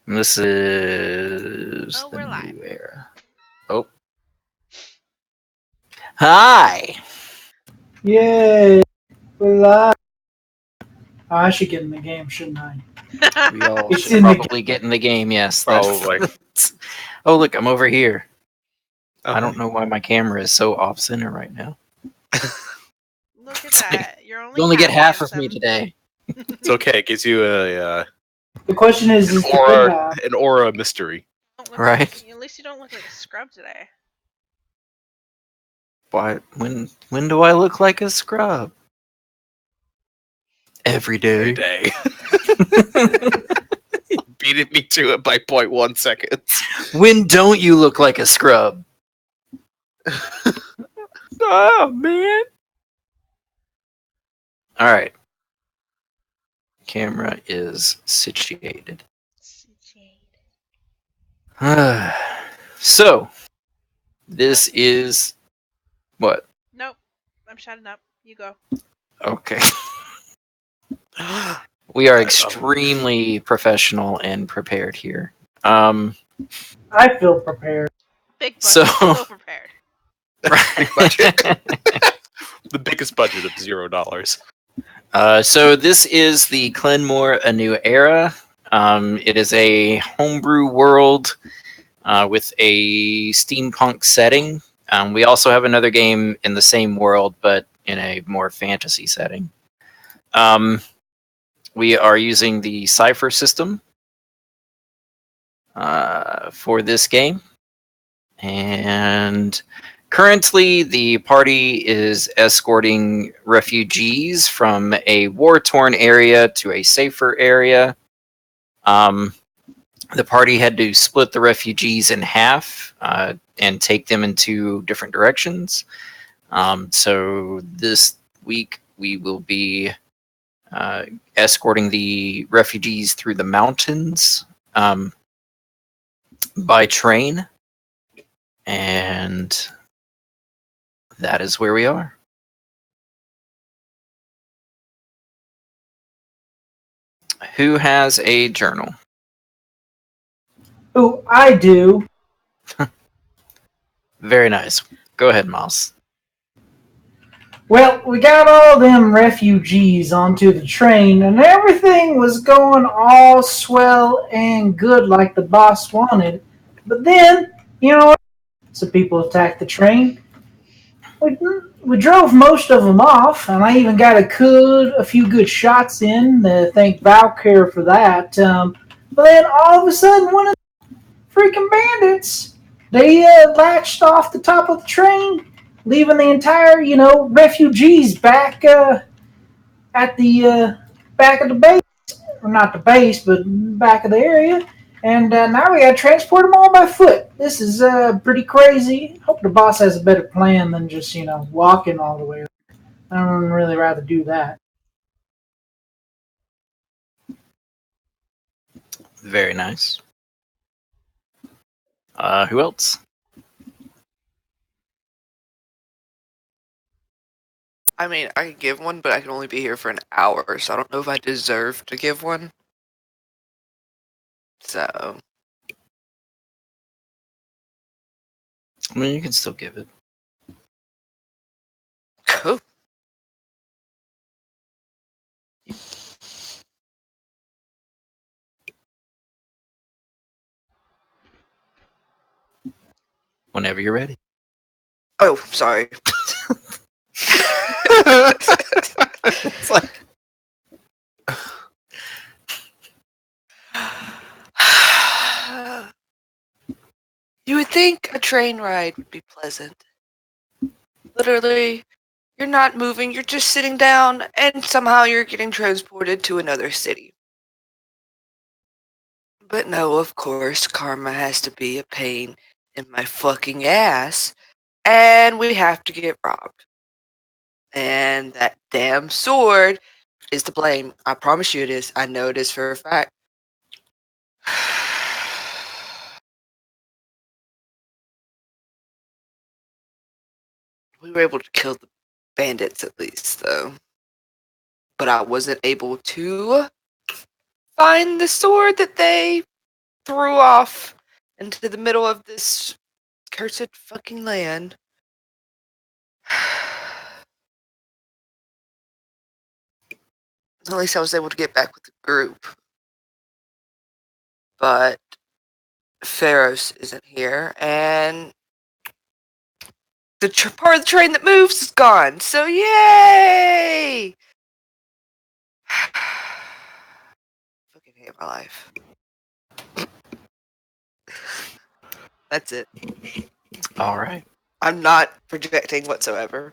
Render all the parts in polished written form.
This is we're the live. new era. Oh. Hi! Yay! We're live. I should get in the game, shouldn't I? We all It's should in the probably get in the game, yes. Probably. Oh, look, I'm over here. Okay. I don't know why my camera is so off-center right now. Look at that. You're only You only get half of handsome. me today. It's okay. It gives you a The question is the good half? an aura of mystery. Don't look Right. Like, at least you don't look like a scrub today. Why? When do I look like a scrub? Every day. Day. Beating me to it by 0.1 seconds. When don't you look like a scrub? Oh, man. All right. Camera is situated. So, this is what? Nope. I'm shutting up. You go. Okay. We are extremely professional and prepared here. I feel prepared. Big budget. So- So prepared. Big budget. The biggest budget of $0. So this is the Klenmore, A New Era. It is a homebrew world with a steampunk setting. We also have another game in the same world, but in a more fantasy setting. We are using the Cypher System for this game. And currently, the party is escorting refugees from a war-torn area to a safer area. The party had to split the refugees in half and take them in two different directions. So this week, we will be escorting the refugees through the mountains by train. And that is where we are. Who has a journal? Oh, I do. Very nice. Go ahead, Mouse. Well, we got all them refugees onto the train, and everything was going all swell and good like the boss wanted. But then, some people attacked the train. We drove most of them off, and I even got a few good shots in. Thank Valkyr for that. But then all of a sudden, one of the freaking bandits, they latched off the top of the train, leaving the entire, refugees back at the back of the base, or not the base, but back of the area. And now we got to transport them all by foot. This is pretty crazy. Hope the boss has a better plan than just, walking all the way. I don't really rather do that. Very nice. Who else? I mean, I could give one, but I can only be here for an hour, so I don't know if I deserve to give one. So, I mean, you can still give it. cool. Whenever you're ready. Oh, sorry. It's like, You would think a train ride would be pleasant. Literally, you're not moving, you're just sitting down, and somehow you're getting transported to another city. But no, of course, karma has to be a pain in my fucking ass, and we have to get robbed. And that damn sword is to blame. I promise you it is. I know it is for a fact. We were able to kill the bandits at least, though. But I wasn't able to find the sword that they threw off into the middle of this cursed fucking land. At least I was able to get back with the group. But Pharaohs isn't here, and the part of the train that moves is gone. So yay! Fucking hate my life. That's it. All right. I'm not projecting whatsoever.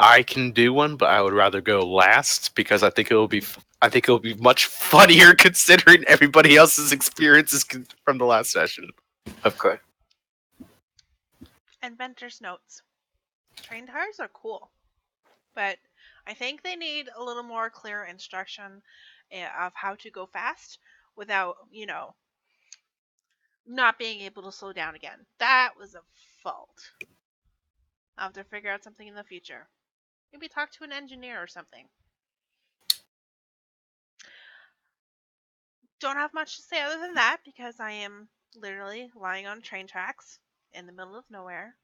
I can do one, but I would rather go last because I think it will be. I think it will be much funnier considering everybody else's experiences from the last session. Of course. Inventor's notes. Train tires are cool, but I think they need a little more clear instruction of how to go fast without, not being able to slow down again. That was a fault. I'll have to figure out something in the future. Maybe talk to an engineer or something. Don't have much to say other than that because I am literally lying on train tracks in the middle of nowhere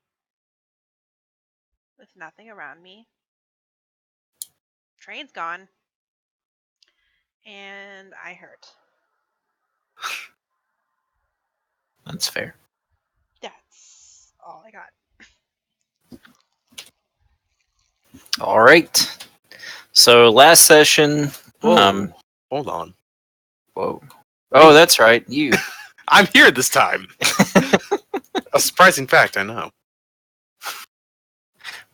with nothing around me. Train's gone. And I hurt. That's fair. That's all I got. All right. So last session. Whoa. Hold on. Whoa. Oh, that's right. You. I'm here this time. A surprising fact, I know.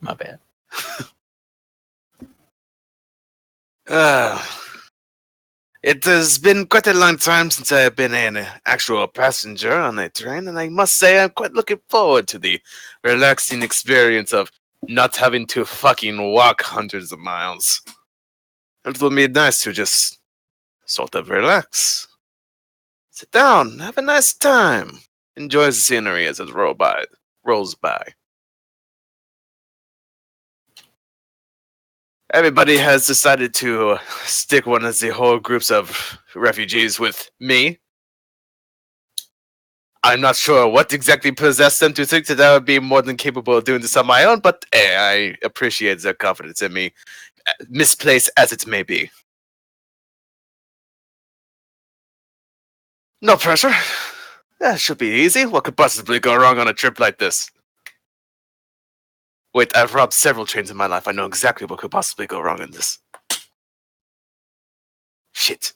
My bad. It has been quite a long time since I have been an actual passenger on a train, and I must say I'm quite looking forward to the relaxing experience of not having to fucking walk hundreds of miles. It will be nice to just sort of relax. Sit down, have a nice time. Enjoy the scenery as it rolls by. Everybody has decided to stick one of the whole groups of refugees with me. I'm not sure what exactly possessed them to think that I would be more than capable of doing this on my own, but I appreciate their confidence in me, misplaced as it may be. No pressure. That should be easy. What could possibly go wrong on a trip like this? Wait, I've robbed several trains in my life. I know exactly what could possibly go wrong in this. Shit.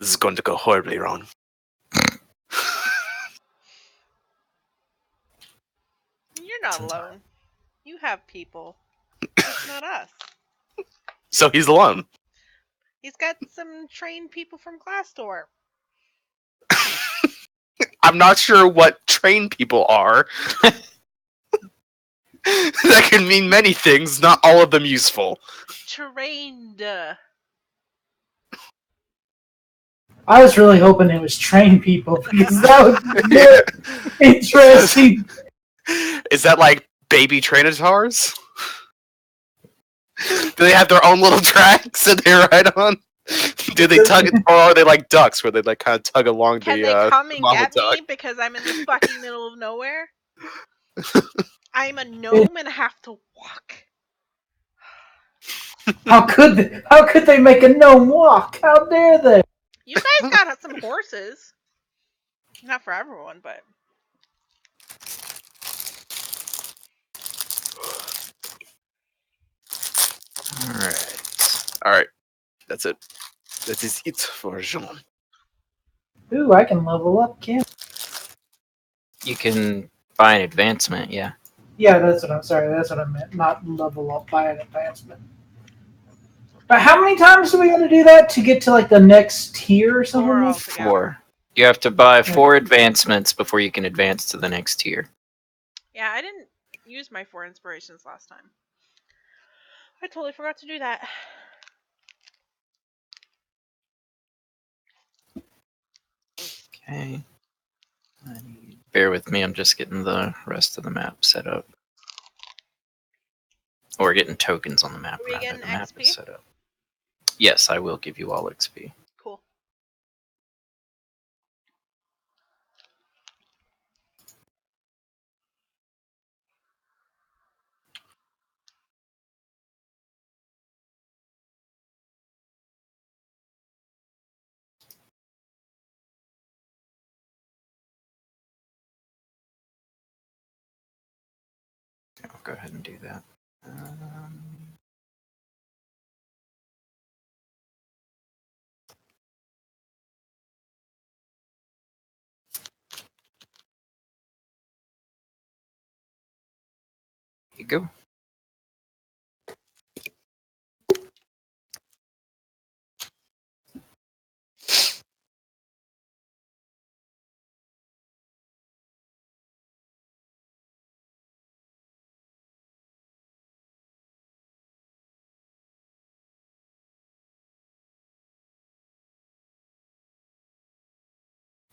This is going to go horribly wrong. You're not alone. You have people. It's not us. So he's alone. He's got some trained people from Glassdoor. I'm not sure what trained people are. That can mean many things, not all of them useful. Trained. I was really hoping it was train people because that would be interesting. Is that like baby trainatars? Do they have their own little tracks that they ride on? Do they tug it, or are they like ducks where they like kind of tug along Can the they come and mama get duck? me because I'm in the fucking middle of nowhere? I'm a gnome and have to walk. How could they make a gnome walk? How dare they? You guys got some horses. Not for everyone, but All right. Alright. That's it. That is it for Jean. Ooh, I can level up, can't You can buy an advancement, yeah. Yeah, that's what I meant. Not level up by an advancement. But how many times do we have to do that to get to like the next tier or something? Four like altogether. 4. You have to buy 4 advancements before you can advance to the next tier. yeah, I didn't use my 4 inspirations last time. I totally forgot to do that. Okay. Bear with me, I'm just getting the rest of the map set up. Or getting tokens on the map, Are we rather. getting The map is XP? set up. Yes, I will give you all XP. Cool. I'll go ahead and do that. Here you go.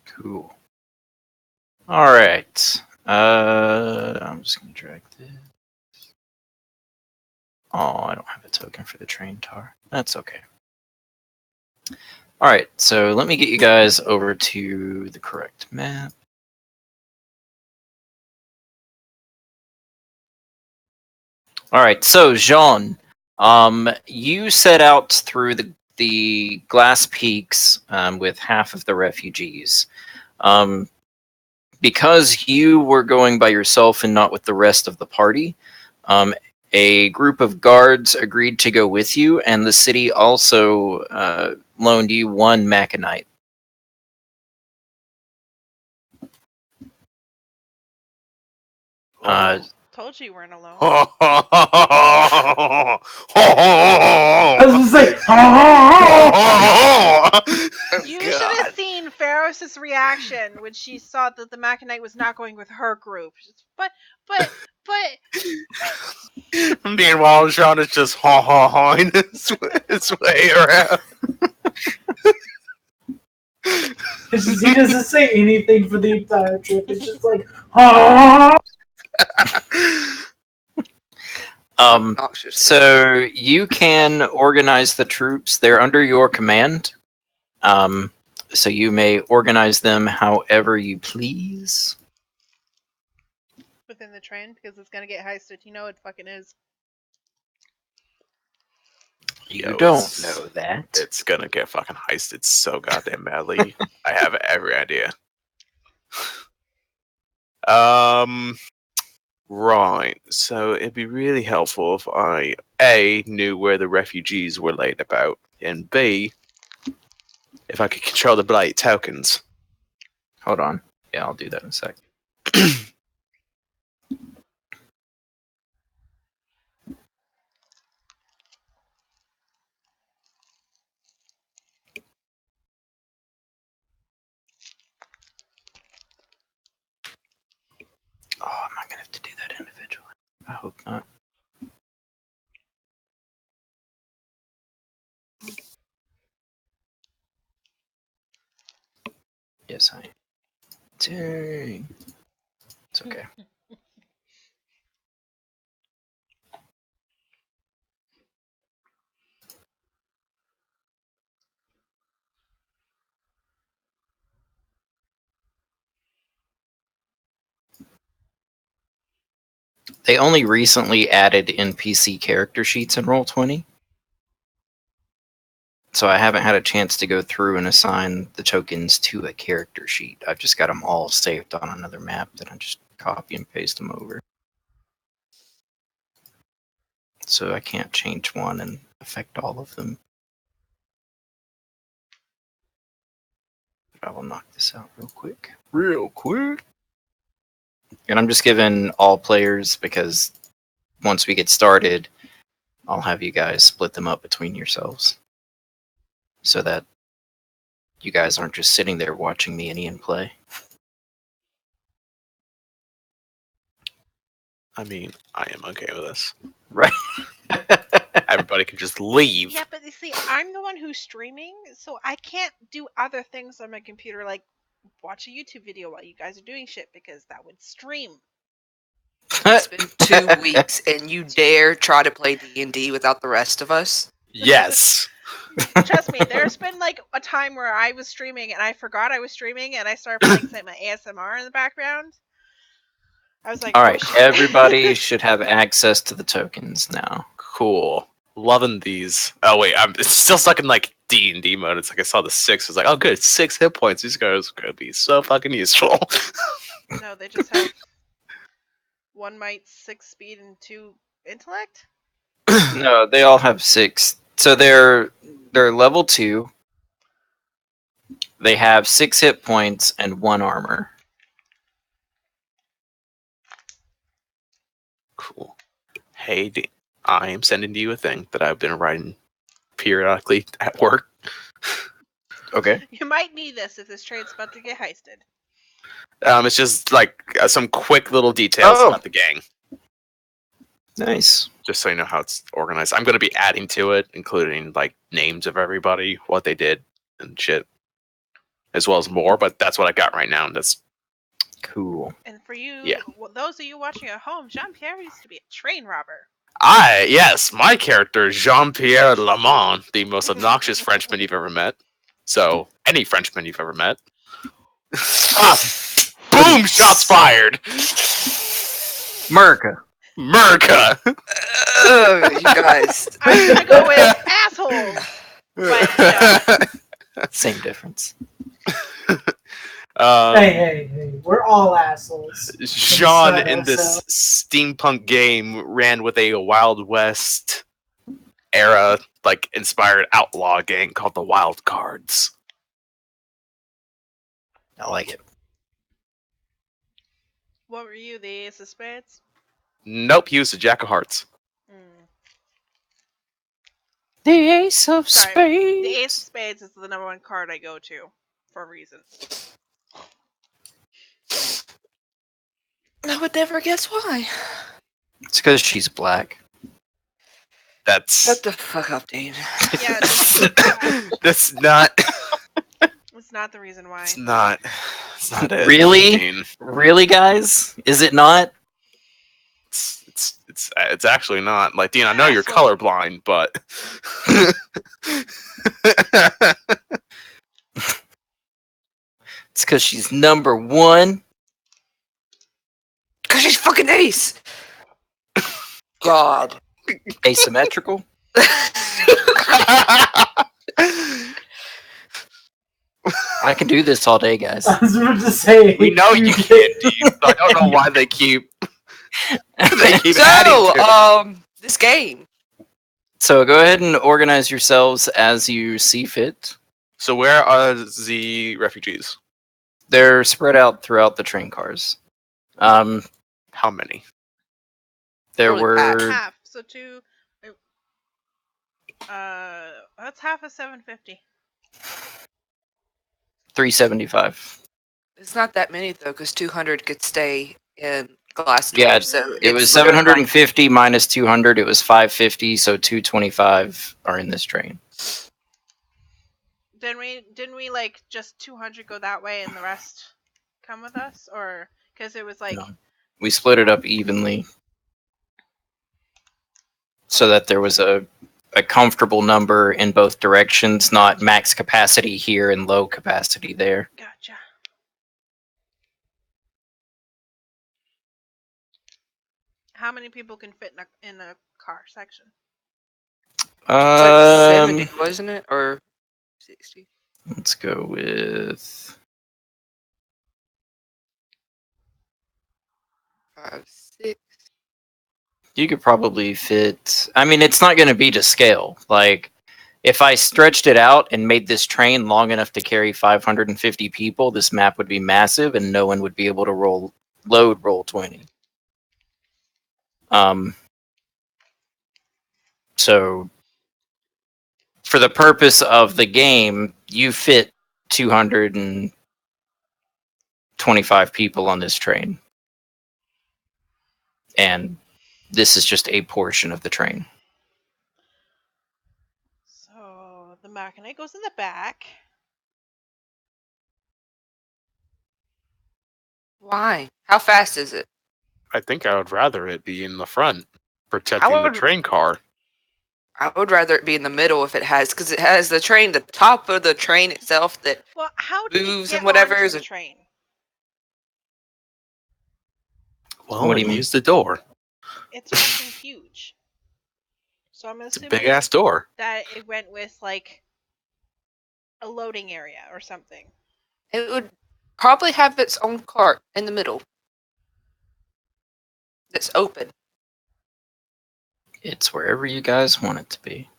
Cool. All right. I'm just gonna drag this. Oh, I don't have a token for the train tar. That's okay. All right. So let me get you guys over to the correct map. All right. So Jean, you set out through the glass peaks with half of the refugees. Because you were going by yourself and not with the rest of the party, a group of guards agreed to go with you, and the city also loaned you one Maconite. Told you weren't alone. I was gonna say, oh, You should have seen Pharos' reaction when she saw that the Maconite was not going with her group. But Meanwhile, Sean is just hawing his way around. it's just, he doesn't say anything for the entire trip. It's just like, oh. So you can organize the troops. They're under your command. So you may organize them however you please. within the train, because it's gonna get heisted. You know it fucking is. You don't know that. It's gonna get fucking heisted so goddamn badly. I have every idea. Right. So it'd be really helpful if I A, knew where the refugees were laid about, and B, if I could control the blight tokens. Hold on. Yeah, I'll do that in a sec. Oh, am I gonna have to do that individually? I hope not. Yes, I am. Dang. It's okay. They only recently added NPC character sheets in Roll20. So I haven't had a chance to go through and assign the tokens to a character sheet. I've just got them all saved on another map that I just copy and paste them over. So I can't change one and affect all of them. But I will knock this out real quick. And I'm just giving all players, because once we get started, I'll have you guys split them up between yourselves. So that you guys aren't just sitting there watching me and Ian play. I mean, I am okay with this. Right. Everybody can just leave. Yeah, but you see, I'm the one who's streaming, so I can't do other things on my computer, like watch a YouTube video while you guys are doing shit, because that would stream. It's been 2 weeks, and you dare try to play D&D without the rest of us? Yes. Trust me, there's been like a time where I was streaming and I forgot I was streaming and I started playing some ASMR in the background. I was like, All oh right, shit. everybody should have access to the tokens now. Cool. Loving these. Oh wait, I'm still stuck in like D&D mode. It's like I saw the 6. I was like, oh good, 6 hit points. These guys are gonna be so fucking useful. No, they just have 1 might, 6 speed, and 2 intellect. No, they all have 6. So they're level 2. They have 6 hit points and 1 armor. Cool. Hey, I am sending you a thing that I've been writing periodically at work. Okay. You might need this if this trade's about to get heisted. It's just like some quick little details Oh. about the gang, Nice. just so you know how it's organized. I'm going to be adding to it, including like names of everybody, what they did, and shit, as well as more. But that's what I got right now. And that's Cool. And for you, Yeah. those of you watching at home, Jean-Pierre used to be a train robber. yes, my character Jean-Pierre Lamont, the most obnoxious Frenchman you've ever met. So any Frenchman you've ever met. Ah, boom! Shots fired. America. America. You guys. I'm gonna go with assholes. But Same difference. Hey, we're all assholes. Jean in Inside this steampunk game ran with a Wild West era like inspired outlaw gang called the Wild Cards. I like it. what were you, the Ace of Spades? Nope, he was a Jack of Hearts. The Ace of Sorry, Spades. the Ace of Spades is the #1 card I go to for a reason. I would never guess why. It's because she's black. That's Shut the fuck up, Dean. Yeah, that's not. it's not the reason why. It's not. It's not it. Really? Dean. Really, guys? Is it not? It's actually not. Like, Dean, I know you're Asshole. colorblind, but It's because she's #1. Cause she's fucking ace. God. Asymmetrical. I can do this all day, guys. I was about to say. we know you can't, Dean. So I don't know why they keep. They keep adding to it. So, this game. So go ahead and organize yourselves as you see fit. So where are the refugees? They're spread out throughout the train cars. How many? There Holy were Half. So 2. That's half of 750. 375. It's not that many though, because 200 could stay in glass. Yeah, so It was it's literally 750 minus 200. It was 550. So 225 are in this train. Didn't we like just 200 go that way and the rest come with us, or because it was like No. We split it up evenly so that there was a comfortable number in both directions, not max capacity here and low capacity there. Gotcha. How many people can fit in a car section? It's like 70, Um, wasn't it? Or 60? let's go with 5, 6. you could probably fit. I mean, it's not going to be to scale. Like, if I stretched it out and made this train long enough to carry 550 people, this map would be massive and no one would be able to load roll 20. So for the purpose of the game, you fit 225 people on this train. And this is just a portion of the train. So the mechanic goes in the back. Why? How fast is it? I think I would rather it be in the front, protecting I the would- train car. I would rather it be in the middle if it has, because it has the train, the top of the train itself that Well, how do we moves get and whatever onto is the a train? Well, What do you mean? use the door. It's fucking huge. So I'm It's a assuming big ass door. that it went with like a loading area or something. It would probably have its own cart in the middle that's open. It's wherever you guys want it to be.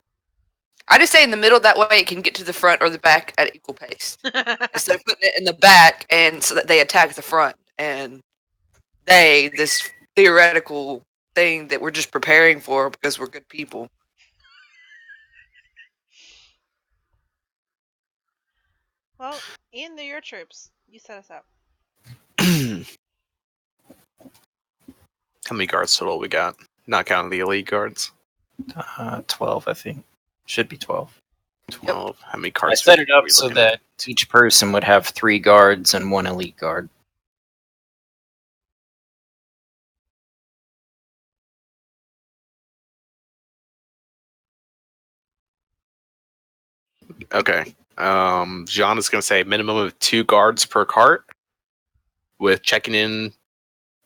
I just say in the middle, that way it can get to the front or the back at equal pace. Instead of putting it in the back and so that they attack the front. And this theoretical thing that we're just preparing for because we're good people. Well, Ian, they're your troops. You set us up. How many guards total we got? Not counting the elite guards. 12, I think. Should be 12. 12. How many I cards? set it are up we so looking at? that each person would have 3 guards and 1 elite guard. Okay. John is going to say minimum of 2 guards per cart, with checking in,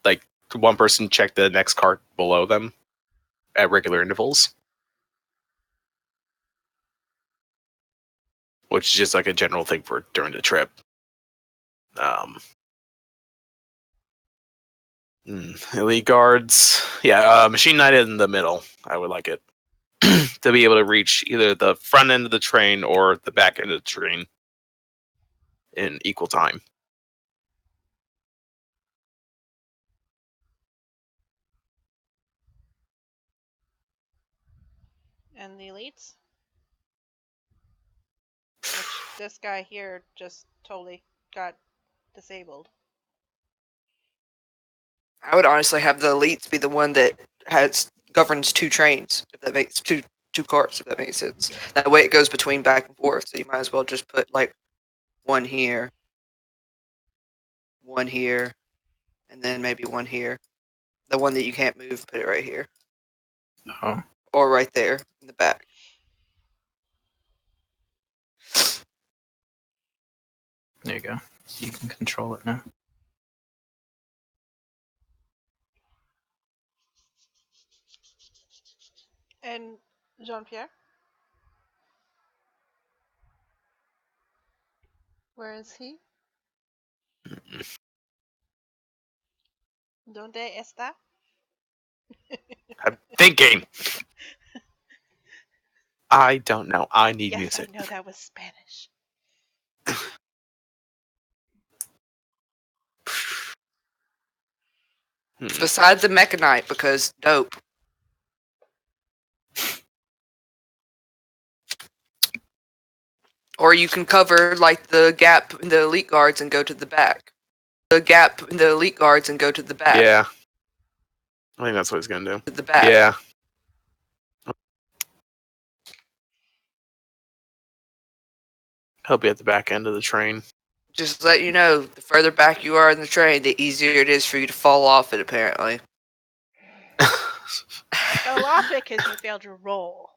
like one person check the next cart below them at regular intervals, which is just like a general thing for during the trip. Elite guards, yeah. Machine Knight in the middle. I would like it to be able to reach either the front end of the train or the back end of the train in equal time. And the elites? Which this guy here just totally got disabled. I would honestly have the elites be the one that governs 2 trains, if that makes two carts, if that makes sense. That way it goes between back and forth, so you might as well just put like one here, and then maybe one here. The one that you can't move, put it right here. Oh, Or right there in the back. there you go. You can control it now. And Jean-Pierre? Where is he? ¿Dónde está? I'm thinking. I don't know. I need Yes, music. I know that was Spanish. Besides the Mechanite, because dope. Or you can cover like the gap in the elite guards and go to the back. Yeah. I think that's what he's going to do. To the back. Yeah. He'll be at the back end of the train. Just to let you know, the further back you are in the train, the easier it is for you to fall off it, apparently. Fell off it because you failed your roll.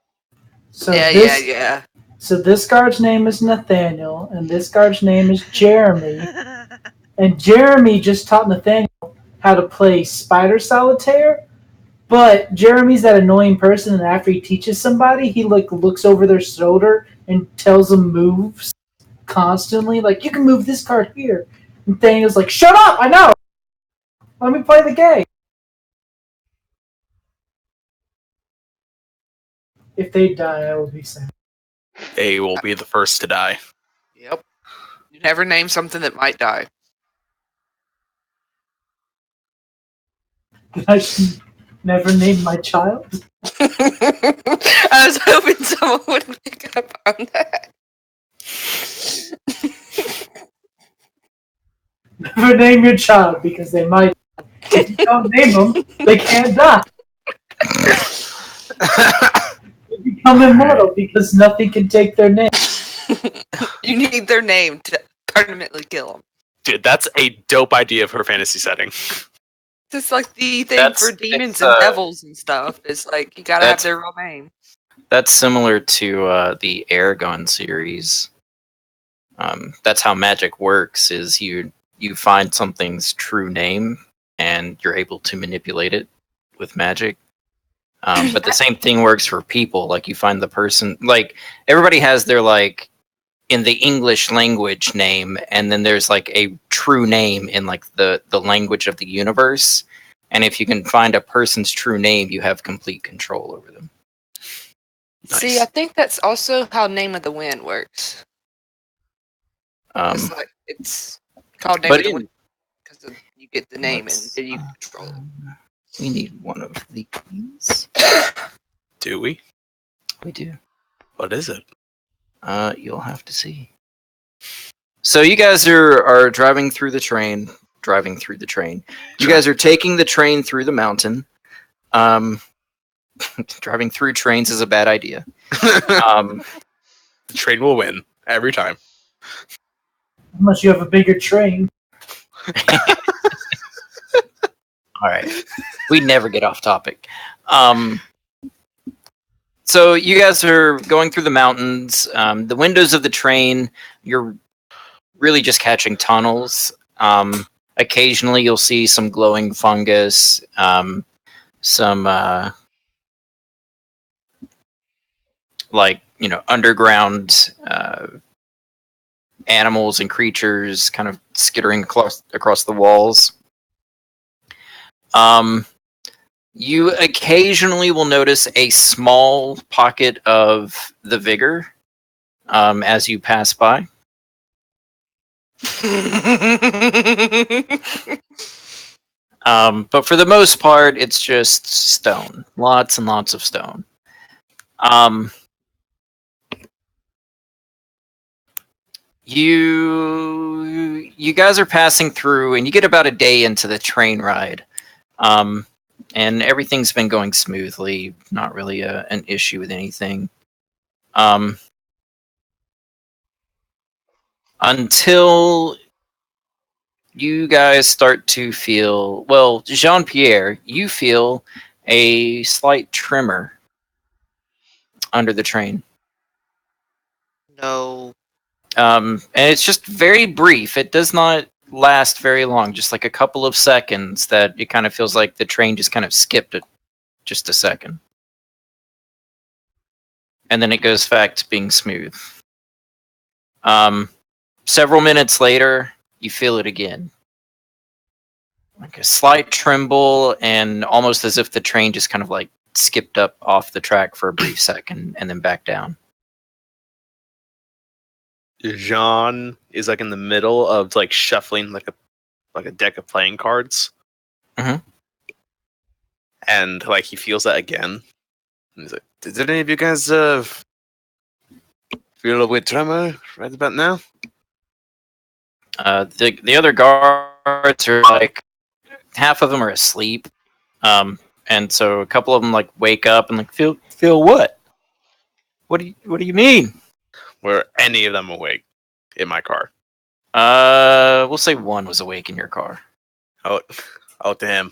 So Yeah. So this guard's name is Nathaniel, and this guard's name is Jeremy. And Jeremy just taught Nathaniel how to play Spider Solitaire. But Jeremy's that annoying person, and after he teaches somebody, he like looks over their shoulder and tells them moves constantly. Like, you can move this card here. And Nathaniel's like, shut up! I know. Let me play the game. If they die, I will be sad. They will be the first to die. Yep. You never name something that might die. I should never name my child. I was hoping someone would pick up on that. Never name your child because they might. If you don't name them, they can't die. They become immortal because nothing can take their name. You need their name to permanently kill them. Dude, that's a dope idea for a fantasy setting. It's like the thing for demons and devils and stuff. It's like you gotta have their real name. That's similar to the air gun series. That's how magic works: is you find something's true name and you're able to manipulate it with magic. But the same thing works for people. Like you find the person. Like everybody has their like in the English language name, and then there's like a true name in like the language of the universe. And if you can find a person's true name, you have complete control over them. See, I think that's also how Name of the Wind works. It's like it's called Name of the Wind because you get the name and then you control it. We need one of these. Do we? We do. What is it? You'll have to see. So you guys are driving through the train. You guys are taking the train through the mountain. Driving through trains is a bad idea. The train will win every time. Unless you have a bigger train. All right. We never get off topic. So you guys are going through the mountains. The windows of the train, you're really just catching tunnels. Occasionally you'll see some glowing fungus, some like, you know, underground animals and creatures kind of skittering across the walls. You occasionally will notice a small pocket of the vigor as you pass by. But for the most part, it's just stone. Lots and lots of stone. You guys are passing through, and you get about a day into the train ride. And everything's been going smoothly. Not really an issue with anything. Until you guys start to feel, well, Jean-Pierre, you feel a slight tremor under the train. No. And it's just very brief. It does not last very long, just like a couple of seconds that it kind of feels like the train just kind of skipped it just a second. And then it goes back to being smooth. Several minutes later, you feel it again. Like a slight tremble, and almost as if the train just kind of like skipped up off the track for a brief second and then back down. Jean is like in the middle of like shuffling like a deck of playing cards. Mhm. And like he feels that again. And he's like, did any of you guys feel a weird tremor right about now? The other guards are like, half of them are asleep, and so a couple of them like wake up and like feel what? What do you mean? Were any of them awake in my car? We'll say one was awake in your car. Out to him.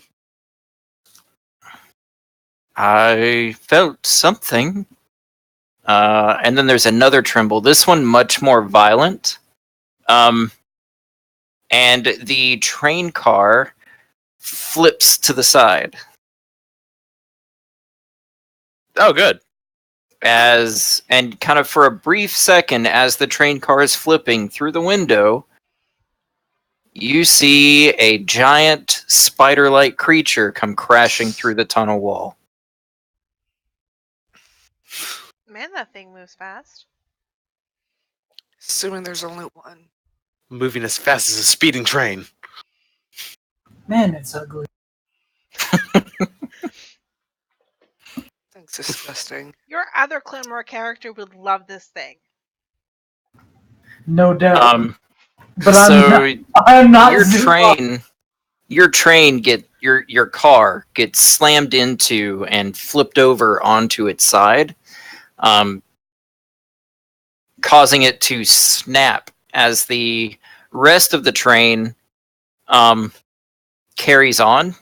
I felt something, and then there's another tremble. This one much more violent, and the train car flips to the side. Oh, good. And kind of for a brief second, as the train car is flipping through the window, you see a giant spider-like creature come crashing through the tunnel wall. Man, that thing moves fast. Assuming there's only one. Moving as fast as a speeding train. Man, it's ugly. That's disgusting. Your other Klenmore character would love this thing. No doubt. But So I'm not your car gets slammed into and flipped over onto its side, causing it to snap as the rest of the train carries on.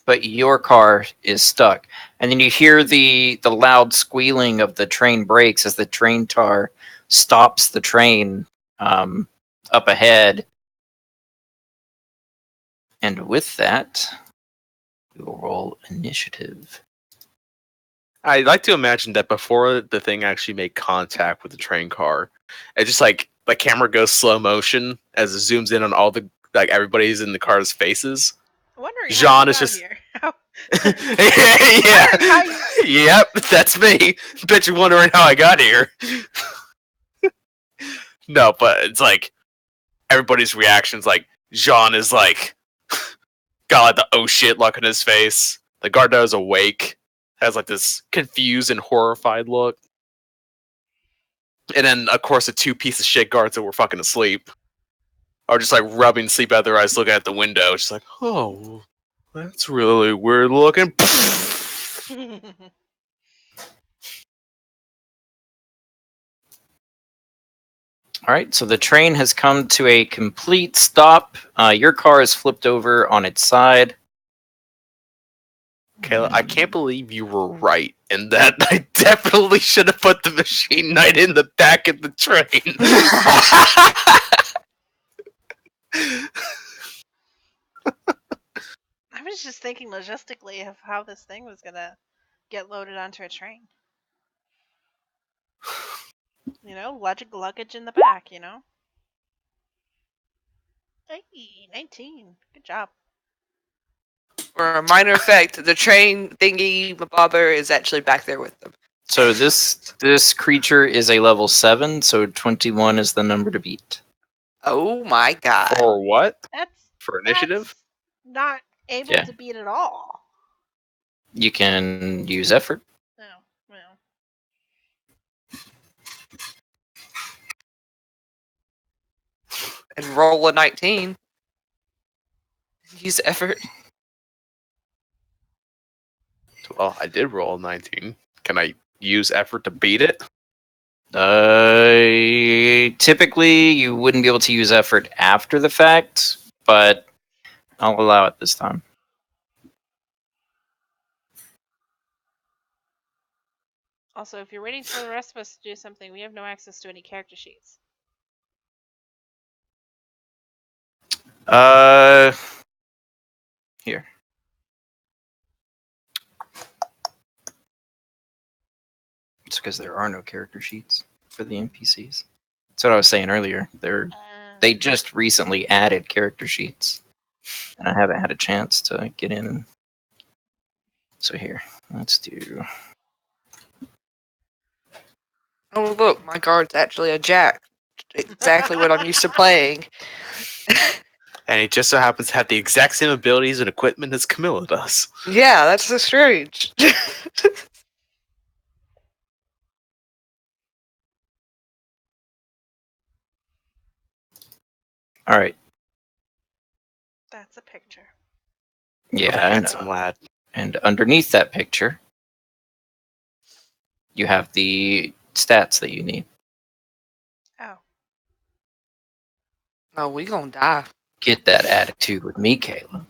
but your car is stuck. And then you hear the loud squealing of the train brakes as the train tar stops the train up ahead. And with that, we will roll initiative. I'd like to imagine that before the thing actually made contact with the train car, it just like the camera goes slow motion as it zooms in on all the like everybody's in the car's faces. Wondering Jean how you is got just- here. Yeah, Wondering how you- yep, that's me. Bet you're wondering how I got here. No, but it's like everybody's reactions. Like Jean is like got like the oh shit look on his face. The guard is awake, has like this confused and horrified look. And then, of course, the two piece of shit guards that were fucking asleep are just like rubbing sleep out of their eyes, looking at the window. Just like, oh, that's really weird looking. All right, so the train has come to a complete stop. Your car is flipped over on its side. Kayla, I can't believe you were right in that. I definitely should have put the machine knight in the back of the train. I was just thinking logistically of how this thing was gonna get loaded onto a train. You know, luggage in the back, you know? Hey, 19. Good job. For a minor effect, the train thingy bobber is actually back there with them. So this creature is a level 7, so 21 is the number to beat. Oh my god. For what? That's For initiative? that's not able Yeah. to beat at all. You can use effort. No, well. And roll a 19. Use effort. Well, I did roll a 19. Can I use effort to beat it? Typically, you wouldn't be able to use effort after the fact, but I'll allow it this time. Also, if you're waiting for the rest of us to do something, we have no access to any character sheets. Here. It's because there are no character sheets for the NPCs. That's what I was saying earlier. They just recently added character sheets, and I haven't had a chance to get in. So here, let's do. Oh look, my guard's actually a jack. Exactly what I'm used to playing. And he just so happens to have the exact same abilities and equipment as Camilla does. Yeah, that's so strange. All right. That's a picture. Yeah, I Handsome know. lad. And underneath that picture, you have the stats that you need. Oh. Oh, we gonna die. Get that attitude with me, Kayla.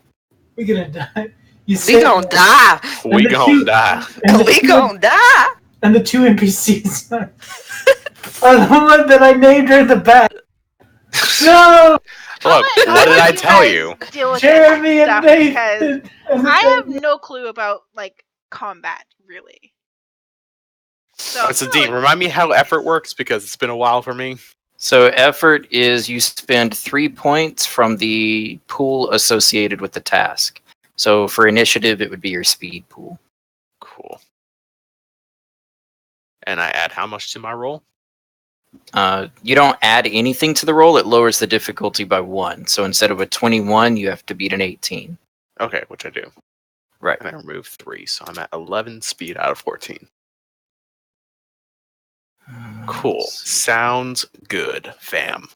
We're gonna die. You We said gonna that. die. We the gon' two- die. And the We two- gonna die. And the two NPCs are the one that I named her in the back. No, Look, what did I tell you? Deal with Jeremy this and stuff because Nathan. And I have the- no clue about like combat, really. So So, Dean, remind me how effort works because it's been a while for me. So effort is you spend 3 points from the pool associated with the task. So for initiative, it would be your speed pool. Cool. And I add how much to my roll? You don't add anything to the roll; it lowers the difficulty by 1. So instead of a 21, you have to beat an 18. Okay, which I do. Right. And I remove 3, so I'm at 11 speed out of 14. Cool. Sounds good, fam.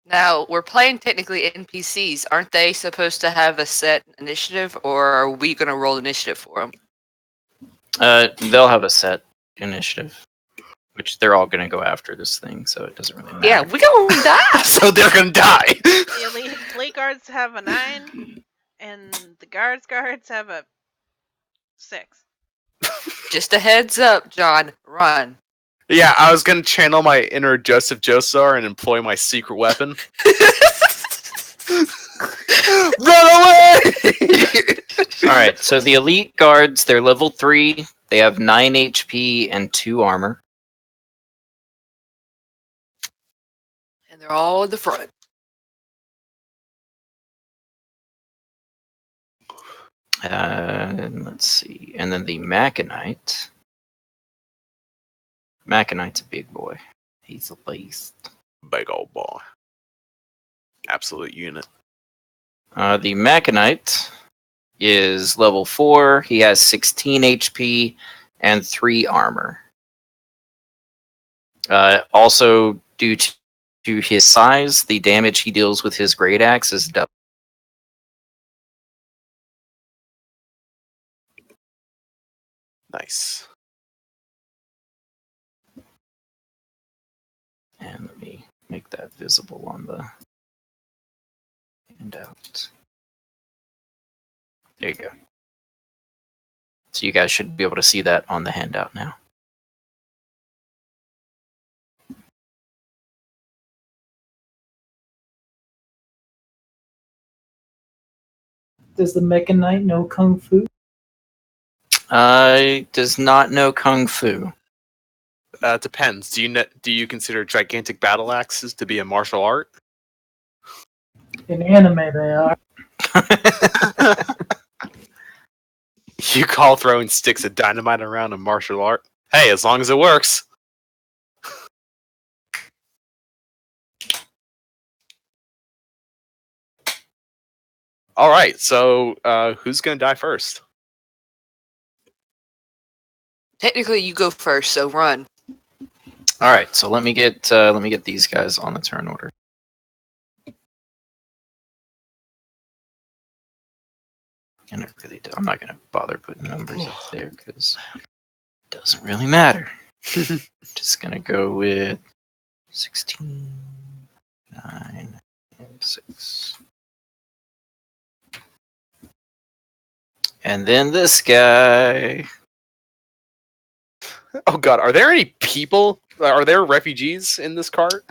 Now, we're playing technically NPCs. Aren't they supposed to have a set initiative, or are we going to roll initiative for them? They'll have a set initiative, which they're all going to go after this thing, so it doesn't really matter. Yeah, we going to die. So they're gonna die! the elite guards have a 9, and the guards have a 6. Just a heads up, John. Run. Yeah, I was gonna channel my inner Joseph Joestar and employ my secret weapon. Run away! All right, so the elite guards, they're level 3. They have 9 HP and 2 armor. And they're all in the front. Let's see. And then the Machinite. Machinite's a big boy. He's a beast. Big old boy. Absolute unit. The Machinite is level 4. He has 16 HP and 3 armor. Also, due to his size, the damage he deals with his great axe is double. Nice. And let me make that visible on the handout. There you go. So you guys should be able to see that on the handout now. Does the Mecha Knight know Kung Fu? Does not know Kung Fu. Depends. Do you consider gigantic battle axes to be a martial art? In anime, they are. You call throwing sticks of dynamite around a martial art? Hey, as long as it works. All right, so who's gonna die first? Technically, you go first, so run. All right, so let me get these guys on the turn order. And I'm not gonna bother putting numbers up there because it doesn't really matter. Just gonna go with 16, 9, and 6. And then this guy. Oh god, are there any people? Are there refugees in this cart?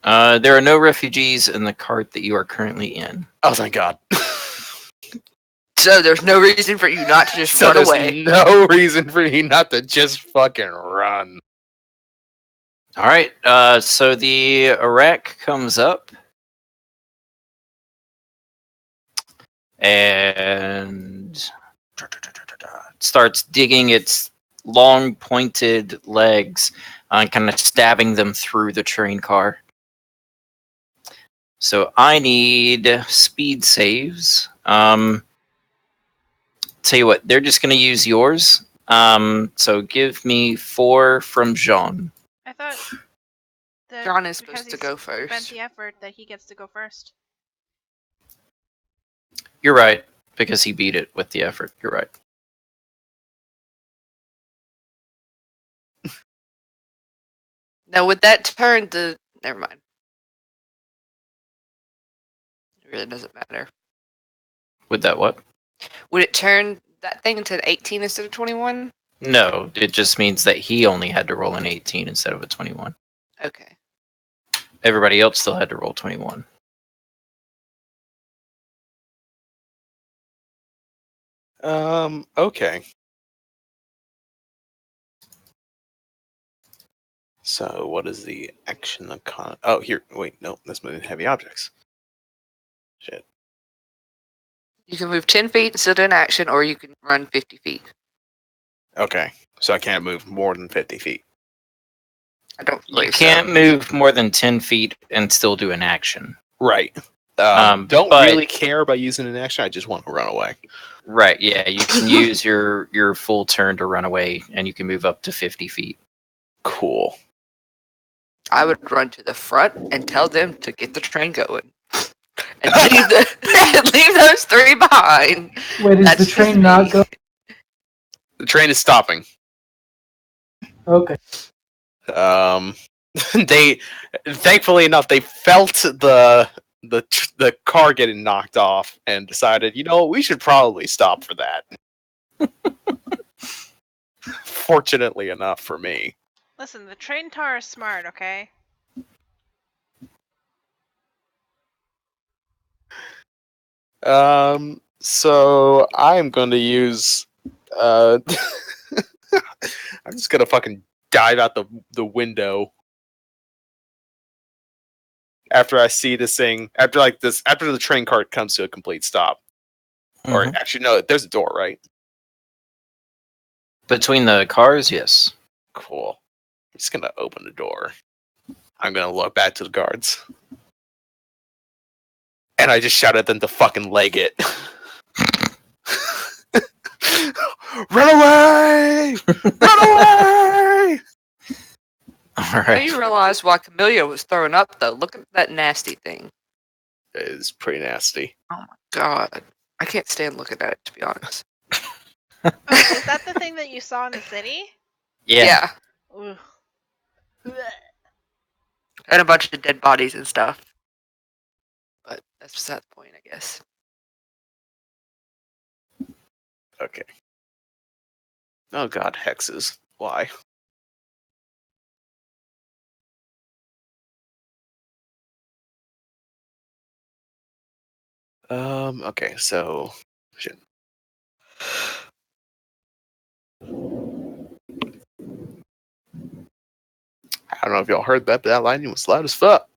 There are no refugees in the cart that you are currently in. Oh thank god. So there's no reason for you not to just So run there's away. no reason for you not to just fucking run. All right, so the Iraq comes up and starts digging its long pointed legs and kind of stabbing them through the train car. So I need speed saves. Tell you what, they're just going to use yours. So give me 4 from Jean. I thought that John is because supposed to he's go spent first. the effort that he gets to go first. You're right, because he beat it with the effort. You're right. Now, would that turn the... Never mind. It really doesn't matter. With that what? Would it turn that thing into an 18 instead of 21? No, it just means that he only had to roll an 18 instead of a 21. Okay. Everybody else still had to roll 21. Okay. So, what is the action icon? Oh, here. Wait, no, that's moving heavy objects. Shit. You can move 10 feet and still do an action, or you can run 50 feet. Okay, so I can't move more than 50 feet. I don't You believe can't so. move more than 10 feet and still do an action. Right. Don't but- really care about using an action. I just want to run away. Right, yeah, you can use your full turn to run away, and you can move up to 50 feet. Cool. I would run to the front and tell them to get the train going. And leave those 3 behind. Wait, is That's the just train not me. going? The train is stopping. Okay. They, thankfully enough, they felt the the car getting knocked off and decided, we should probably stop for that. Fortunately enough for me. Listen, the train tar is smart, okay? So I'm going to use. I'm just gonna fucking dive out the window after I see this thing. After the train cart comes to a complete stop. Or actually, no, there's a door, right? Between the cars, yes. Cool. I'm just gonna open the door. I'm gonna look back to the guards. And I just shout at them to fucking leg it. Run away! Run away! All Now right. you realize why Camellia was throwing up, though. Look at that nasty thing. It is pretty nasty. Oh my god. I can't stand looking at it, to be honest. Oh, is that the thing that you saw in the city? Yeah. Ugh. And a bunch of dead bodies and stuff. But that's beside the point, I guess. Okay. Oh god, hexes. Why? Okay, so shit. I don't know if y'all heard that, but that lightning was loud as fuck.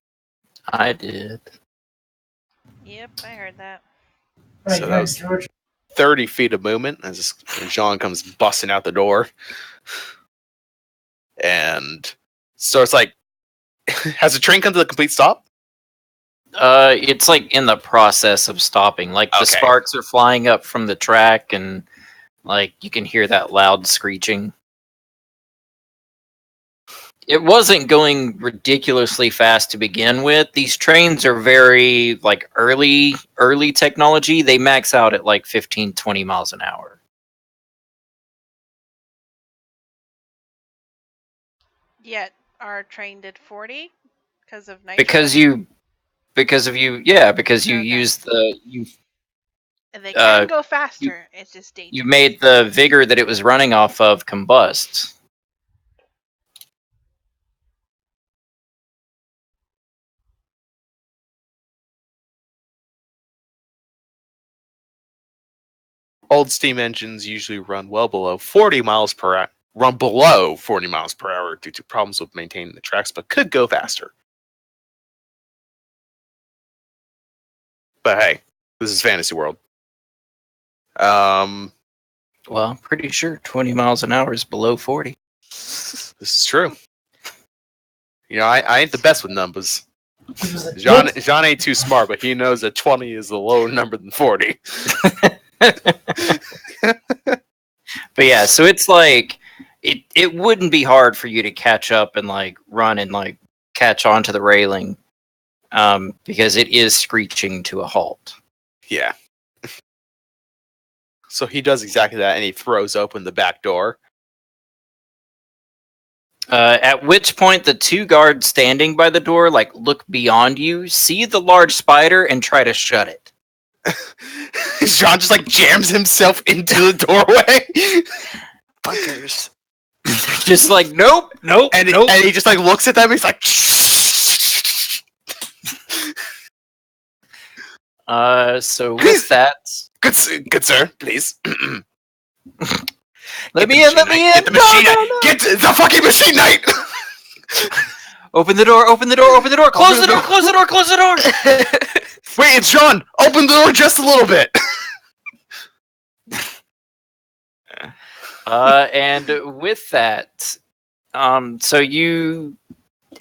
I did. Yep, I heard that. Right, So that right, was George. 30 feet of movement as Jean comes busting out the door. And so it's like, has the train come to a complete stop? It's like in the process of stopping. Like the Okay. sparks are flying up from the track, and like you can hear that loud screeching. It wasn't going ridiculously fast to begin with. These trains are very like early technology. They max out at like 15, 20 miles an hour. Yet our train did 40 because of nitro. Because you Okay. use you And they can go faster. you- It's just dangerous. you made the vigor that it was running off of combust. Old steam engines usually run well below 40 miles per hour. Run below 40 miles per hour due to problems with maintaining the tracks, but could go faster. But hey, this is fantasy world. Well, I'm pretty sure 20 miles an hour is below 40. This is true. I ain't the best with numbers. He was a John ain't too smart, but he knows that 20 is a lower number than 40. But yeah, so it's like it wouldn't be hard for you to catch up and like run and like catch onto the railing, because it is screeching to a halt. Yeah. So he does exactly that, and he throws open the back door. At which point the two guards standing by the door like look beyond you, see the large spider, and try to shut it. John just like jams himself into the doorway. Fuckers. Just like nope. And he just like looks at them. And he's like, So with that, good sir, please. let me in. Get the machine knight. Get the fucking machine knight. Open the door. Close the door. Wait, it's John. Open the door just a little bit. And with that, so you,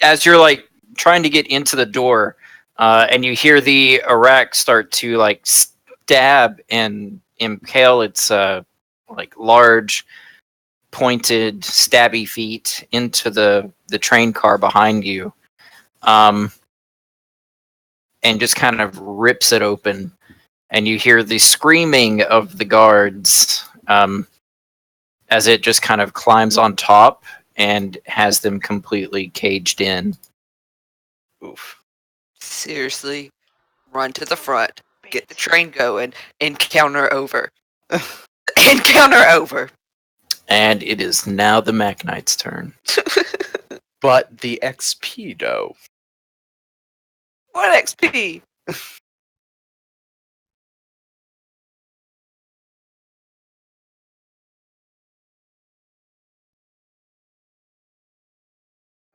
as you're like trying to get into the door, and you hear the Iraq start to like stab and impale its like large pointed stabby feet into the train car behind you, and just kind of rips it open, and you hear the screaming of the guards, as it just kind of climbs on top and has them completely caged in. Oof. Seriously. run to the front, get the train going, encounter over. Encounter over. And it is now the Macknight's turn. But the XP, though. What XP?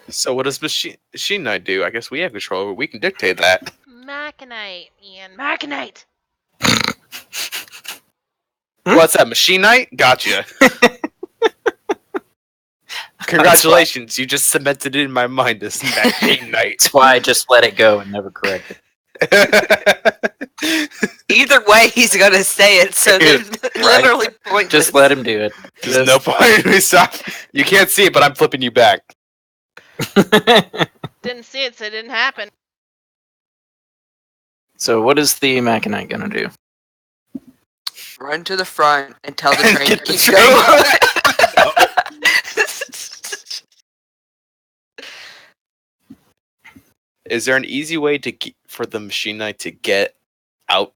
So what does Machine Knight do? I guess we have control over. We can dictate that. Machinite, Ian. Machinite. What's that, Machine Knight? Gotcha. Congratulations, you just cemented it in my mind as Machine Knight. That's why I just let it go and never correct it. Either way, he's gonna say it, so there's literally pointless. Just let him do it. There's no point in me stop. You can't see it, but I'm flipping you back. Didn't see it, so it didn't happen. So what is the Machinite gonna do? Run to the front and tell the And train get to the keep train going. Is there an easy way for the Machine Knight to get out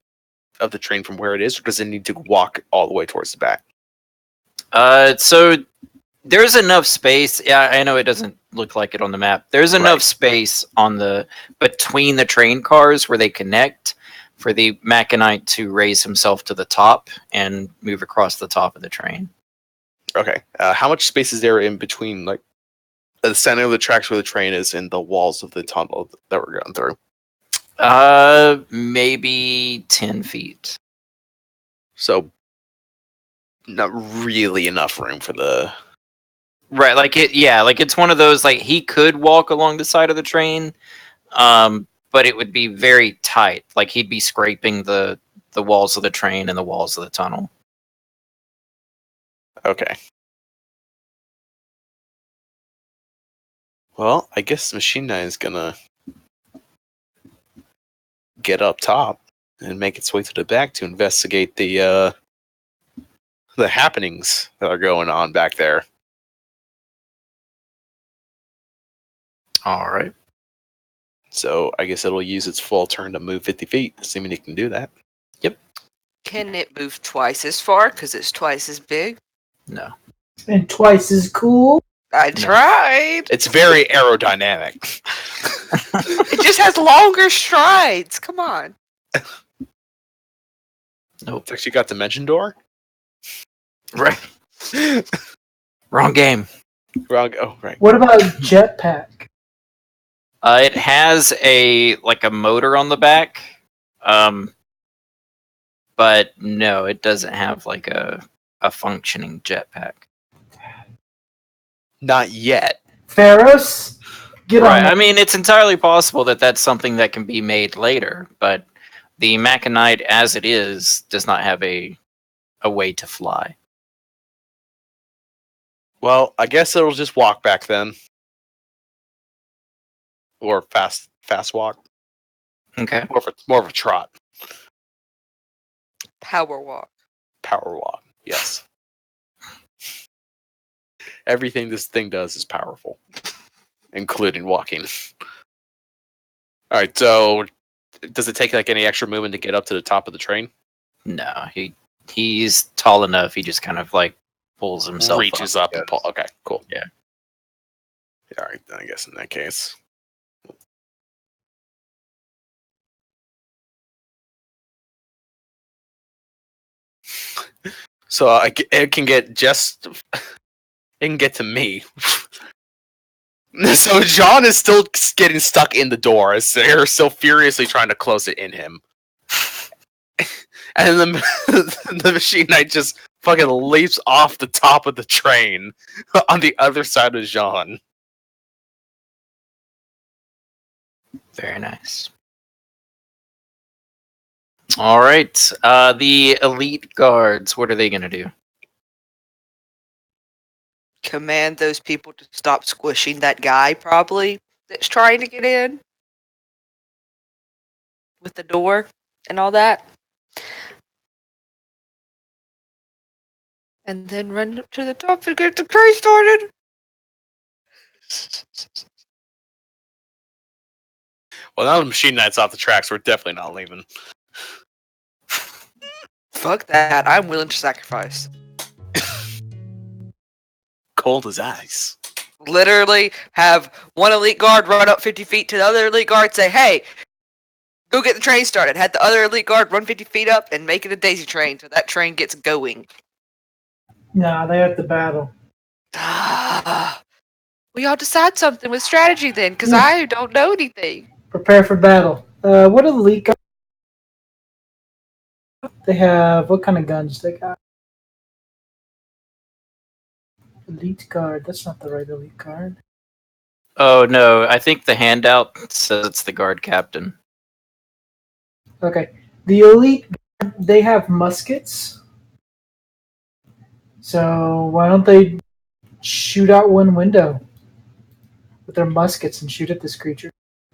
of the train from where it is, or does it need to walk all the way towards the back? So there's enough space. Yeah, I know it doesn't look like it on the map. There's enough space on the between the train cars where they connect for the Machinite to raise himself to the top and move across the top of the train. Okay. How much space is there in between, like, the center of the tracks where the train is and the walls of the tunnel that we're going through? Maybe 10 feet. So, not really enough room for the... Right, like it's one of those, like, he could walk along the side of the train, but it would be very tight. Like, he'd be scraping the walls of the train and the walls of the tunnel. Okay. Well, I guess Machine Knight is gonna get up top and make its way to the back to investigate the happenings that are going on back there. All right. So I guess it'll use its full turn to move 50 feet, assuming it can do that. Can it move twice as far because it's twice as big? No. And twice as cool. I tried. It's very aerodynamic. It just has longer strides. Come on. Nope. It's actually got Dimension Door. Right. Wrong game. Wrong. Oh, right. What about jetpack? It has a motor on the back, but no, it doesn't have like a functioning jetpack. Not yet. Pharaohs? Get Right. on I that. mean, it's entirely possible that that's something that can be made later, but the Machinite, as it is, does not have a way to fly. Well, I guess it'll just walk back then, or fast walk. Okay. More of a trot. Power walk. Power walk. Yes. Everything this thing does is powerful, including walking. All right. So, does it take like any extra movement to get up to the top of the train? No, he's tall enough. He just kind of like pulls himself Reaches up and goes. pull. Okay. Cool. Yeah. All right. Then I guess in that case. So it can get just. It can get to me. So John is still getting stuck in the door as they're still furiously trying to close it in him. And then the Machine Knight just fucking leaps off the top of the train on the other side of Jean. Very nice. All right. The elite guards, what are they going to do? Command those people to stop squishing that guy, probably, that's trying to get in with the door and all that. And then run up to the top and get the train started. Well, now the machine knight's off the tracks, we're definitely not leaving. Fuck that. I'm willing to sacrifice. Cold as ice. Literally have one elite guard run up 50 feet to the other elite guard, say, hey, go get the train started. Had the other elite guard run 50 feet up and make it a daisy train so that train gets going. Nah, they have to battle. We all decide something with strategy then, because I don't know anything. Prepare for battle. What elite guard? They have what kind of guns they got? Elite guard. That's not the right elite guard. Oh no, I think the handout says it's the guard captain. Okay, the elite. They have muskets. So why don't they shoot out one window with their muskets and shoot at this creature?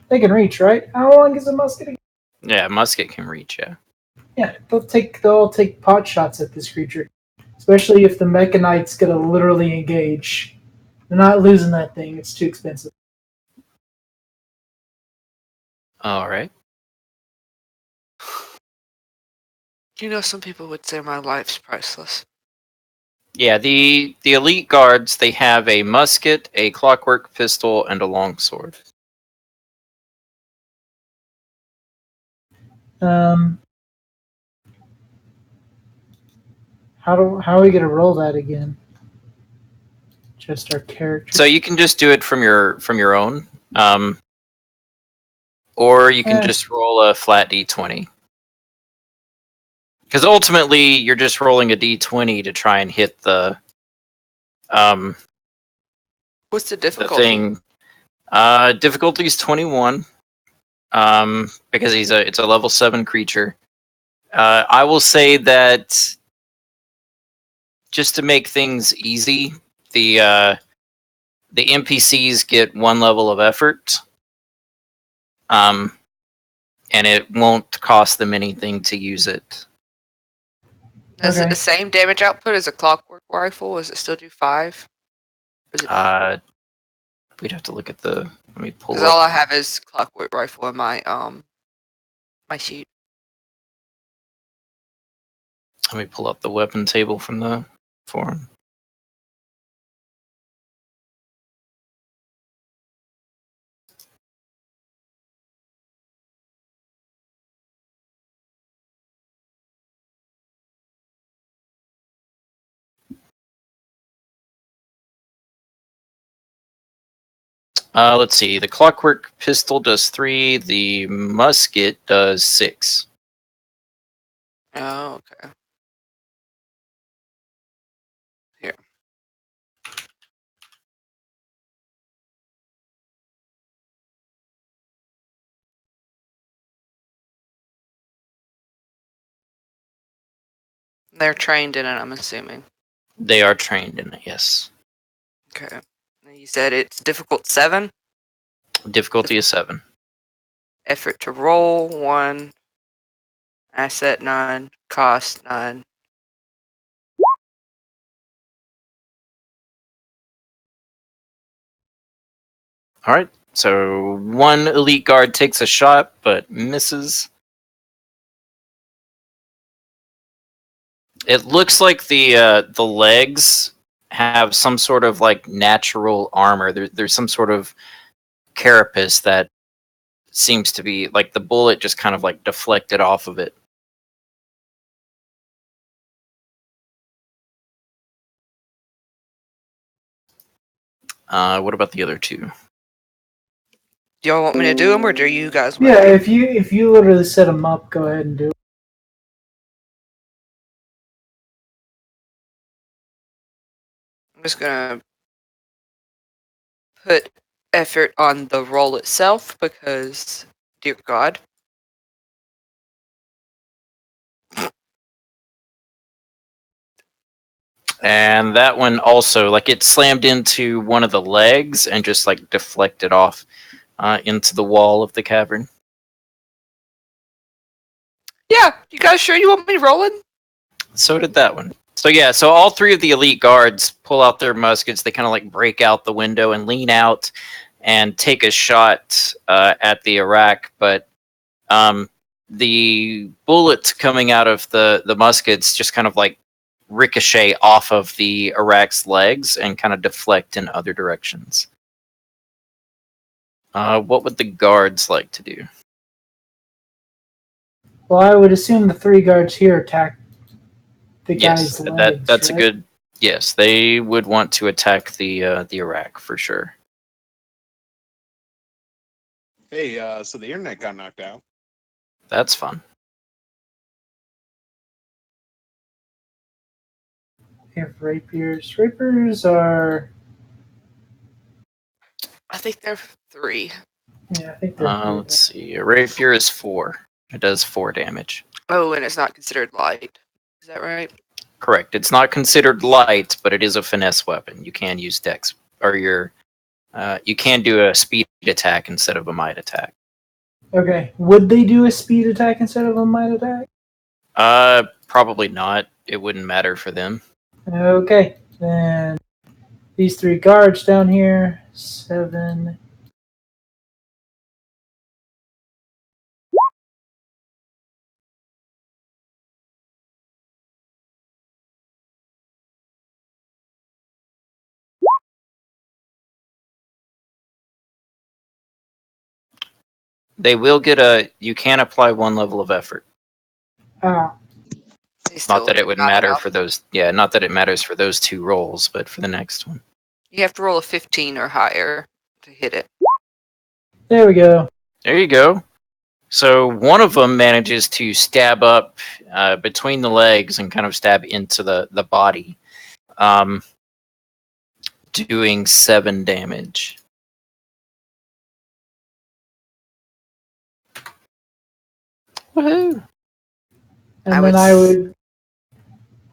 They can reach, right? How long is a musket? Yeah, musket can reach. Yeah. Yeah, they'll take pot shots at this creature, especially if the Mecha Knight's gonna literally engage. They're not losing that thing; it's too expensive. All right. You know, some people would say my life's priceless. Yeah, the elite guards, they have a musket, a clockwork pistol, and a longsword. How are we gonna roll that again? Just our character. So you can just do it from your own, or you can just roll a flat d20. Because ultimately, you're just rolling a d20 to try and hit the What's the the difficulty? thing. Difficulty is 21. Because it's a level 7 creature. I will say that just to make things easy, the NPCs get 1 level of effort. And it won't cost them anything to use it. Is it the same damage output as a clockwork rifle? Does it still do 5? We'd have to look at the. Let me pull Because all up. I have is clockwork rifle in my my sheet. Let me pull up the weapon table from the forum. Let's see. The clockwork pistol does 3. The musket does 6. Oh, okay. Here. They're trained in it, I'm assuming. They are trained in it, yes. Okay. You said it's difficult 7? Difficulty is 7. Effort to roll 1. Asset 9. Cost 9. All right. So 1 elite guard takes a shot but misses. It looks like the legs have some sort of like natural armor. There's some sort of carapace that seems to be like the bullet just kind of like deflected off of it. What about the other 2? Do y'all want me to do them, or do you guys want Yeah, me? if you literally set them up, go ahead and do it. I'm just gonna put effort on the roll itself because, dear God. And that one also, like it slammed into one of the legs and just like deflected off into the wall of the cavern. Yeah, you guys sure you want me rolling? So did that one. So yeah, so all 3 of the elite guards pull out their muskets. They kind of like break out the window and lean out and take a shot at the Iraq, but the bullets coming out of the muskets just kind of like ricochet off of the Iraq's legs and kind of deflect in other directions. What would the guards like to do? Well, I would assume the 3 guards here attack the Yes, guy's legs. that's right? a good. Yes, they would want to attack the Iraq for sure. Hey, so the internet got knocked out. That's fun. We have rapiers. Rapiers are. I think they're 3. Yeah, I think they're. Let's see. A rapier is 4. It does 4 damage. Oh, and it's not considered light. Is that right? Correct. It's not considered light, but it is a finesse weapon. You can use dex or your. You can do a speed attack instead of a might attack. Okay. Would they do a speed attack instead of a might attack? Probably not. It wouldn't matter for them. Okay. Then these 3 guards down here. 7. They will get a. You can apply 1 level of effort. Ah, They still Not that it would not matter enough. for those. Yeah, not that it matters for those 2 rolls, but for the next one. You have to roll a 15 or higher to hit it. there we go. There you go. So one of them manages to stab up between the legs and kind of stab into the body, doing 7 damage. Woohoo! And I then would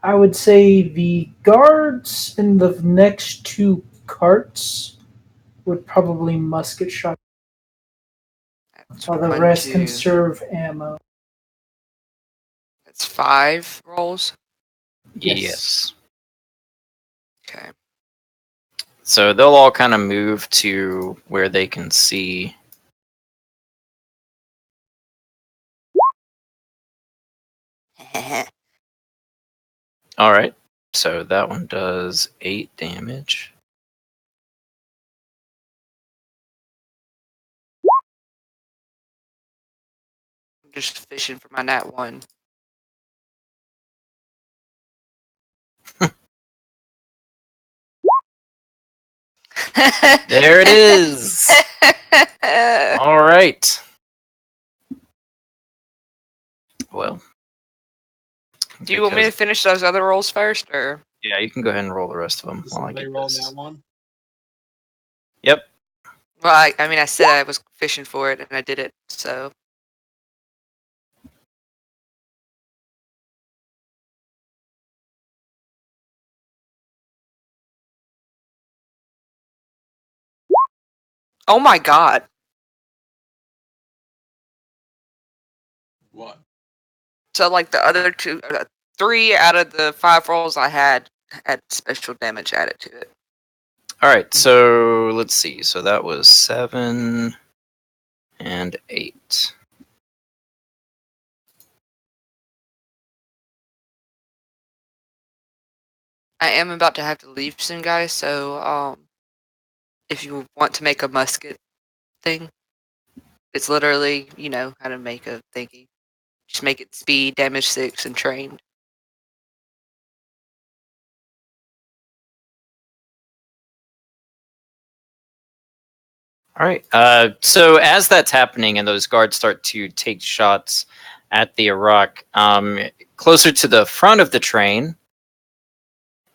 I would say the guards in the next 2 carts would probably musket shot, That's while the 1, rest 2. conserve ammo. That's 5 rolls. Yes. Okay. So they'll all kind of move to where they can see. All right. So that one does 8 damage. I'm just fishing for my nat 1. There it is. All right. Well, Do you want me to because- finish those other rolls first, or? Yeah, you can go ahead and roll the rest of them So while I they get rolled this. that one. Yep. Well, I mean, I said I was fishing for it, and I did it, so. Oh my god. What? So, like, the other 2, 3 out of the 5 rolls I had special damage added to it. All right. So let's see. So that was 7 and 8. I am about to have to leave soon, guys, so, if you want to make a musket thing, it's literally, how to make a thingy. Just make it speed, damage 6, and trained. All right. So as that's happening and those guards start to take shots at the Iraq, closer to the front of the train,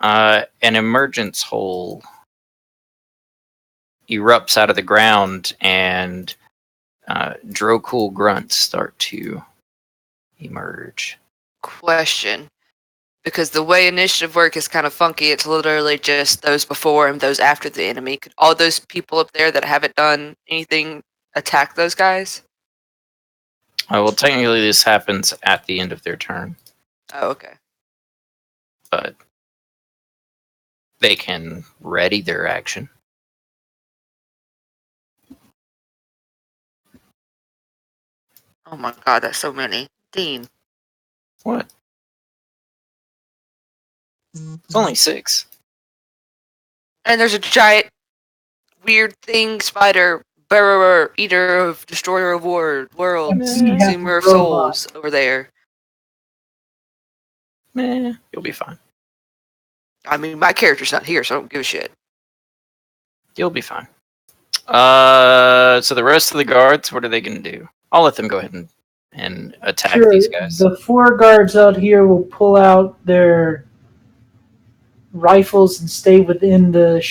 an emergence hole erupts out of the ground and Drocool grunts start to emerge. Question. Because the way initiative work is kind of funky, it's literally just those before and those after the enemy. Could all those people up there that haven't done anything attack those guys? Well, technically this happens at the end of their turn, Oh, okay. but they can ready their action. Oh my god, that's so many. Dean. What? It's only 6. And there's a giant, weird thing, spider, bearer, eater of, destroyer of worlds, You have consumer of robot. souls over there. You'll be fine. I mean, my character's not here, so I don't give a shit. You'll be fine. So the rest of the guards, what are they going to do? I'll let them go ahead and attack Sure, these guys. the 4 guards out here will pull out their rifles and stay within the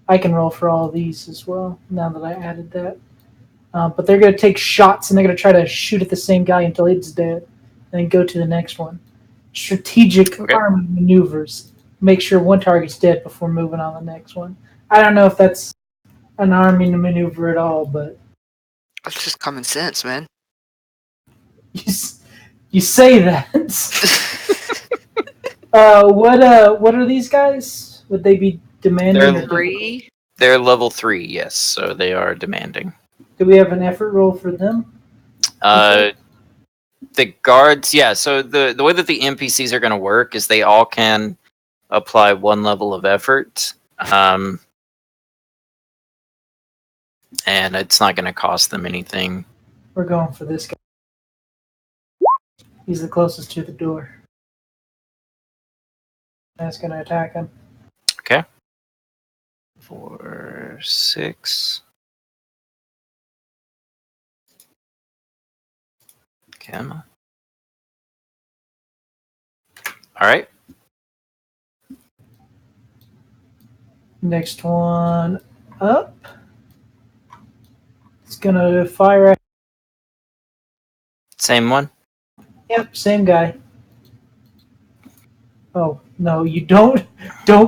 I can roll for all of these as well, now that I added that. But they're going to take shots, and they're going to try to shoot at the same guy until it's dead, and then go to the next one. Strategic army maneuvers. Make sure one target's dead before moving on the next one. I don't know if that's an army maneuver at all, but That's just common sense, man. you say that. What are these guys? Would they be demanding? They're or difficult? 3. They're level 3, yes, so they are demanding. Do we have an effort roll for them? The guards, yeah, so the way that the NPCs are going to work is they all can apply 1 level of effort. And it's not going to cost them anything. We're going for this guy. He's the closest to the door. That's going to attack him. Okay. 4, 6. Come on. All right. Next one up. It's going to fire at... Same one. Yep, same guy. Oh, no, you don't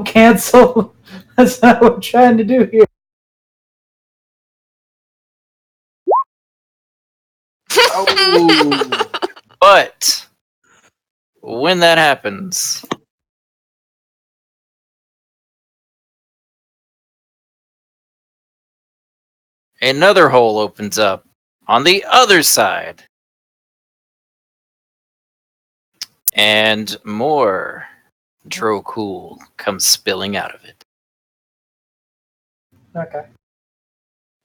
cancel. That's not what I'm trying to do here. Oh, But when that happens, another hole opens up on the other side. And more Drocool comes spilling out of it. Okay.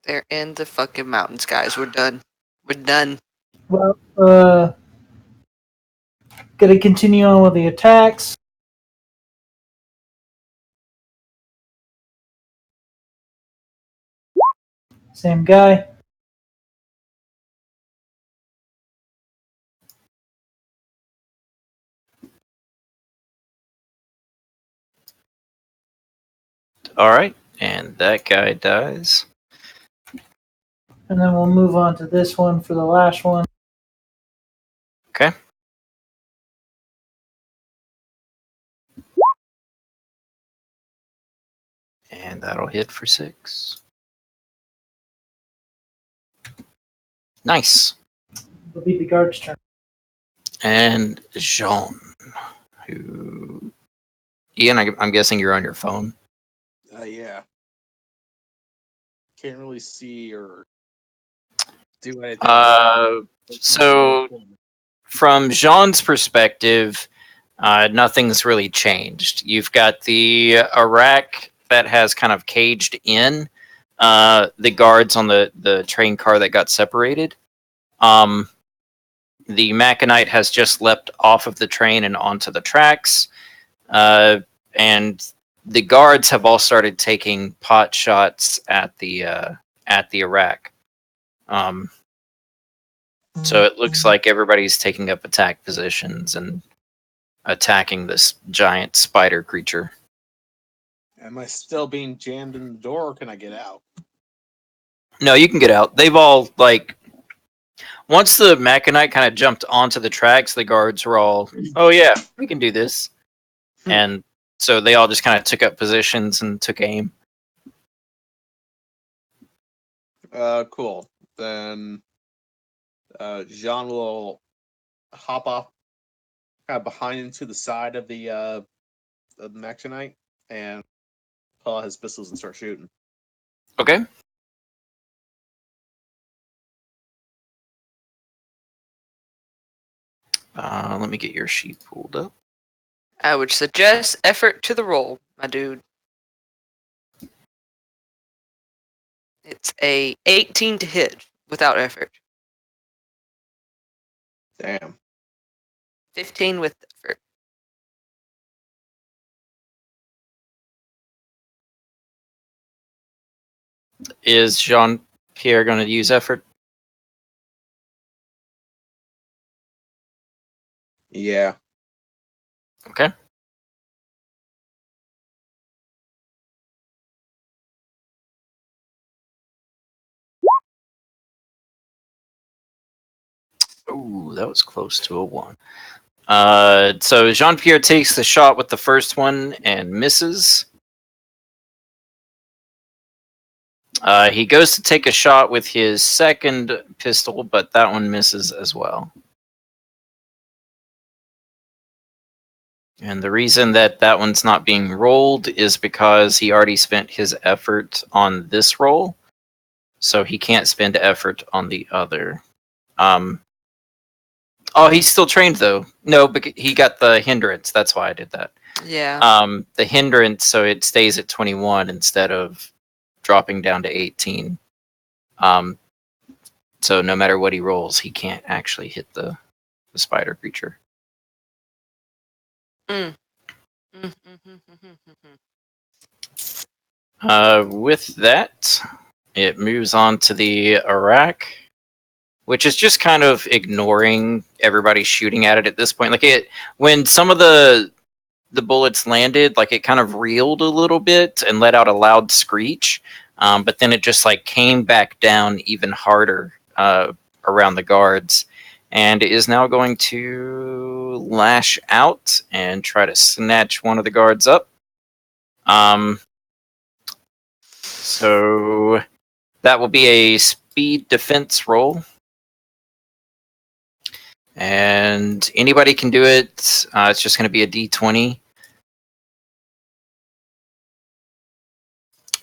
They're in the fucking mountains, guys. We're done. We're done. Well, gonna continue on with the attacks. Same guy. All right, and that guy dies. And then we'll move on to this one for the last one. Okay. And that'll hit for 6. Nice. It'll be the guard's turn. And Jean, who... Ian, I'm guessing you're on your phone. yeah. Can't really see or do anything. So from Jean's perspective, nothing's really changed. You've got the Iraq that has kind of caged in the guards on the train car that got separated. The Machinite has just leapt off of the train and onto the tracks. And the guards have all started taking pot shots at the Iraq. So it looks like everybody's taking up attack positions and attacking this giant spider creature. Am I still being jammed in the door, or can I get out? No, you can get out. They've all, like... Once the Machinite kind of jumped onto the tracks, the guards were all, oh yeah, we can do this. And so they all just kind of took up positions and took aim. Cool. Then Jean will hop off kind of behind into the side of the Machinite and pull out his pistols and start shooting. Okay. Let me get your sheet pulled up. I would suggest effort to the roll, my dude. It's a 18 to hit without effort. Damn. 15 with effort. Is Jean Pierre going to use effort? Yeah. Okay. Ooh, that was close to a 1. So Jean Pierre takes the shot with the first one and misses. He goes to take a shot with his second pistol, but that one misses as well. And the reason that that one's not being rolled is because he already spent his effort on this roll, so he can't spend effort on the other. Oh, he's still trained though. No, but he got the hindrance. That's why I did that. Yeah. The hindrance, so it stays at 21 instead of dropping down to 18. So no matter what he rolls, he can't actually hit the spider creature. Mm. With that, it moves on to the Iraq, which is just kind of ignoring everybody shooting at it at this point. Like when some of the bullets landed, like it kind of reeled a little bit and let out a loud screech, but then it just like came back down even harder around the guards, and is now going to lash out and try to snatch one of the guards up. So that will be a speed defense roll. And anybody can do it. It's just going to be a d20.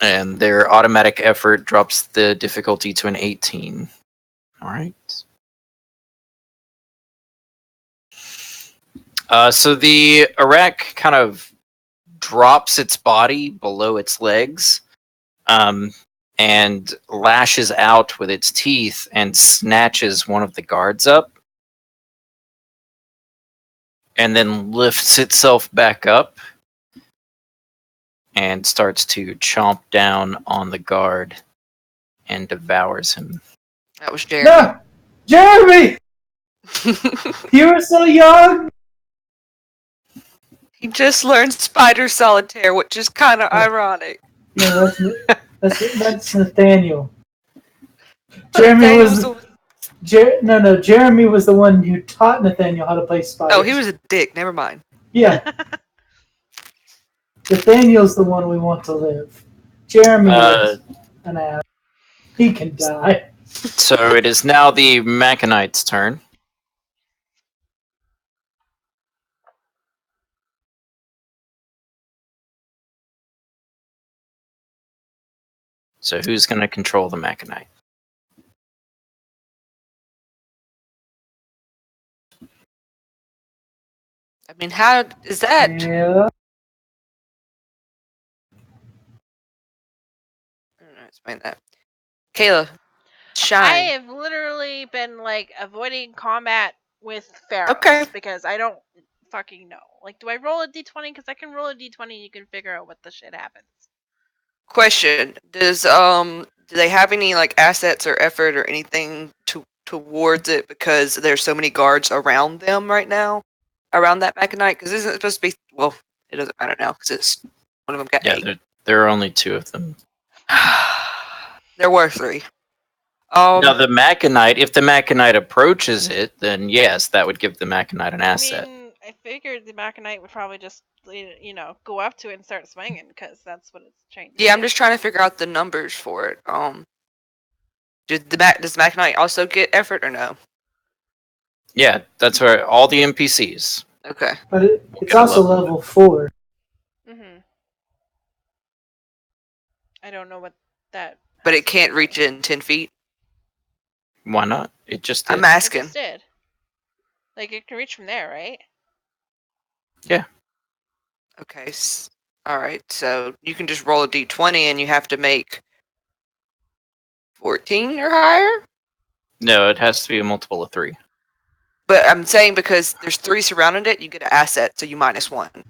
And their automatic effort drops the difficulty to an 18. All right. So the Iraq kind of drops its body below its legs, and lashes out with its teeth and snatches one of the guards up, and then lifts itself back up and starts to chomp down on the guard and devours him. That was Jeremy. No! Jeremy! You were so young! He just learned Spider Solitaire, which is kind of ironic. Yeah, that's Nathaniel. Jeremy Nathaniel's was Jeremy was the one who taught Nathaniel how to play spiders. Oh, he was a dick. Never mind. Yeah. Nathaniel's the one we want to live. Jeremy is an ass. He can die. So it is now the Maconites' turn. So who's going to control the Maconite? I mean, how is that? Yeah. I don't know. Explain that. Kayla, shine. I have literally been like avoiding combat with pharaohs Okay. because I don't fucking know. Like, do I roll a d20? Because I can roll a d20 and you can figure out what the shit happens. Question: do they have any like assets or effort or anything towards it because there's so many guards around them right now, around that Maconite? Because isn't it supposed to be? Well, it doesn't matter now because it's one of them got 8. There are only 2 of them. There were 3. Now the Maconite, if the Maconite approaches it, then yes, that would give the Maconite an asset. I mean, I figured the Maconite would probably just, go up to it and start swinging because that's what it's trained to Yeah, I'm do. just trying to figure out the numbers for it. Does the Maconite also get effort or no? Yeah, that's where all the NPCs. Okay. But it's also level 4. Mm-hmm. I don't know what that... But it can't reach it in 10 feet? Why not? It just did. I'm asking. It just did. Like it can reach from there, right? Okay. All right. So you can just roll a d20 and you have to make 14 or higher. No, it has to be a multiple of 3. But I'm saying because there's 3 surrounding it, you get an asset, so you -1.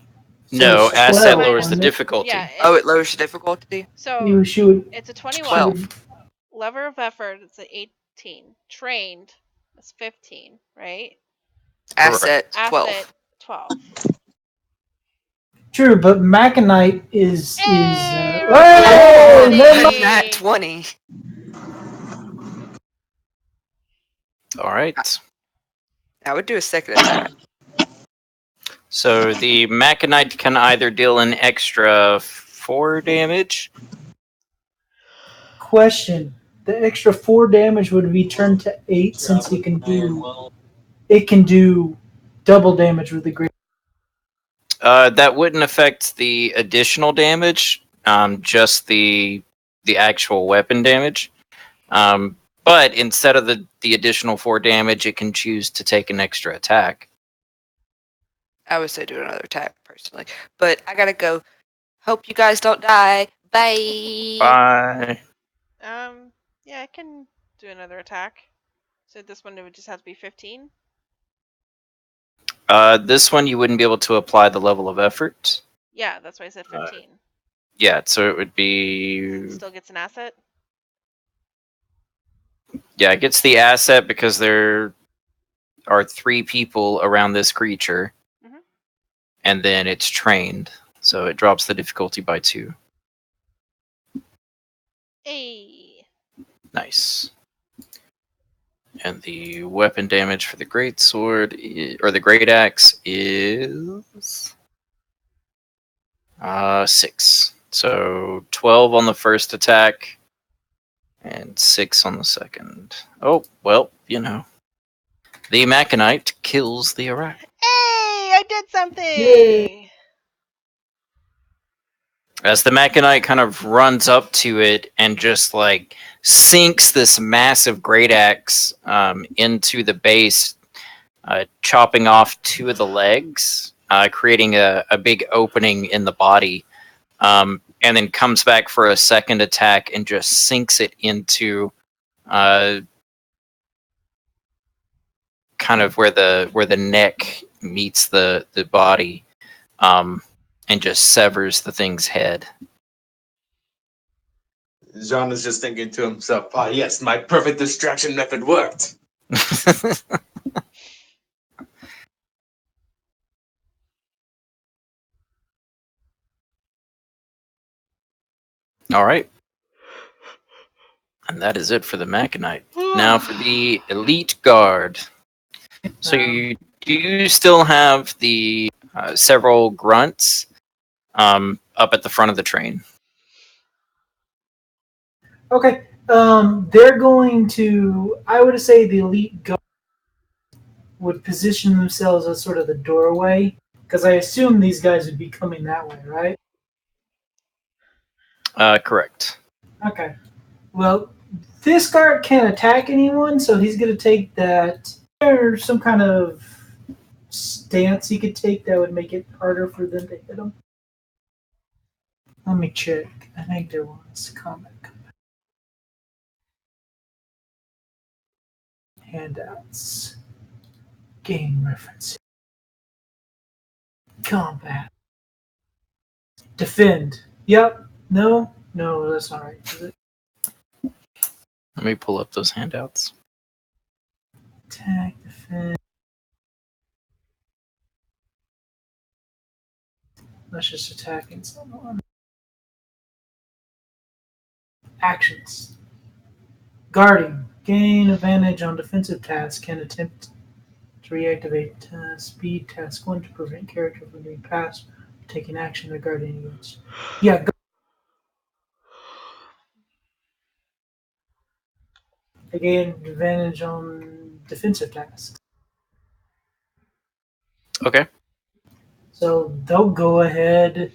No, it's asset 12, lowers the isn't it? difficulty. Yeah. Oh, it lowers the difficulty. So You should. it's a It's 21. 12. Lever of effort. It's an 18. Trained. It's 15. Right. Asset Asset 12. 12. True, but Maconite is Hey, hey, Rosie! Nat 20. All right. I would do a second attack. So the Maconite can either deal an extra 4 damage. question. The extra 4 damage would be turned to 8 since it can do double damage with the great. That wouldn't affect the additional damage, just the actual weapon damage. But instead of the additional 4 damage, it can choose to take an extra attack. I would say do another attack personally. But I gotta go. Hope you guys don't die. Bye. Bye. Yeah, I can do another attack. So this one it would just have to be 15. This one you wouldn't be able to apply the level of effort. Yeah, that's why I said 15. Yeah, so it would be... Still gets an asset. Yeah, it gets the asset because there are 3 people around this creature. Mhm. And then it's trained, so it drops the difficulty by 2. Hey. Nice. And the weapon damage for the great sword or the great axe is 6. So 12 on the first attack and 6 on the second. Oh, well, you know. The Maconite kills the Arak. Hey, I did something. Yay. As the Maconite kind of runs up to it and just like sinks this massive great axe into the base, chopping off 2 of the legs, creating a big opening in the body, and then comes back for a second attack and just sinks it into kind of where the neck meets the body, and just severs the thing's head. Jean is just thinking to himself, "Ah, yes, my perfect distraction method worked." All right. And that is it for the Maconite. Now for the Elite Guard. So you still have the several grunts up at the front of the train. Okay. They're going to. I would say the elite guard would position themselves as sort of the doorway, because I assume these guys would be coming that way, right? Correct. Okay. Well, this guard can't attack anyone, so he's going to take that. There's some kind of stance he could take that would make it harder for them to hit him. Let me check. I think there was combat. Handouts. Game reference. Combat. Defend. Yep. No. No, that's not right. Is it? Let me pull up those handouts. Attack. Defend. Let's just attacking someone. Actions. Guarding. Gain advantage on defensive tasks. Can attempt to reactivate speed task 1 to prevent character from being passed or taking action regarding units. Yeah. Gain advantage on defensive tasks. Okay. So they'll go ahead.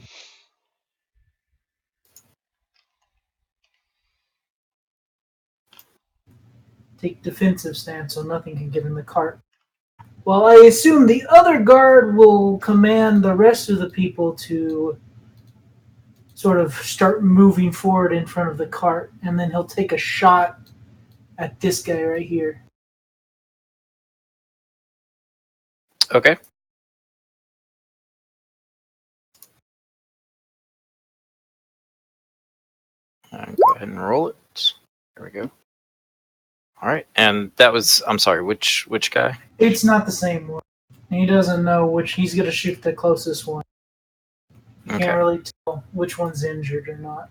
Take defensive stance so nothing can get in the cart. Well, I assume the other guard will command the rest of the people to sort of start moving forward in front of the cart, and then he'll take a shot at this guy right here. Okay. And go ahead and roll it. There we go. All right, and that was. I'm sorry. Which guy? It's not the same one. He doesn't know which. He's going to shoot the closest one. You Okay. can't really tell which one's injured or not.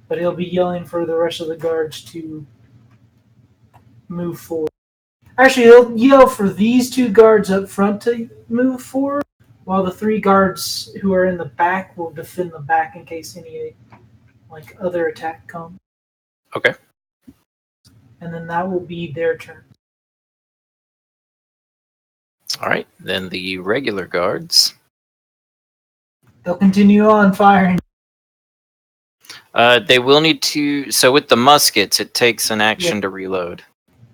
But he'll be yelling for the rest of the guards to move forward. Actually, he'll yell for these two guards up front to move forward, while the three guards who are in the back will defend the back in case any other attack comes. Okay. And then that will be their turn. All right. Then the regular guards. They'll continue on firing. They will need to. So with the muskets, it takes an action to reload.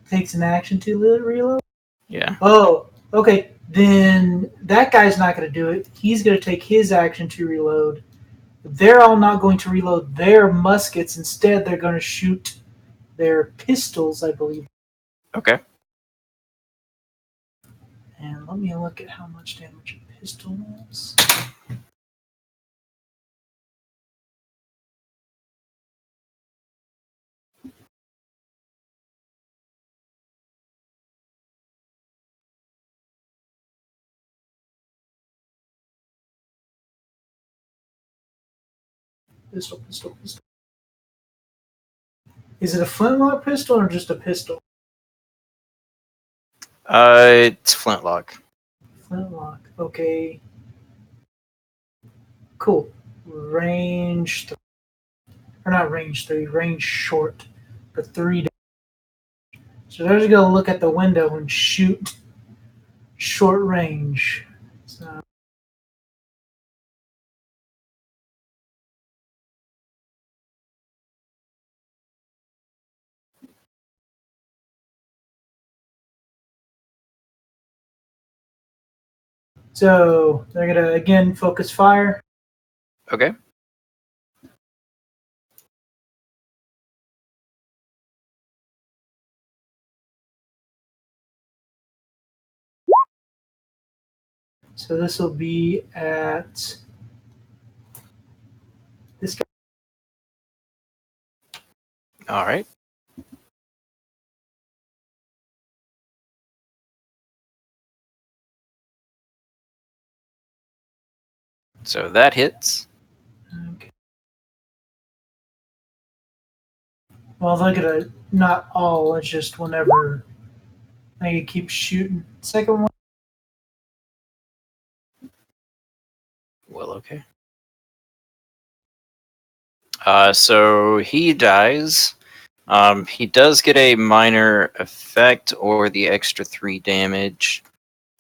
Takes an action to reload. Yeah. Oh, okay. Then that guy's not going to do it. He's going to take his action to reload. They're all not going to reload their muskets. Instead, they're going to shoot their pistols, I believe. Okay. And let me look at how much damage a pistol is. Pistol. Is it a flintlock pistol or just a pistol? It's flintlock. Flintlock. Okay. Cool. Range 3. Or not range 3, range short. For 3 damage. So they're just going to look at the window and shoot short range. So they're going to, again, focus fire. Okay. So this will be at this guy. All right. So that hits. Okay. Well, they're going to, not all, it's just whenever I keep shooting. Second one. Well, okay. So he dies. He does get a minor effect or the extra 3 damage.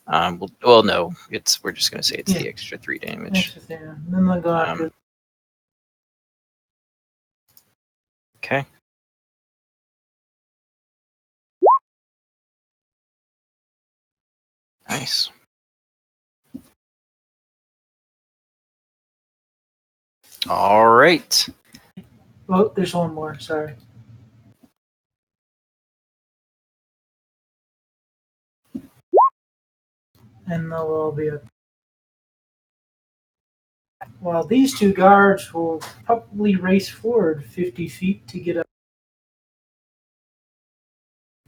Well, no, we're just gonna say it's the extra 3 damage. Then they'll go after. Okay. Nice. All right. Oh, there's one more. Sorry. And they'll all be up. Well, these two guards will probably race forward 50 feet to get up.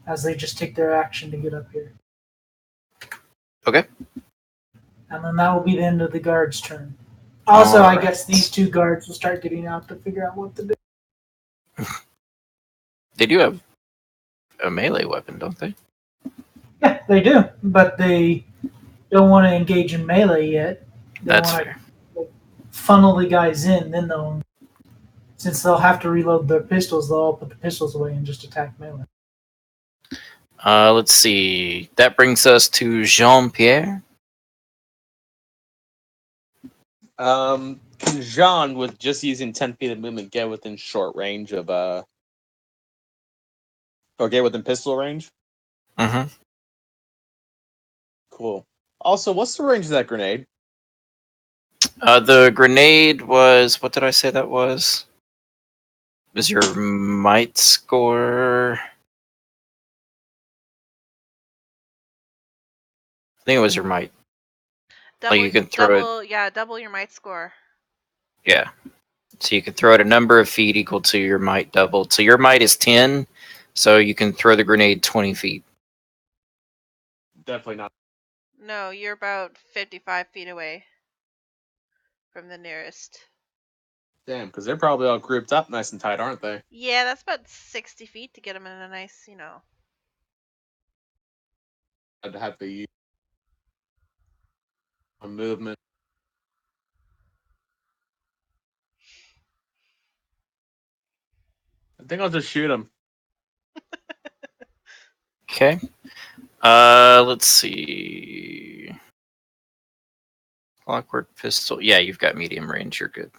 As they just take their action to get up here. Okay. And then that will be the end of the guard's turn. Also, All I right. guess these two guards will start getting out to figure out what to do. They do have a melee weapon, don't they? Yeah, they do. But they don't want to engage in melee yet. They That's want fair. to funnel the guys in, then they'll... Since they'll have to reload their pistols, they'll all put the pistols away and just attack melee. Let's see. That brings us to Jean-Pierre. Can Jean, with just using 10 feet of movement, get within short range of or get within pistol range? Mm-hmm. Cool. Also, what's the range of that grenade? The grenade was, what did I say that was? Was your might score? I think it was your might. Double, you can throw it- double your might score. Yeah. So you can throw it a number of feet equal to your might doubled. So your might is 10, so you can throw the grenade 20 feet. Definitely not. No, you're about 55 feet away from the nearest. Damn, because they're probably all grouped up nice and tight, aren't they? Yeah, that's about 60 feet to get them in a nice, I'd have to use a movement. I think I'll just shoot him. Okay. Let's see. Clockwork pistol. Yeah, you've got medium range. You're good.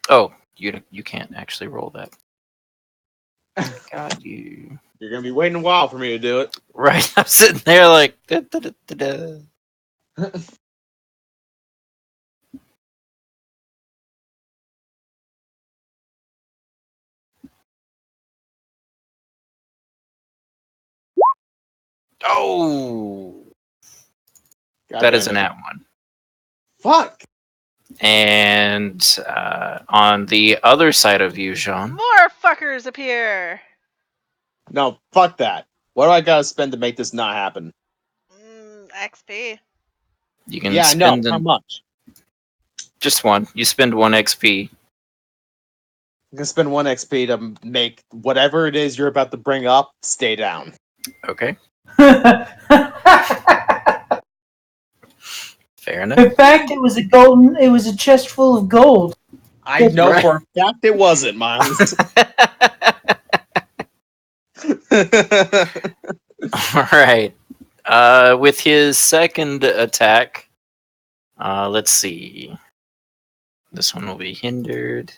Oh, you can't actually roll that. God, you. You're gonna be waiting a while for me to do it. Right, I'm sitting there like. Da, da, da, da, da. Oh, God that damn is an it. at one. Fuck. And on the other side of you, Jean. More fuckers appear. No, fuck that. What do I gotta spend to make this not happen? XP. You can Yeah, I know. spend How much? just one. You spend 1 XP. I'm gonna spend 1 XP to make whatever it is you're about to bring up stay down. Okay, In fair enough. fact, it was a chest full of gold. I know Right. for a fact it wasn't, Miles. All right. With his second attack, let's see. This one will be hindered.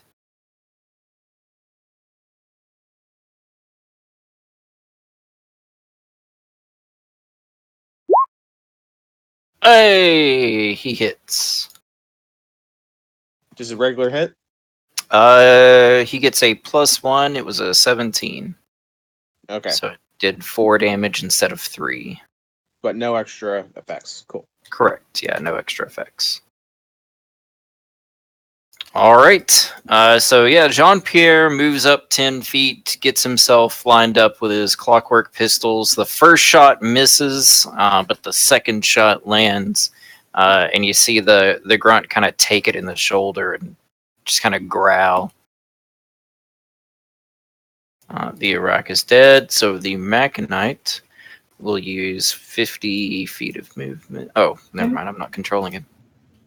Hey, he hits. Just a regular hit? He gets a +1. It was a 17. Okay. So it did 4 damage instead of 3. But no extra effects. Cool. Correct. Yeah, no extra effects. All right. So yeah, Jean-Pierre moves up 10 feet, gets himself lined up with his clockwork pistols. The first shot misses, but the second shot lands, and you see the grunt kind of take it in the shoulder and just kind of growl. The Iraq is dead, so the Machinite will use 50 feet of movement. Oh, never mind. I'm not controlling it.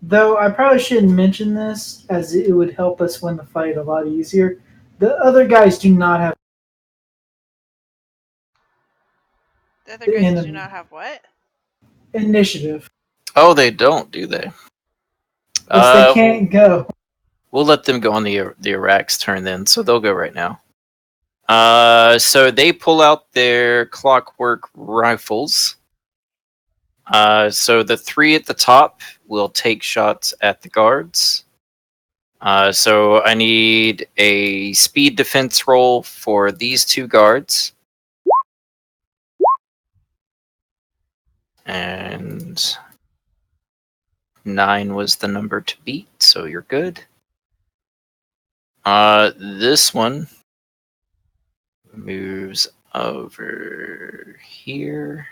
Though I probably shouldn't mention this, as it would help us win the fight a lot easier. The other guys do not have The other the guys do enemy not have what? initiative, Oh, they don't, do they? which they can't go. We'll let them go on the Iraq's turn then, so they'll go right now. So they pull out their clockwork rifles. So the 3 at the top will take shots at the guards. So I need a speed defense roll for these 2 guards. And 9 was the number to beat, so you're good. This one moves over here.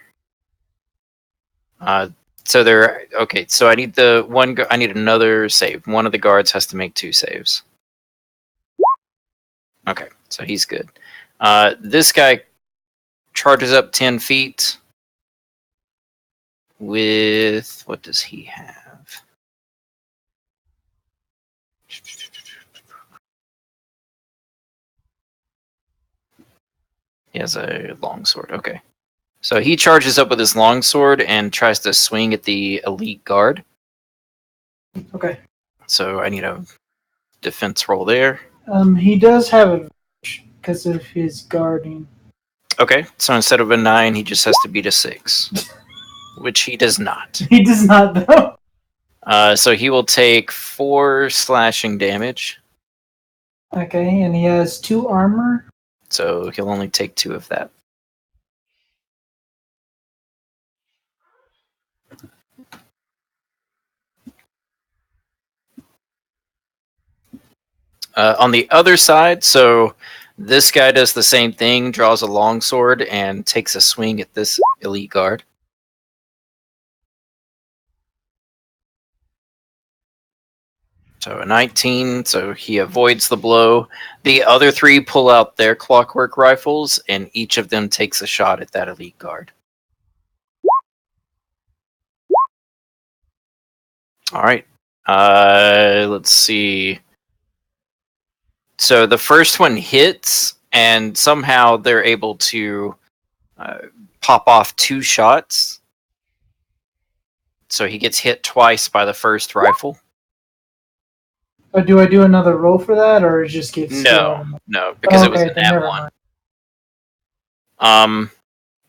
So they're okay. So I need the one. I need another save. One of the guards has to make 2 saves. Okay, so he's good. This guy charges up 10 feet with what does he have? He has a longsword. Okay. So he charges up with his longsword and tries to swing at the elite guard. Okay. So I need a defense roll there. He does have a because of his guarding. Okay, so instead of a 9, he just has to beat a 6, which he does not. He does not though. So he will take 4 slashing damage. Okay, and he has 2 armor. So he'll only take 2 of that. On the other side, so this guy does the same thing, draws a longsword, and takes a swing at this elite guard. So a 19, so he avoids the blow. The other 3 pull out their clockwork rifles, and each of them takes a shot at that elite guard. All right. Let's see. So the first one hits, and somehow they're able to pop off 2 shots. So he gets hit twice by the first rifle. Or do I do another roll for that, or it just gets No, because it was okay, an then at never one. mind.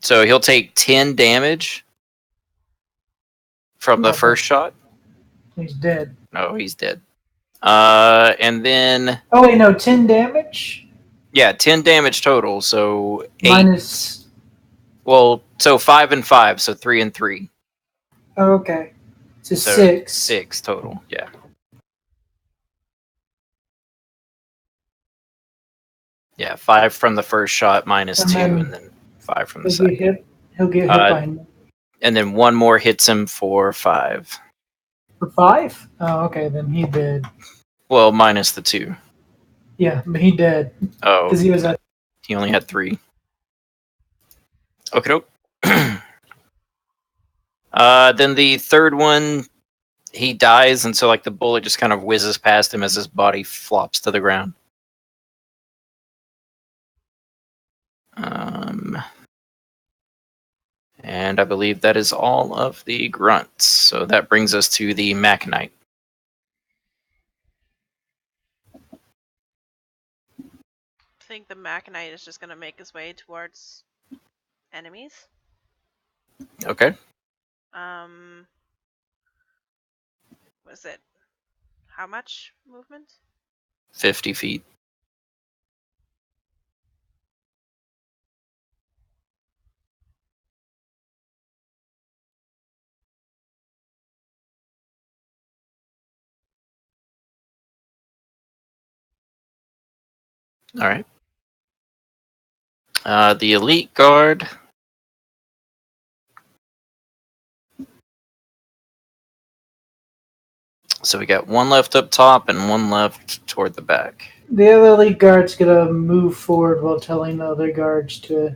So he'll take 10 damage from the Okay. first shot. He's dead. Oh, he's dead. And then Oh wait, no, 10 damage 10 damage total. So 8. minus. Well, so 5 and 5, so 3 and 3. Oh, okay, so So 6. 6 total. Yeah. Yeah, 5 from the first shot minus And 2, then and then 5 from the He'll get second. hit. He'll get hit Uh, by him. And then 1 more hits him for 5. For 5. Oh, okay, then he did. Well, minus the 2. Yeah, but he did Oh, because he was at. he only had 3. Okay. Then the third one, he dies, and so like the bullet just kind of whizzes past him as his body flops to the ground. And I believe that is all of the grunts. So that brings us to the Machinite. I think the Machinite is just going to make his way towards enemies. Okay. Was it? How much movement? 50 feet. All right. The elite guard. So we got 1 left up top and 1 left toward the back. The other lead guard's gonna move forward while telling the other guards to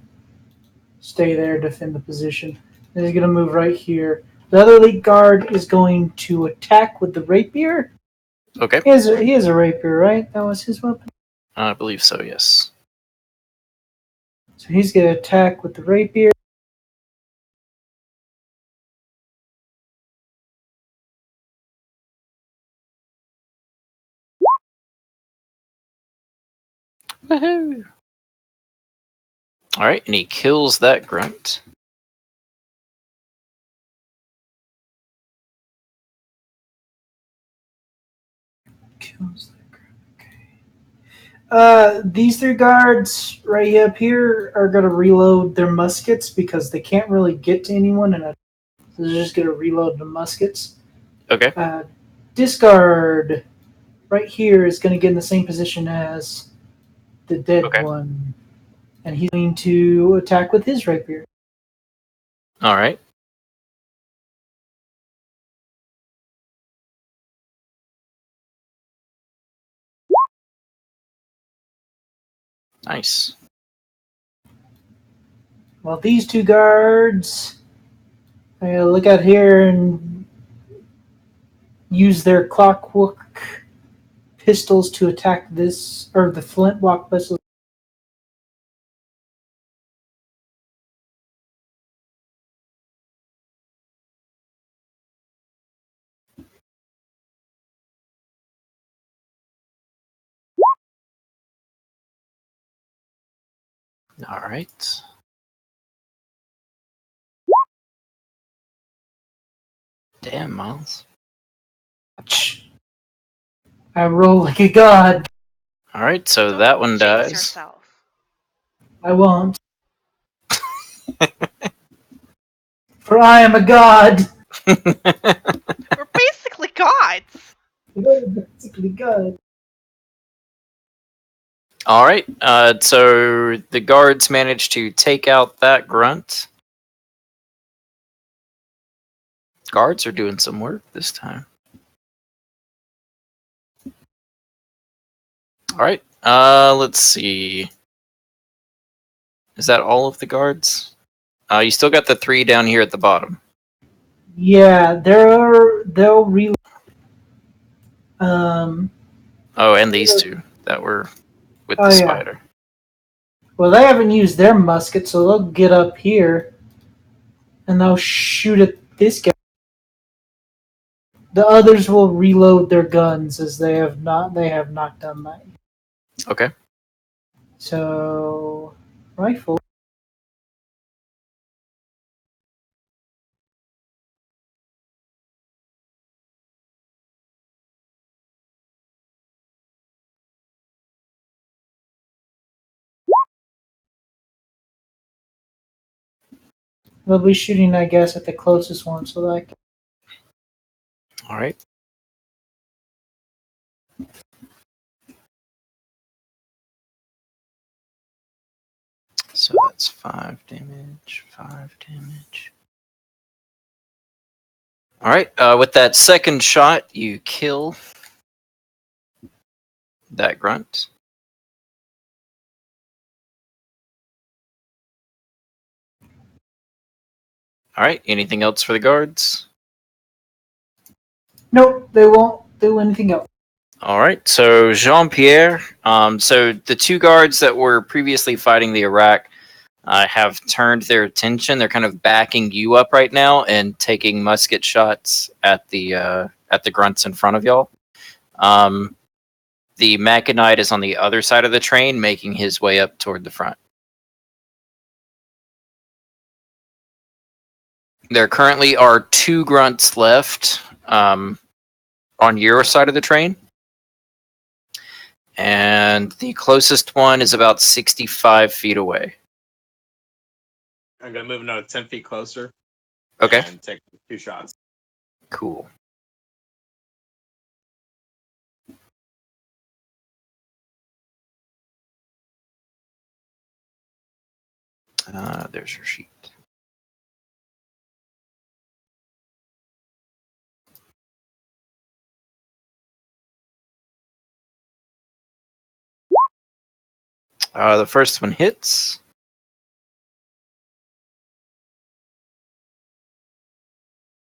stay there, defend the position. And he's gonna move right here. The other lead guard is going to attack with the rapier. Okay. He has a rapier, right? That was his weapon. I believe so, yes. So he's gonna attack with the rapier. Woohoo! All right, and he kills that grunt. Kills the guard. Okay. These 3 guards right up here are gonna reload their muskets because they can't really get to anyone, so they're just gonna reload the muskets. Okay. Discard right here is gonna get in the same position as the dead Okay. one, and he's going to attack with his rapier. All right. Nice. Well, these 2 guards look out here and use their clockwork pistols to attack this, or the flintlock pistols. All right. Damn, Miles. I roll like a god. All right, so Don't that one jinx dies. yourself. I won't. For I am a god. We're basically gods. We're basically god. All right, so the guards managed to take out that grunt. Guards are doing some work this time. All right, let's see. Is that all of the guards? You still got the 3 down here at the bottom. Yeah, they'll reload. Oh, and these 2 that were with Oh, the yeah. spider. Well, they haven't used their musket, so they'll get up here and they'll shoot at this guy. The others will reload their guns as they have not done that. Okay. So rifle. They'll be shooting, I guess, at the closest one, so that All right. So that's 5 damage, 5 damage. All right, with that second shot, you kill that grunt. All right, anything else for the guards? nope, they won't do anything else. All right, so Jean-Pierre, so the 2 guards that were previously fighting the Iraq have turned their attention. They're kind of backing you up right now and taking musket shots at the grunts in front of y'all. The Machinite is on the other side of the train, making his way up toward the front. There currently are 2 grunts left on your side of the train. And the closest one is about 65 feet away. I'm gonna move another 10 feet closer. Okay. And take 2 shots. Cool. There's your sheet. The first one hits.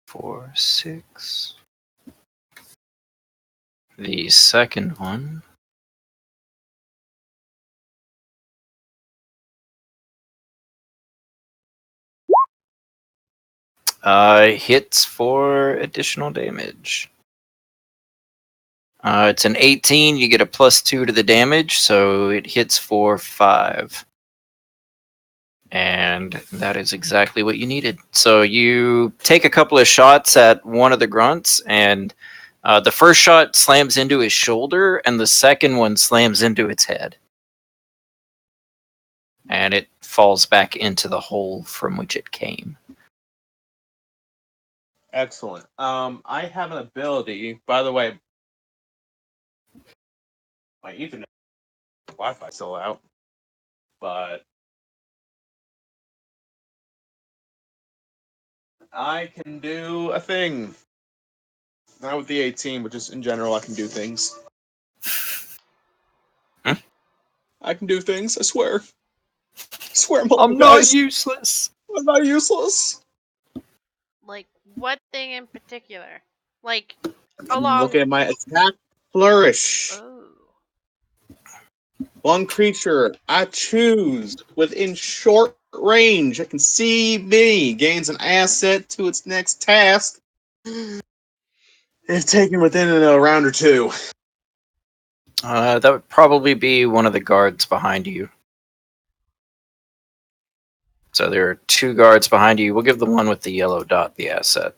Four, 6. The second one. Hits for additional damage. It's an 18. You get a +2 to the damage, so it hits for 5. And that is exactly what you needed. So you take a couple of shots at one of the grunts, and the first shot slams into his shoulder, and the second one slams into its head. And it falls back into the hole from which it came. Excellent. I have an ability. By the way, my Ethernet Wi-Fi still out, but I can do a thing. Not with the 18, but just in general, I can do things. I can do things. I swear. I swear, I'm guys. Useless. I'm not useless. Like, what thing in particular? Like, Look at my attack flourish. Oh. One creature I choose within short range that can see me gains an asset to its next task if taken within a round or 2. That would probably be one of the guards behind you. So there are 2 guards behind you. We'll give the one with the yellow dot the asset.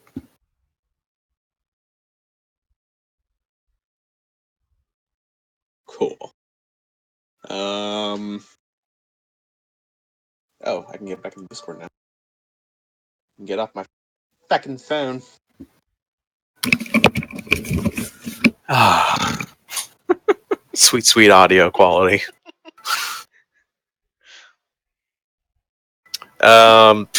Cool. Oh, I can get back in Discord now. I can get off my fucking phone. Ah, sweet, sweet audio quality. Um,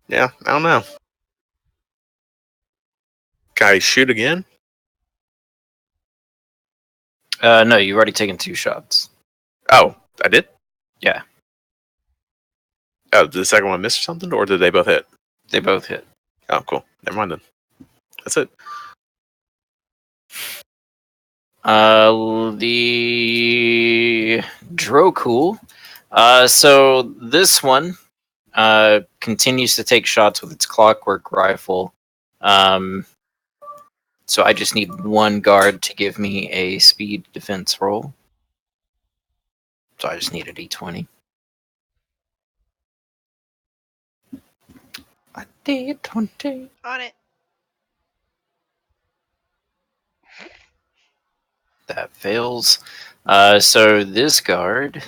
yeah, I don't know. Can I shoot again? No, you've already taken 2 shots. Oh, I did? Yeah. Oh, did the second one miss or something, or did they both hit? They both hit. Oh, cool. Never mind then. That's it. The Drocool. So this one continues to take shots with its clockwork rifle. So I just need 1 guard to give me a speed defense roll. So I just need a d20. A d20. On it. That fails. So this guard.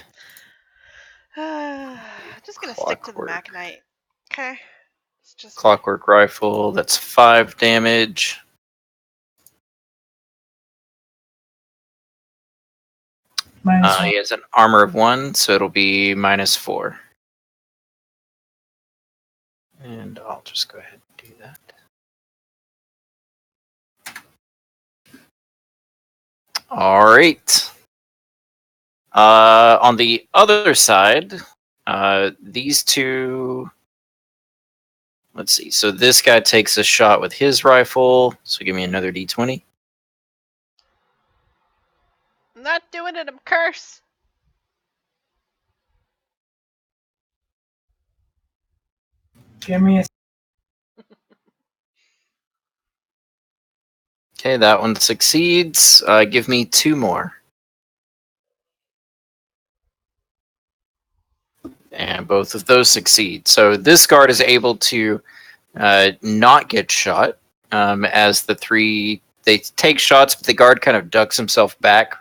Just gonna stick to the Clockwork. Maconite. Okay. It's just Clockwork rifle, that's 5 damage. Minus one. He has an armor of 1, so it'll be -4. And I'll just go ahead and do that. Alright. On the other side, these 2... Let's see. So this guy takes a shot with his rifle. So give me another d20. I'm not doing it. I'm cursed. Give me a. Okay, that one succeeds. Give me 2 more. And both of those succeed. So this guard is able to not get shot as the 3... They take shots, but the guard kind of ducks himself back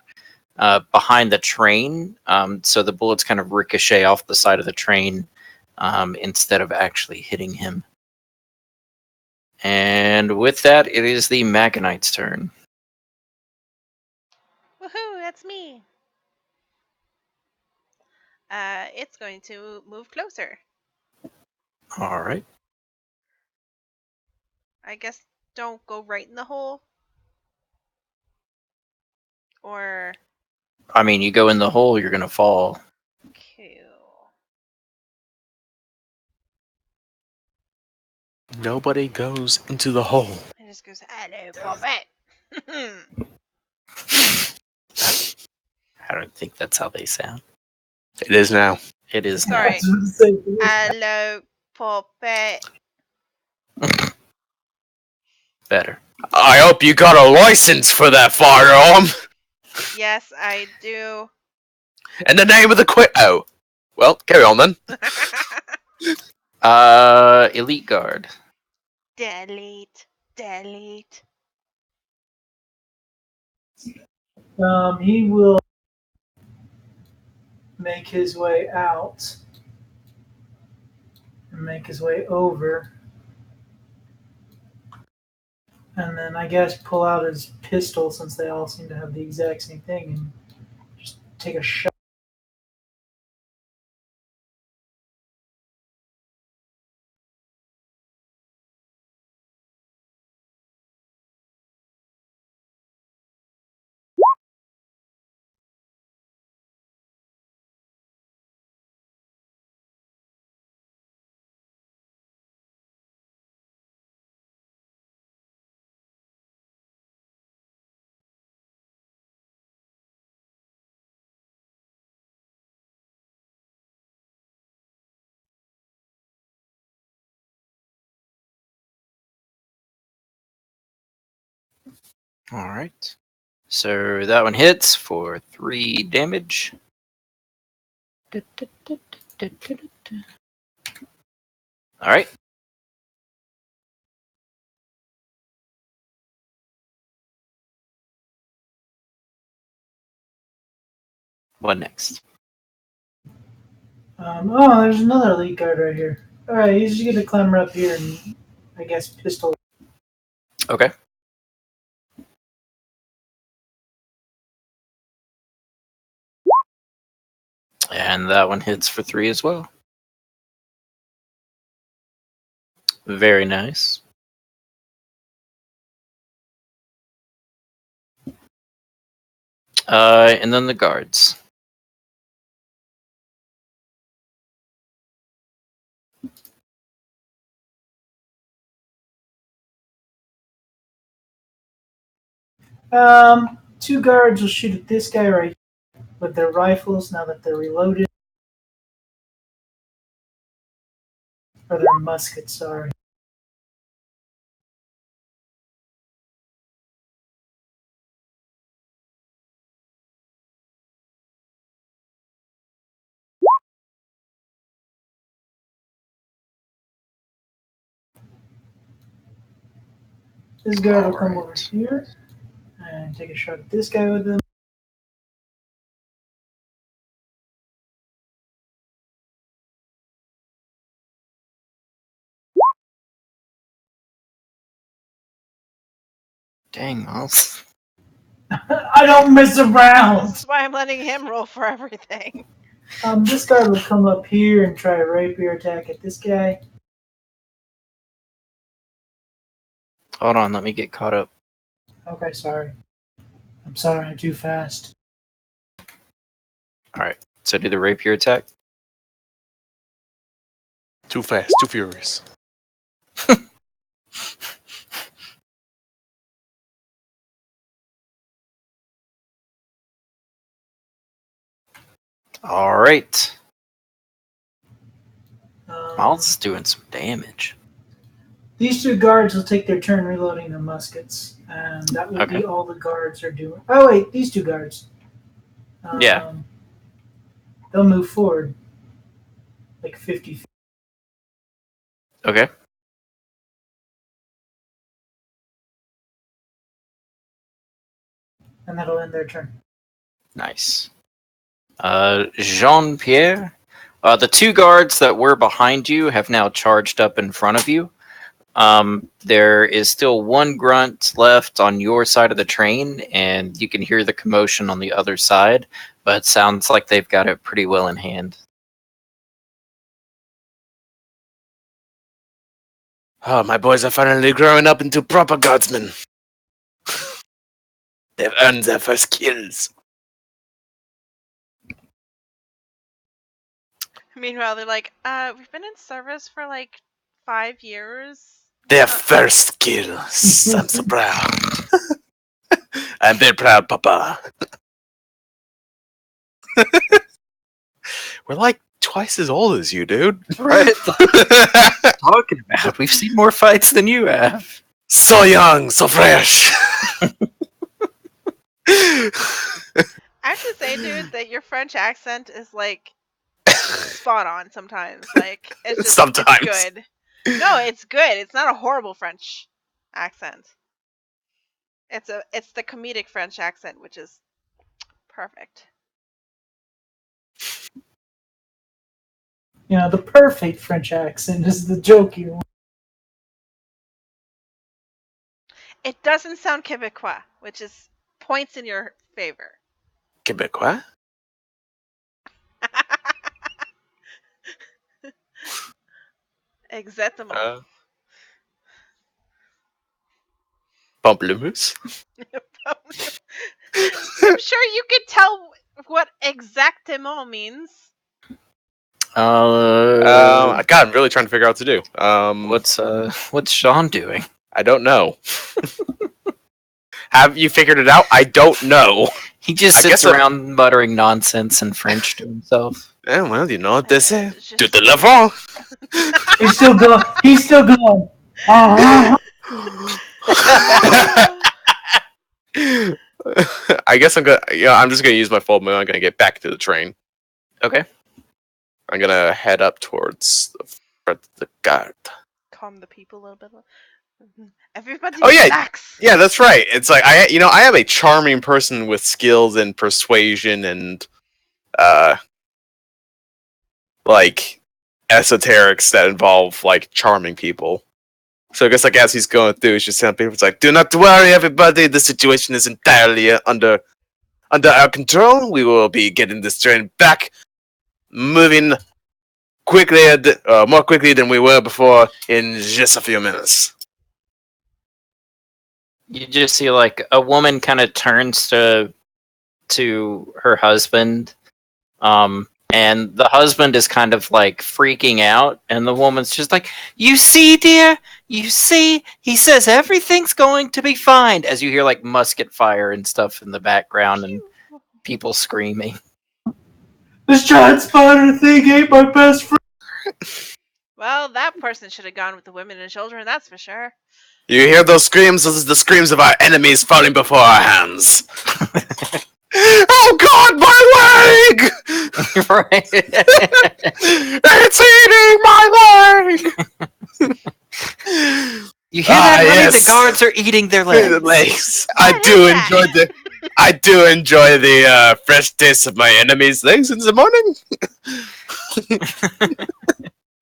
behind the train. So the bullets kind of ricochet off the side of the train instead of actually hitting him. And with that, it is the Maconite's turn. Woohoo! That's me. It's going to move closer. All right. I guess don't go right in the hole. Or I mean, you go in the hole, you're going to fall. cool. Nobody goes into the hole. It just goes, hello, puppet. I don't think that's how they sound. It is now. It is now. Sorry. Hello, puppet. Better. I hope you got a license for that firearm. Yes, I do. And the name of the Oh. Well, carry on then. Elite Guard. Delete. Delete. He will make his way out and make his way over, and then I guess pull out his pistol since they all seem to have the exact same thing and just take a shot. All right. So that one hits for 3 damage. All right. What next? There's another elite guard right here. Alright, he's just gonna climb up here and, I guess, pistol. Okay. And that one hits for 3 as well. Very nice. And then the guards. Two guards will shoot at this guy right here with their rifles now that they're reloaded. Or their muskets, sorry. This guard will come over Alright. here and take a shot at this guy with him. Dang, Miles. I don't mess around! This is why I'm letting him roll for everything. This guard will come up here and try a rapier attack at this guy. Hold on, let me get caught up. Okay, sorry. I'm sorry, I'm too fast. Alright, so do the rapier attack. Too fast, too furious. Alright. Um, Miles is doing some damage. These two guards will take their turn reloading their muskets, and that will Okay. be all the guards are doing. Oh wait, these two guards. Yeah. They'll move forward, like 50 feet. Okay. And that'll end their turn. Nice. Jean-Pierre, the two guards that were behind you have now charged up in front of you. There is still one grunt left on your side of the train, and you can hear the commotion on the other side, but it sounds like they've got it pretty well in hand. Oh, my boys are finally growing up into proper guardsmen. They've earned their first kills. Meanwhile, they're like, we've been in service for like 5 years. Their first kills. I'm so proud. I'm very proud, Papa. We're like twice as old as you, dude. Right? Talking about. We've seen more fights than you have. So young, so fresh. I have to say, dude, that your French accent is like spot on sometimes. Like it's just Sometimes. It's good. No, it's good. It's not a horrible French accent. It's the comedic French accent, which is perfect. You know, the perfect French accent is the jokey one. It doesn't sound Quebecois, which is points in your favor. Quebecois? Exactement. Pamplemousse? I'm sure you could tell what exactement means. God, I'm really trying to figure out what to do. What's Sean doing? I don't know. Have you figured it out? I don't know. He just I sits guess around muttering nonsense in French to himself. Yeah, well, you know what they say. It's just- To the l'avant. He's still going. He's still going. Uh-huh. I guess I'm gonna. Yeah, I'm just gonna use my full move. I'm gonna get back to the train. Okay. I'm gonna head up towards the front of the guard. Calm the people a little bit. Everybody Oh, yeah. relax. Yeah, that's right. It's like I am a charming person with skills in persuasion and like esoterics that involve like charming people. So I guess like as he's going through, he's just telling people, it's like, do not worry, everybody. The situation is entirely under our control. We will be getting this train back, moving quickly, more quickly than we were before in just a few minutes. You just see like a woman kind of turns to her husband, and the husband is kind of like freaking out, and the woman's just like, "You see, dear, you see, he says everything's going to be fine." As you hear like musket fire and stuff in the background and people screaming. This giant spider thing ain't my best friend. Well, that person should have gone with the women and children, that's for sure. You hear those screams? Those are the screams of our enemies falling before our hands. Oh God, my leg! Right. It's eating my leg! You hear that, honey? Yes. The guards are eating their legs. Legs. What I do enjoy the fresh taste of my enemy's legs in the morning.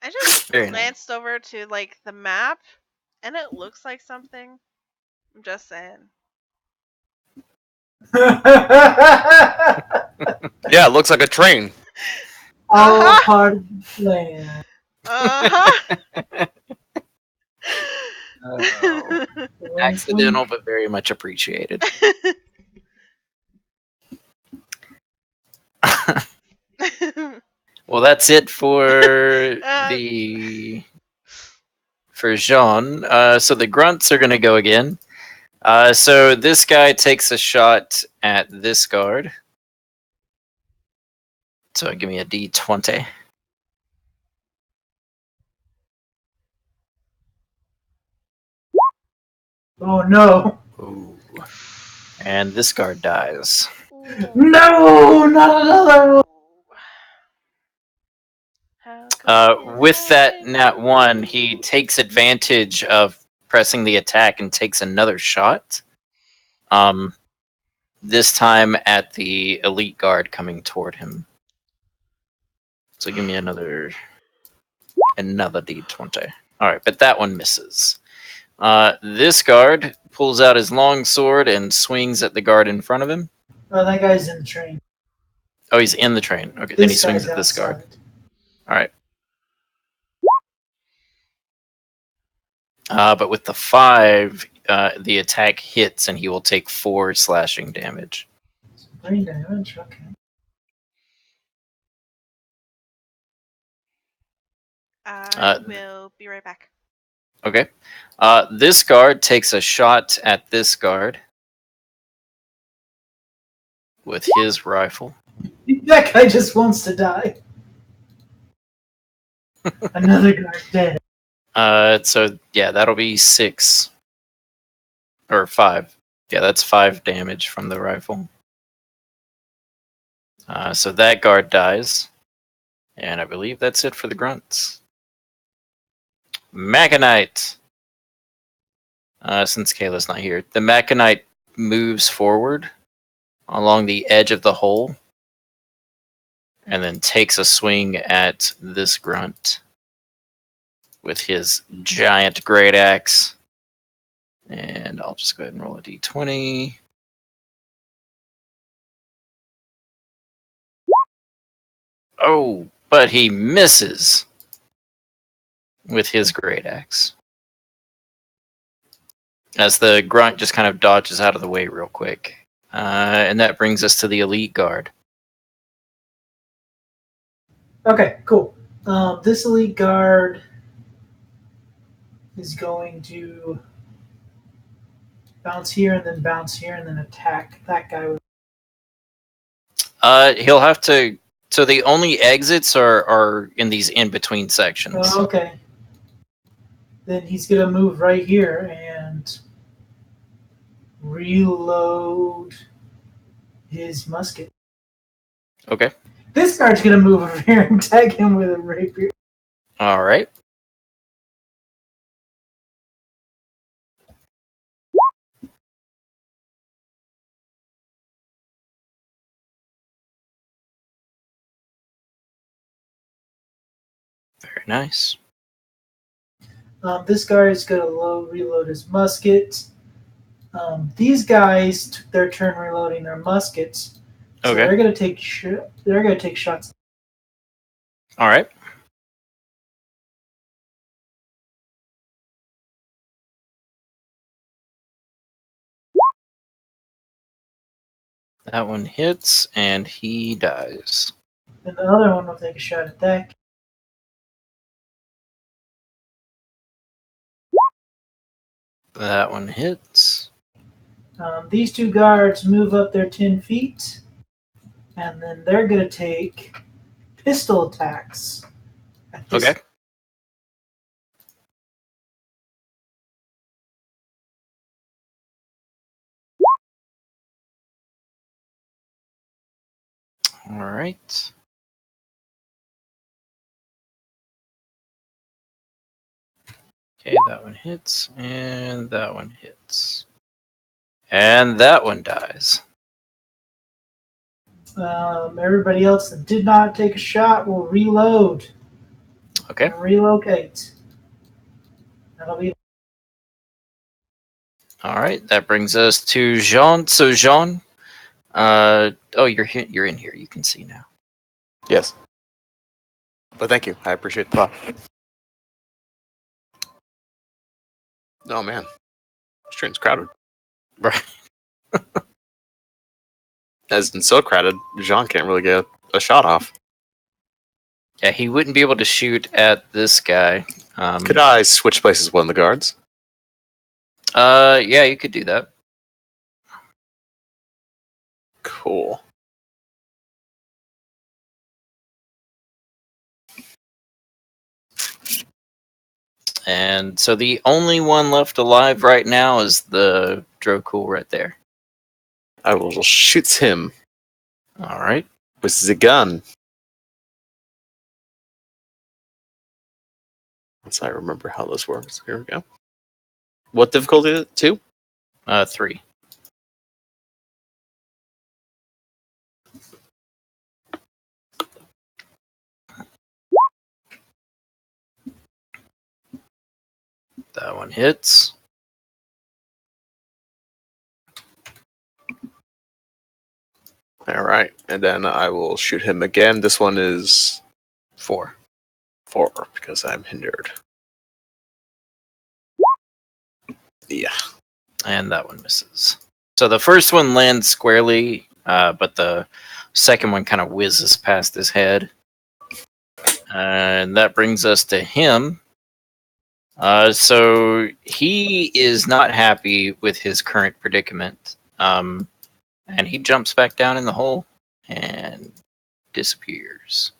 I just Very nice. glanced over to like the map, and it looks like something. I'm just saying. Yeah, it looks like a train. All part of the plan. Uh-huh. Oh. Accidental, but very much appreciated. Well, that's it for for Jean. So the grunts are going to go again. So this guy takes a shot at this guard. So give me a D20. Oh no. Ooh. And this guard dies. No, not another one. With that nat 1, he takes advantage of pressing the attack and takes another shot. This time at the elite guard coming toward him. So give me another D20. Alright, but that one misses. This guard pulls out his long sword and swings at the guard in front of him. Oh, that guy's in the train. Oh, he's in the train. Okay, then he swings at this guard. outside. Alright. But with the 5, the attack hits and he will take 4 slashing damage. 3 damage, okay. I will be right back. Okay. This guard takes a shot at this guard with his rifle. That guy just wants to die. Another guy dead. So yeah, that'll be 6 or 5. Yeah, that's 5 damage from the rifle. So that guard dies, and I believe that's it for the grunts. Machinite. Since Kayla's not here, the Machinite moves forward along the edge of the hole, and then takes a swing at this grunt with his giant great axe. And I'll just go ahead and roll a d20. Oh, but he misses with his great axe. As the grunt just kind of dodges out of the way real quick. And that brings us to the elite guard. Okay, cool. This elite guard is going to bounce here and then bounce here and then attack that guy with. He'll have to. So the only exits are in these in-between sections. Oh, okay. Then he's gonna move right here and reload his musket. Okay. This guard's gonna move over here and tag him with a rapier. All right. Very nice. This guard is gonna reload his musket. These guys took their turn reloading their muskets, so Okay. they're gonna take shots. All right. That one hits, and he dies. And the other one will take a shot at that. That one hits. These two guards move up their 10 feet, and then they're going to take pistol attacks. At this. Okay. All right. Okay, that one hits, and that one hits. And that one dies. Everybody else that did not take a shot will reload. Okay. And relocate. That'll be. All right. That brings us to Jean. So Jean, oh, you're in here. You can see now. Yes. But thank you. I appreciate the thought. Oh man, this train's crowded. Right. As in so crowded, Jean can't really get a shot off. Yeah, he wouldn't be able to shoot at this guy. Could I switch places with one of the guards? Yeah, you could do that. Cool. And so the only one left alive right now is the Drokul right there. I will shoot him All right. with the gun. Once I remember how this works. Here we go. What difficulty is it? 2? 3. That one hits. All right, and then I will shoot him again. This one is 4. 4 because I'm hindered. Yeah. And that one misses. So the first one lands squarely, but the second one kind of whizzes past his head. And that brings us to him. So he is not happy with his current predicament. And he jumps back down in the hole and disappears.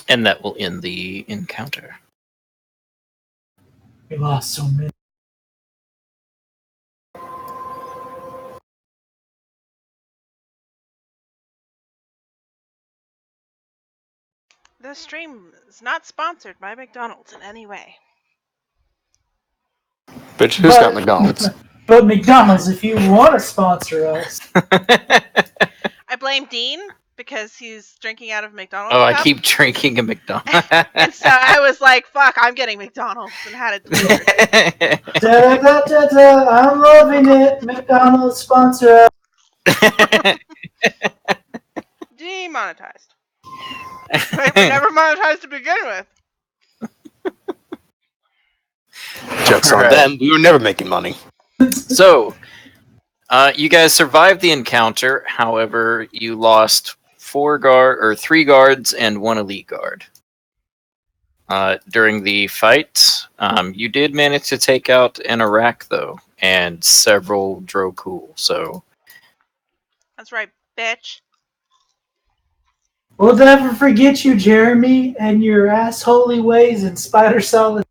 And that will end the encounter. We lost so many. This stream is not sponsored by McDonald's in any way. Bitch, who's got McDonald's? But McDonald's, if you want to sponsor us. I blame Dean because he's drinking out of McDonald's. Oh, I cup. keep drinking a McDonald's. And so I was like, fuck, I'm getting McDonald's and had it delivered. Da, da, da, da, I'm loving it. McDonald's sponsor us. Demonetized. Right, we never monetized to begin with. Jokes on Alright. them. We were never making money. So, you guys survived the encounter. However, you lost 3 guards and 1 elite guard. During the fight, you did manage to take out an Iraq, though, and several Drokul. So, That's right, bitch. We'll never forget you, Jeremy, and your assholey ways in Spider Solid.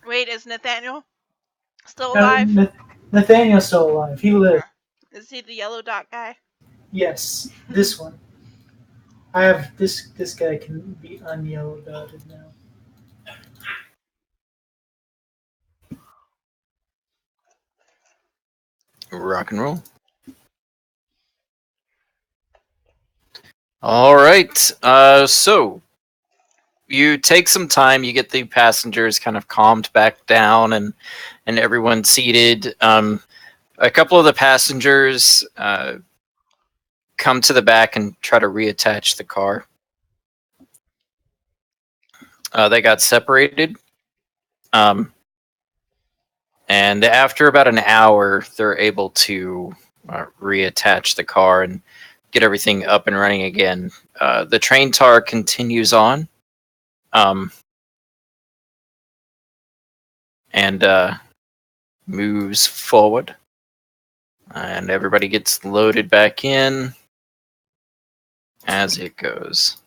Wait, is Nathaniel? Still alive? Nathaniel's still alive. He lived. Is he the yellow dot guy? Yes, this one. I have this. This guy can be unyellow dotted now. Rock and roll. All right. So you take some time. You get the passengers kind of calmed back down, and everyone seated. A couple of the passengers come to the back and try to reattach the car. They got separated. And after about an hour, they're able to reattach the car and get everything up and running again. The train tar continues on, and moves forward, and everybody gets loaded back in as it goes.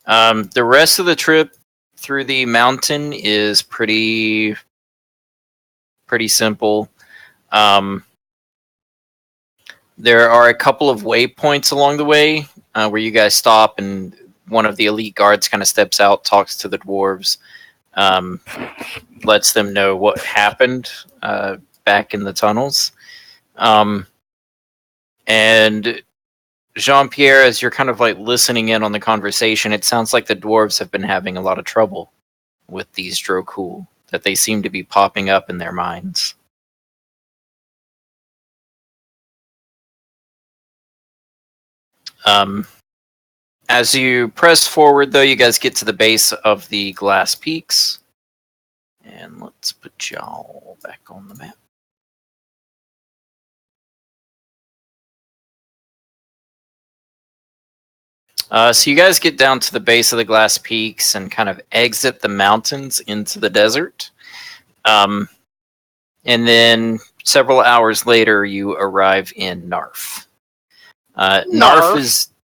The rest of the trip through the mountain is pretty simple. There are a couple of waypoints along the way where you guys stop, and one of the elite guards kind of steps out, talks to the dwarves, lets them know what happened back in the tunnels. And Jean-Pierre, as you're kind of like listening in on the conversation, it sounds like the dwarves have been having a lot of trouble with these Drokul, that they seem to be popping up in their minds. As you press forward, though, you guys get to the base of the glass peaks. And let's put y'all back on the map. So you guys get down to the base of the glass peaks and kind of exit the mountains into the desert. And then several hours later, you arrive in Narf.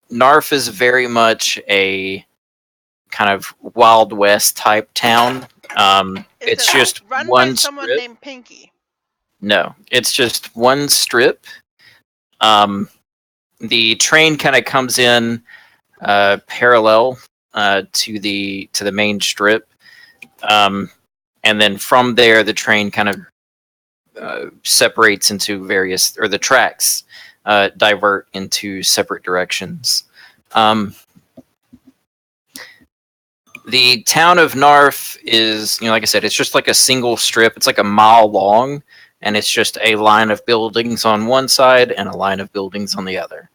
Narf is very much a kind of Wild West type town. It's just run one by someone strip. named Pinky. No, it's just one strip. The train kind of comes in parallel to the main strip, and then from there the train kind of separates into various, or the tracks divert into separate directions. The town of Narf is, like I said, it's just like a single strip. It's like a mile long, and it's just a line of buildings on one side and a line of buildings on the other.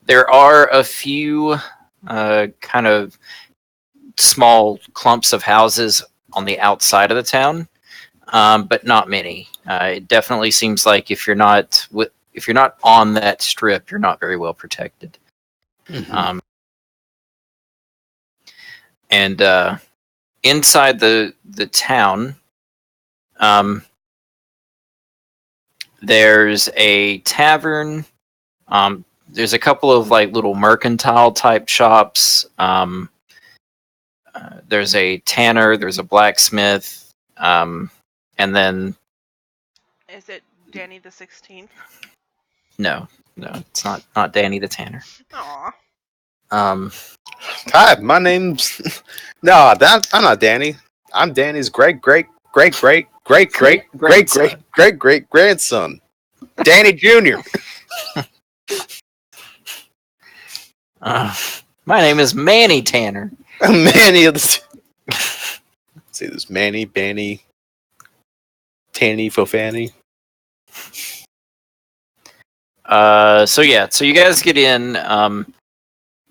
There are a few kind of small clumps of houses on the outside of the town, but not many. It definitely seems like if you're not on that strip, you're not very well protected. Mm-hmm. And inside the town, there's a tavern. There's a couple of like little mercantile type shops. There's a tanner. There's a blacksmith. And then, is it Danny the 16th? No, it's not Danny the Tanner. Aw. Hi, my name's I'm not Danny. I'm Danny's great grandson, Danny Jr. My name is Manny Tanner. Manny of the. See this Manny, Banny, Tanny, Fofanny. So you guys get in.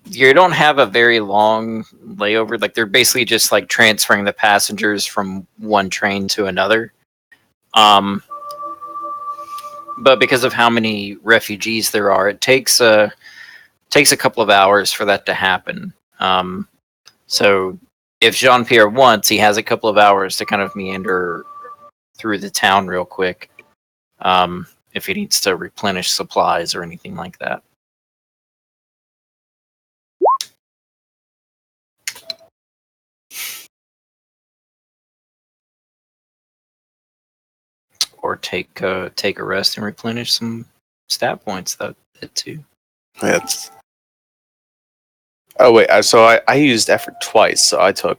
You don't have a very long layover. Like they're basically just like transferring the passengers from one train to another. But because of how many refugees there are, it takes a couple of hours for that to happen. So if Jean-Pierre wants, he has a couple of hours to kind of meander through the town real quick. If he needs to replenish supplies or anything like that. or take a rest and replenish some stat points. That too. That's. Oh wait, so I used effort twice, so I took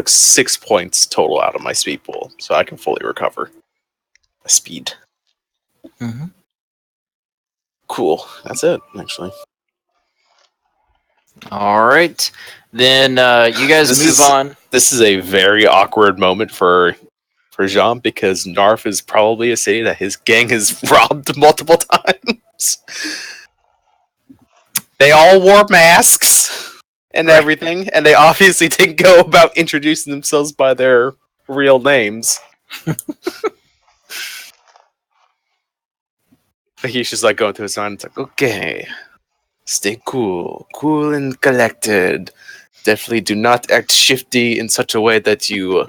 6 points total out of my speed pool, so I can fully recover my speed. Mm-hmm. Cool. That's it, actually. All right, then you guys move on. This is a very awkward moment for Jean, because Narf is probably a city that his gang has robbed multiple times. They all wore masks and Right. everything, and they obviously didn't go about introducing themselves by their real names. But he's just like going through his mind. It's like, okay, stay cool and collected. Definitely do not act shifty in such a way that you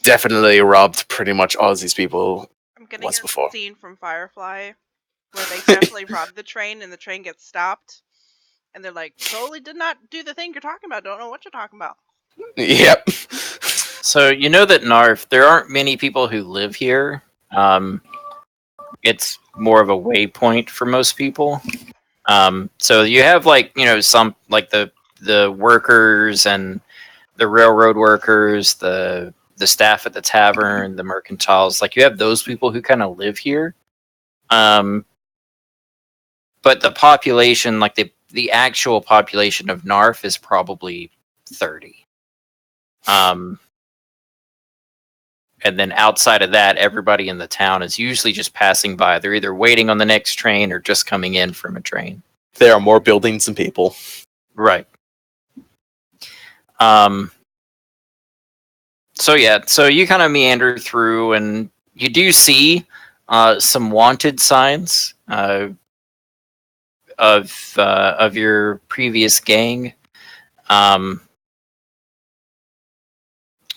definitely robbed pretty much all of these people I'm getting once a before. scene from Firefly where they definitely robbed the train and the train gets stopped. And they're like, totally did not do the thing you're talking about. Don't know what you're talking about. Yep. So you know that Narf, there aren't many people who live here. It's more of a waypoint for most people. So you have some like the workers and the railroad workers, the staff at the tavern, the mercantiles. Like you have those people who kind of live here. But the population, like the actual population of Narf, is probably 30. And then outside of that, everybody in the town is usually just passing by. They're either waiting on the next train or just coming in from a train. There are more buildings than people. Right. So you kind of meander through, and you do see some wanted signs of your previous gang.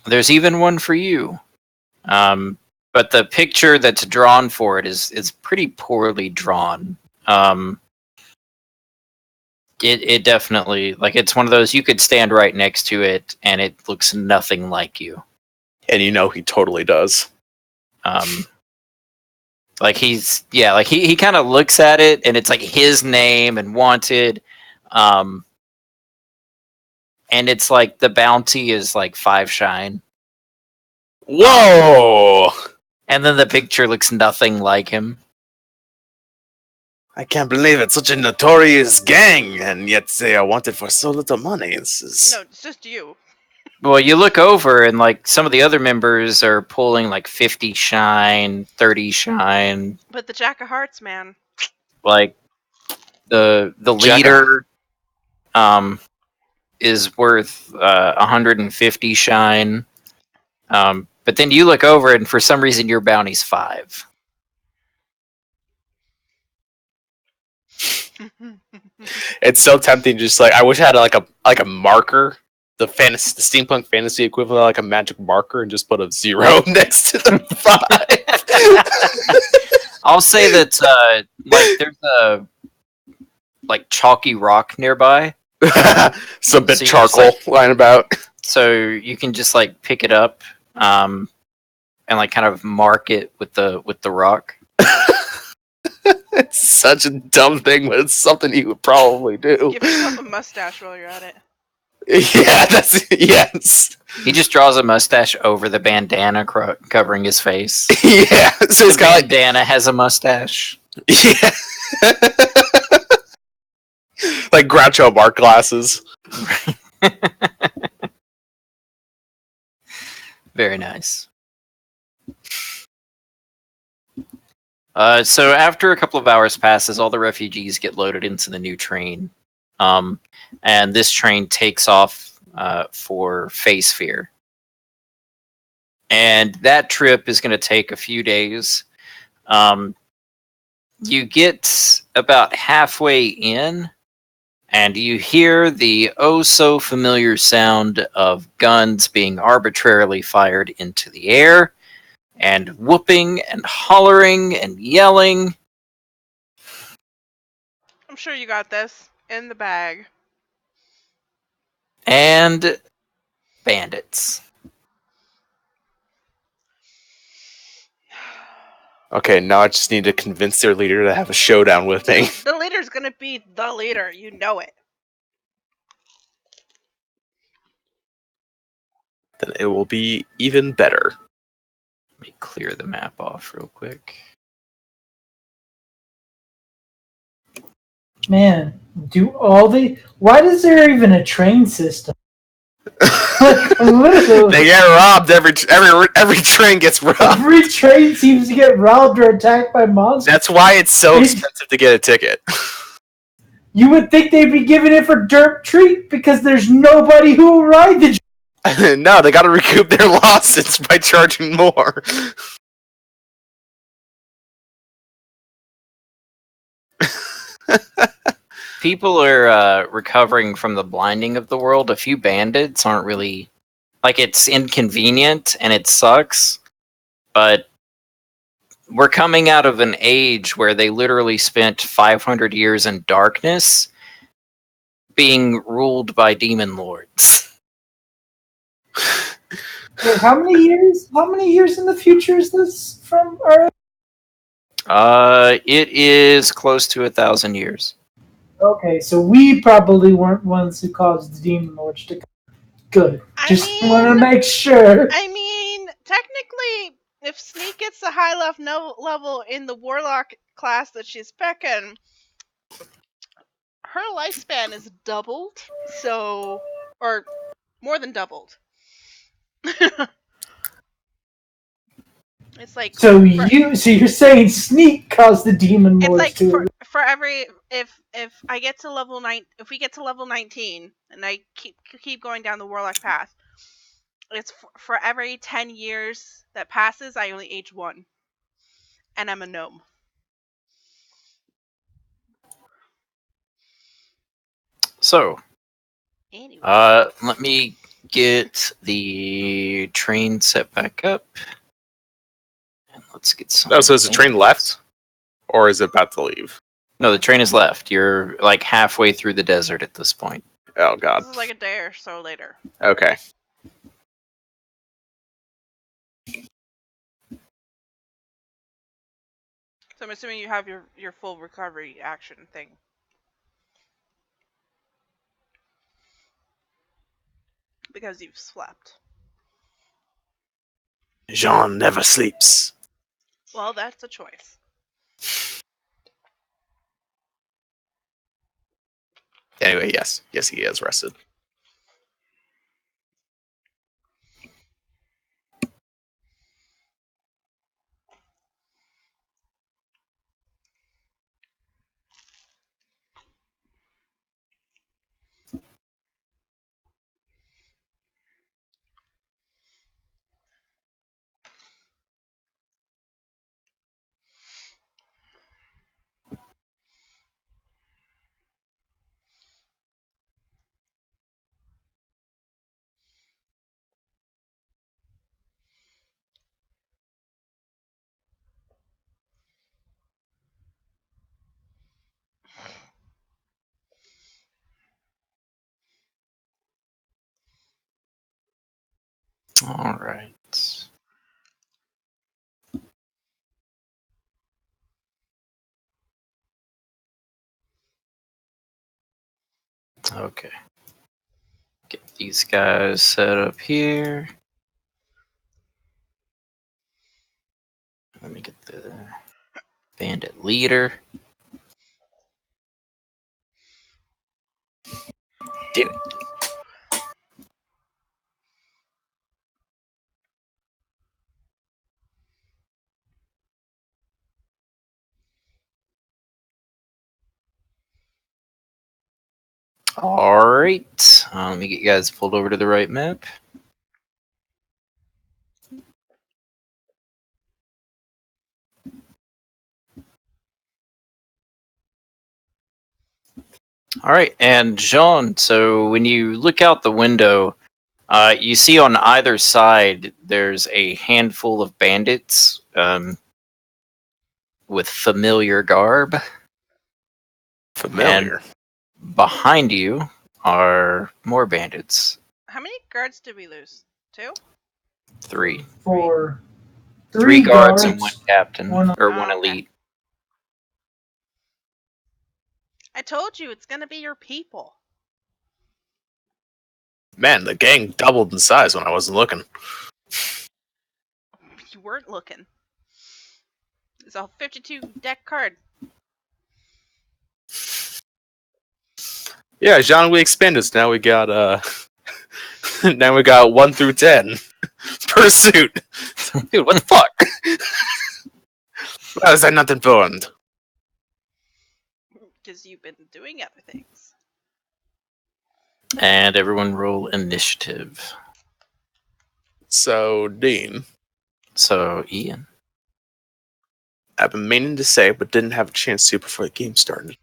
There's even one for you. But the picture that's drawn for it is pretty poorly drawn. It definitely, like, it's one of those you could stand right next to it and it looks nothing like you. And you know he totally does. Like he kind of looks at it and it's like his name and wanted. And it's like the bounty is like 5 shine. Whoa! And then the picture looks nothing like him. I can't believe it's such a notorious gang, and yet they are wanted for so little money. This is... No, it's just you. Well, you look over and like some of the other members are pulling like 50 shine, 30 shine. But the Jack of Hearts, man. Like the Jack leader is worth 150 shine. But then you look over and for some reason your bounty's 5. It's so tempting. Just like I wish I had like a marker, the steampunk fantasy equivalent, like a magic marker, and just put a 0 next to the 5. I'll say that like there's a like chalky rock nearby. Some bit So you charcoal just, lying about. So you can just like pick it up and like kind of mark it with the rock. It's such a dumb thing, but it's something he would probably do. Give yourself a mustache while you're at it. Yeah, yes. He just draws a mustache over the bandana covering his face. Yeah, so he's The got like bandana has a mustache. yeah, like Groucho Marx glasses. Very nice. So after a couple of hours passes, all the refugees get loaded into the new train. And this train takes off for Face Fear. And that trip is going to take a few days. You get about halfway in, and you hear the oh-so-familiar sound of guns being arbitrarily fired into the air, and whooping and hollering and yelling. I'm sure you got this in the bag. And bandits. Okay, now I just need to convince their leader to have a showdown with me. The leader's gonna be the leader. You know it. Then it will be even better. Let me clear the map off real quick. Man, why is there even a train system? Literally. They get robbed. Every train gets robbed. Every train seems to get robbed or attacked by monsters. That's why it's so expensive to get a ticket. You would think they'd be giving it for dirt treat because there's nobody who will ride the No, they got to recoup their losses by charging more. People are recovering from the blinding of the world. A few bandits aren't really... Like, it's inconvenient and it sucks, but we're coming out of an age where they literally spent 500 years in darkness being ruled by demon lords. Wait, how many years? How many years in the future is this from Earth? It is close to 1,000 years. Okay, so we probably weren't ones who caused the demon lords to come. Good. Just want to make sure. I mean, technically, if Sneak gets a high level in the warlock class that she's picking, her lifespan is doubled. So, or more than doubled. It's like So you're saying Sneak caused the demon it's lords like to for every if I get to level 9, if we get to level 19 and I keep going down the warlock path, it's for every 10 years that passes I only age 1, and I'm a gnome. So, anyway, let me get the train set back up. And let's get some... Oh, so is the train left? Or is it about to leave? No, the train is left. You're like halfway through the desert at this point. Oh, God. This is like a day or so later. Okay. So I'm assuming you have your full recovery action thing. Because you've slept. Jean never sleeps. Well, that's a choice. Anyway, yes. Yes, he is rested. All right. Okay. Get these guys set up here. Let me get the bandit leader. Damn it. All right. Let me get you guys pulled over to the right map. All right, and Jean, so when you look out the window, you see on either side there's a handful of bandits with familiar garb. Familiar. And behind you are more bandits. How many guards did we lose? 2? 3. 4. 3 guards and guards, 1 captain, one- or 1 Okay. elite. I told you it's gonna be your people. Man, the gang doubled in size when I wasn't looking. You weren't looking. It's a 52 deck card. Yeah, Jean, we expanded. So now we got now we got 1 through 10 per suit. Dude, what the fuck? How is that not informed? Because you've been doing other things. And everyone roll initiative. So, Dean, So, Ian. I've been meaning to say, but didn't have a chance to before the game started,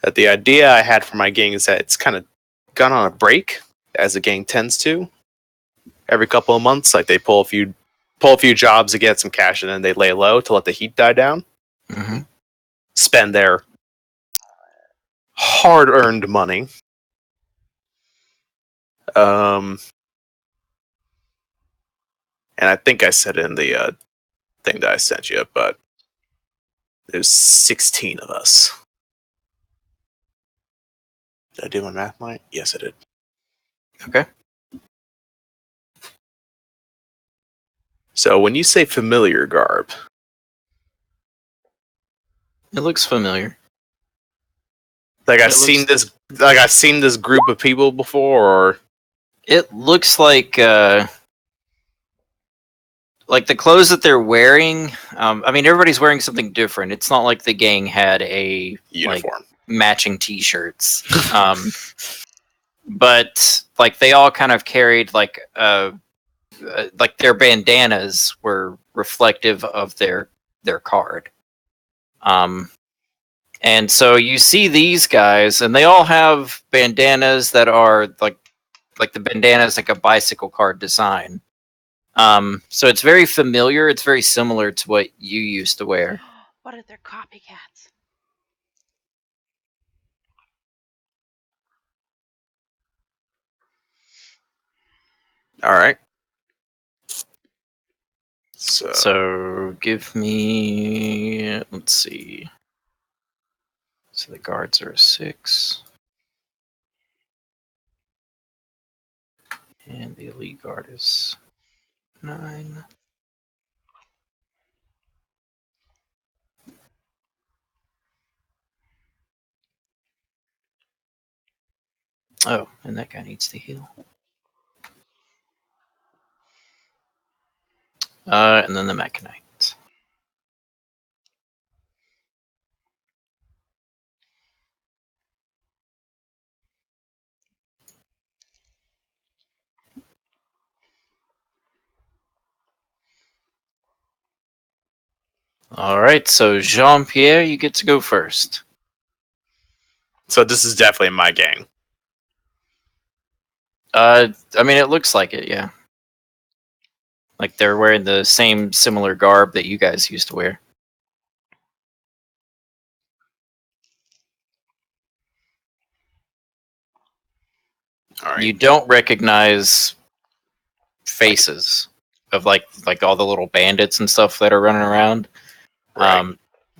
that the idea I had for my gang is that it's kind of gone on a break, as a gang tends to. Every couple of months, like they pull a few jobs to get some cash, and then they lay low to let the heat die down. Mm-hmm. Spend their hard-earned money. And I think I said it in the thing that I sent you, but there's 16 of us. Did I do my math right? Yes, I did. Okay. So when you say familiar garb, It looks familiar. like It I've seen looks- this group of people before, or It looks like the clothes that they're wearing. I mean, everybody's wearing something different. It's not like the gang had a uniform. matching T-shirts. But like they all kind of carried like their bandanas were reflective of their card. And so you see these guys, and they all have bandanas that are like the bandanas like a bicycle card design. So it's very familiar. It's very similar to what you used to wear. What if they're copycats? All right. So So give me, let's see. So the guards are a 6. And the elite guard is 9. Oh, and that guy needs to heal. And then the Mechanite. All right, so Jean-Pierre, you get to go first. this is definitely my gang. I mean, it looks like it, yeah. Like they're wearing the same similar garb that you guys used to wear. All right. You don't recognize faces of like all the little bandits and stuff that are running around. Right.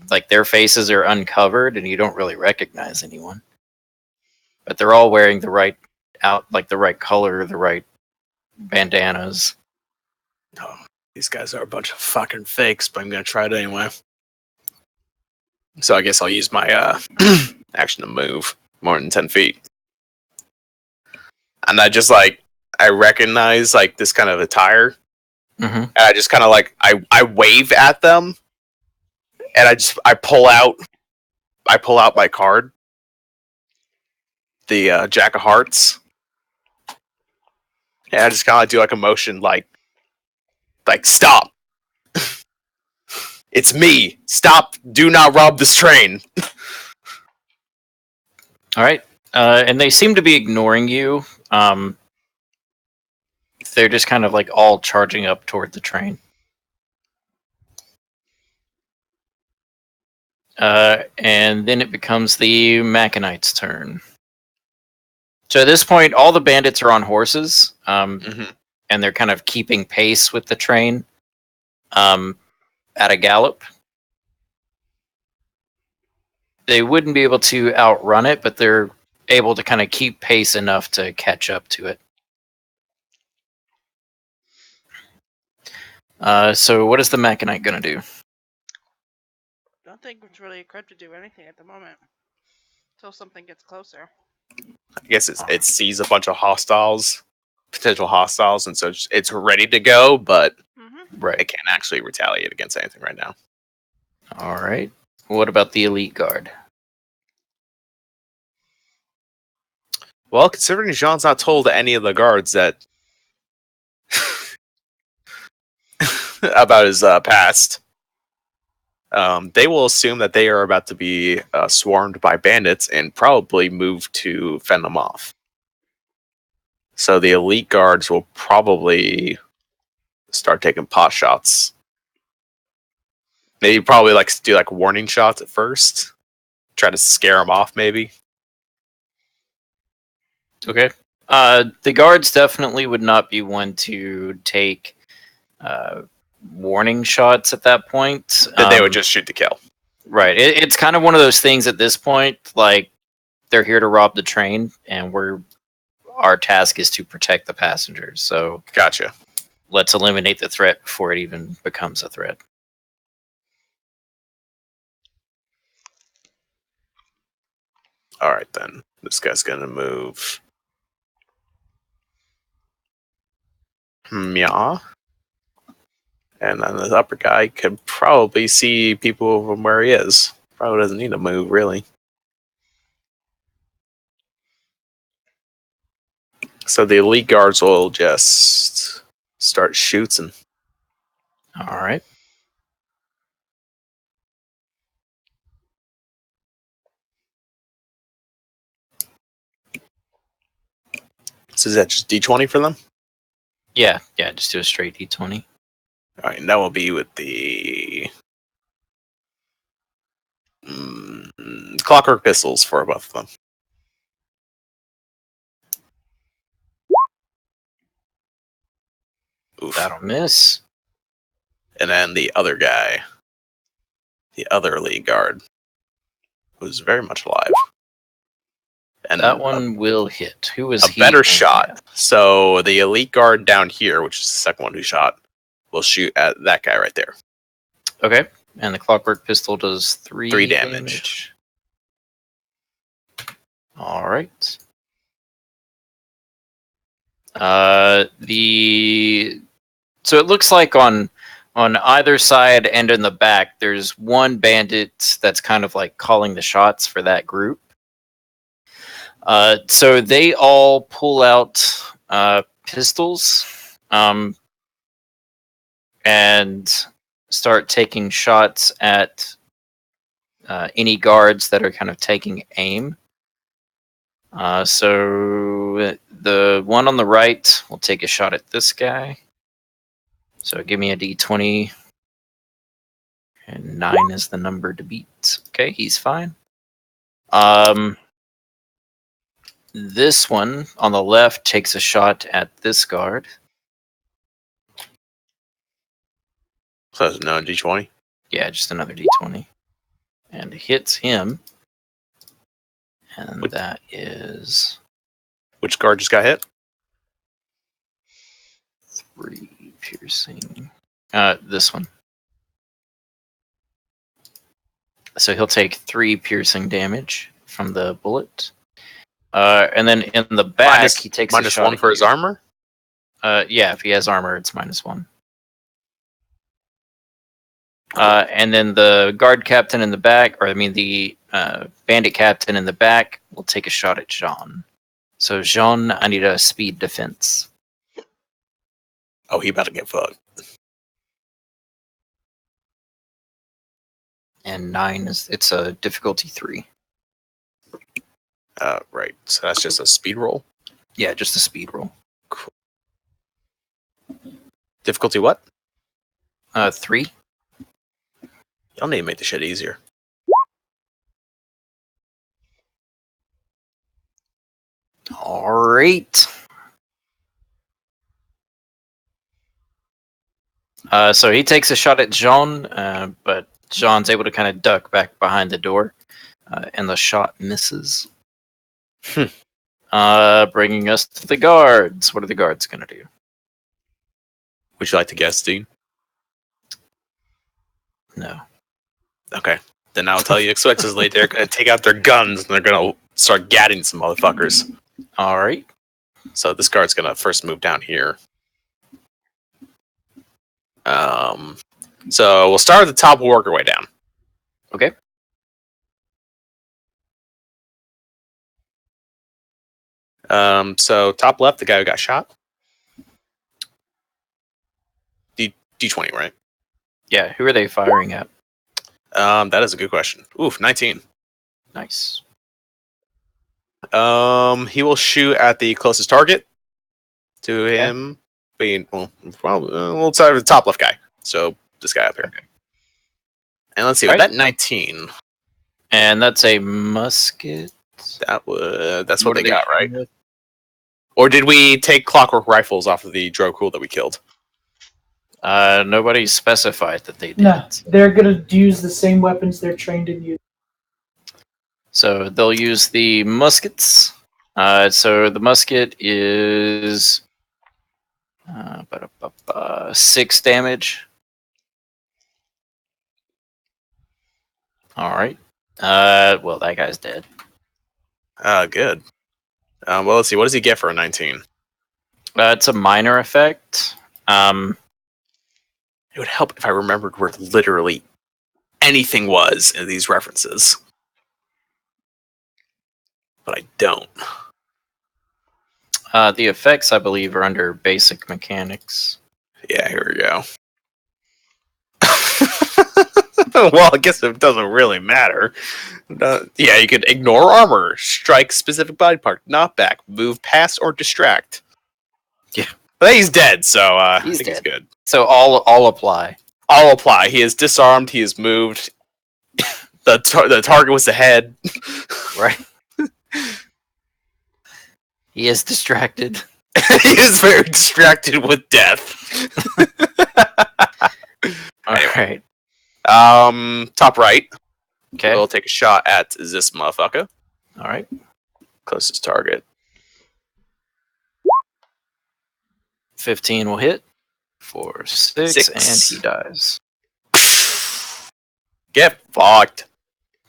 Like their faces are uncovered, and you don't really recognize anyone. But they're all wearing the right color, the right bandanas. Oh, these guys are a bunch of fucking fakes, but I'm gonna try it anyway. So I guess I'll use my action to move more than 10 feet. And I recognize like this kind of attire. Mm-hmm. And I just kind of I wave at them, and I pull out my card, the Jack of Hearts, and I just kind of do like a motion like stop. It's me. Stop. Do not rob this train. All right, and they seem to be ignoring you. They're just kind of like all charging up toward the train. And then it becomes the Mechanite's turn. So at this point, all the bandits are on horses, and they're kind of keeping pace with the train. at a gallop. They wouldn't be able to outrun it, but they're able to kind of keep pace enough to catch up to it. So what is the Mechanite going to do? I don't think it's really equipped to do anything at the moment. Until something gets closer. I guess it sees a bunch of potential hostiles, and so it's ready to go, but Right. it can't actually retaliate against anything right now. All right. What about the elite guard? Well, considering Jean's not told any of the guards that about his past, they will assume that they are about to be swarmed by bandits and probably move to fend them off. So the elite guards will probably start taking pot shots. Maybe probably do warning shots at first. Try to scare them off, maybe. Okay. The guards definitely would not be one to take warning shots at that point. They would just shoot to kill. Right. It's kind of one of those things at this point, like they're here to rob the train, and our task is to protect the passengers. So Gotcha. let's eliminate the threat before it even becomes a threat. All right, then. This guy's going to move. Yeah. And then the upper guy could probably see people from where he is. Probably doesn't need to move, really. So the elite guards will just start shooting. All right. So is that just D20 for them? Yeah, just do a straight D20. All right, and that will be with the clockwork pistols for both of them. Oof. That'll miss. And then the other guy, the other elite guard, who's very much alive. And That one will hit. Who was a he? better shot. So the elite guard down here, which is the second one who shot, will shoot at that guy right there. Okay. And the clockwork pistol does 3 damage. All right. So it looks like on either side and in the back, there's one bandit that's kind of like calling the shots for that group. So they all pull out pistols and start taking shots at any guards that are kind of taking aim. So the one on the right will take a shot at this guy. So give me a D20. And 9 is the number to beat. Okay, he's fine. This one on the left takes a shot at this guard. So that's no D20? Yeah, just another D20. And hits him. And that is... Which guard just got hit? 3 piercing. This one. So he'll take 3 piercing damage from the bullet. And then in the back, he takes a shot -1 for his armor? Yeah, if he has armor, it's -1. And then the guard captain in the back, the bandit captain in the back, will take a shot at Jean. So Jean, I need a speed defense. Oh, he about to get fucked. And 9 it's a difficulty 3. Right. So that's just a speed roll? Yeah, just a speed roll. Cool. Difficulty what? 3. Y'all need to make this shit easier. Alright. So he takes a shot at Jean, but Jean's able to kind of duck back behind the door, and the shot misses. Bringing us to the guards. What are the guards going to do? Would you like to guess, Dean? No. Okay. Then I'll tell you explicitly they're going to take out their guns and they're going to start gadding some motherfuckers. All right. So this guard's going to first move down here. So we'll start at the top, we'll work our way down. Okay. So top left, the guy who got shot. D20, right? Yeah, who are they firing at? That is a good question. Oof, 19. Nice. He will shoot at the closest target to him. Being we'll start with the top left guy. So this guy up here. Okay. And let's see, Right. with that 19, And that's a musket. that's what they are got, right? shooting with? Or did we take clockwork rifles off of the Drokul that we killed? Nobody specified that they did. No, they're gonna use the same weapons they're trained in using. So they'll use the muskets. So the musket is 6 damage. All right. Well, that guy's dead. Good. Well, let's see. What does he get for a 19? It's a minor effect. It would help if I remembered where literally anything was in these references. But I don't. The effects, I believe, are under basic mechanics. Yeah, here we go. Well, I guess it doesn't really matter. Yeah, you could ignore armor, strike specific body part, knock back, move past, or distract. Yeah. But he's dead, so I He's think he's dead. good. So all apply. All apply. He is disarmed, he is moved. The target was the head. Right. He is distracted. He is very distracted with death. All right. Top right. Okay. We'll take a shot at this motherfucker. All right. Closest target. 15 will hit for 6, 6. and he dies. Get fucked.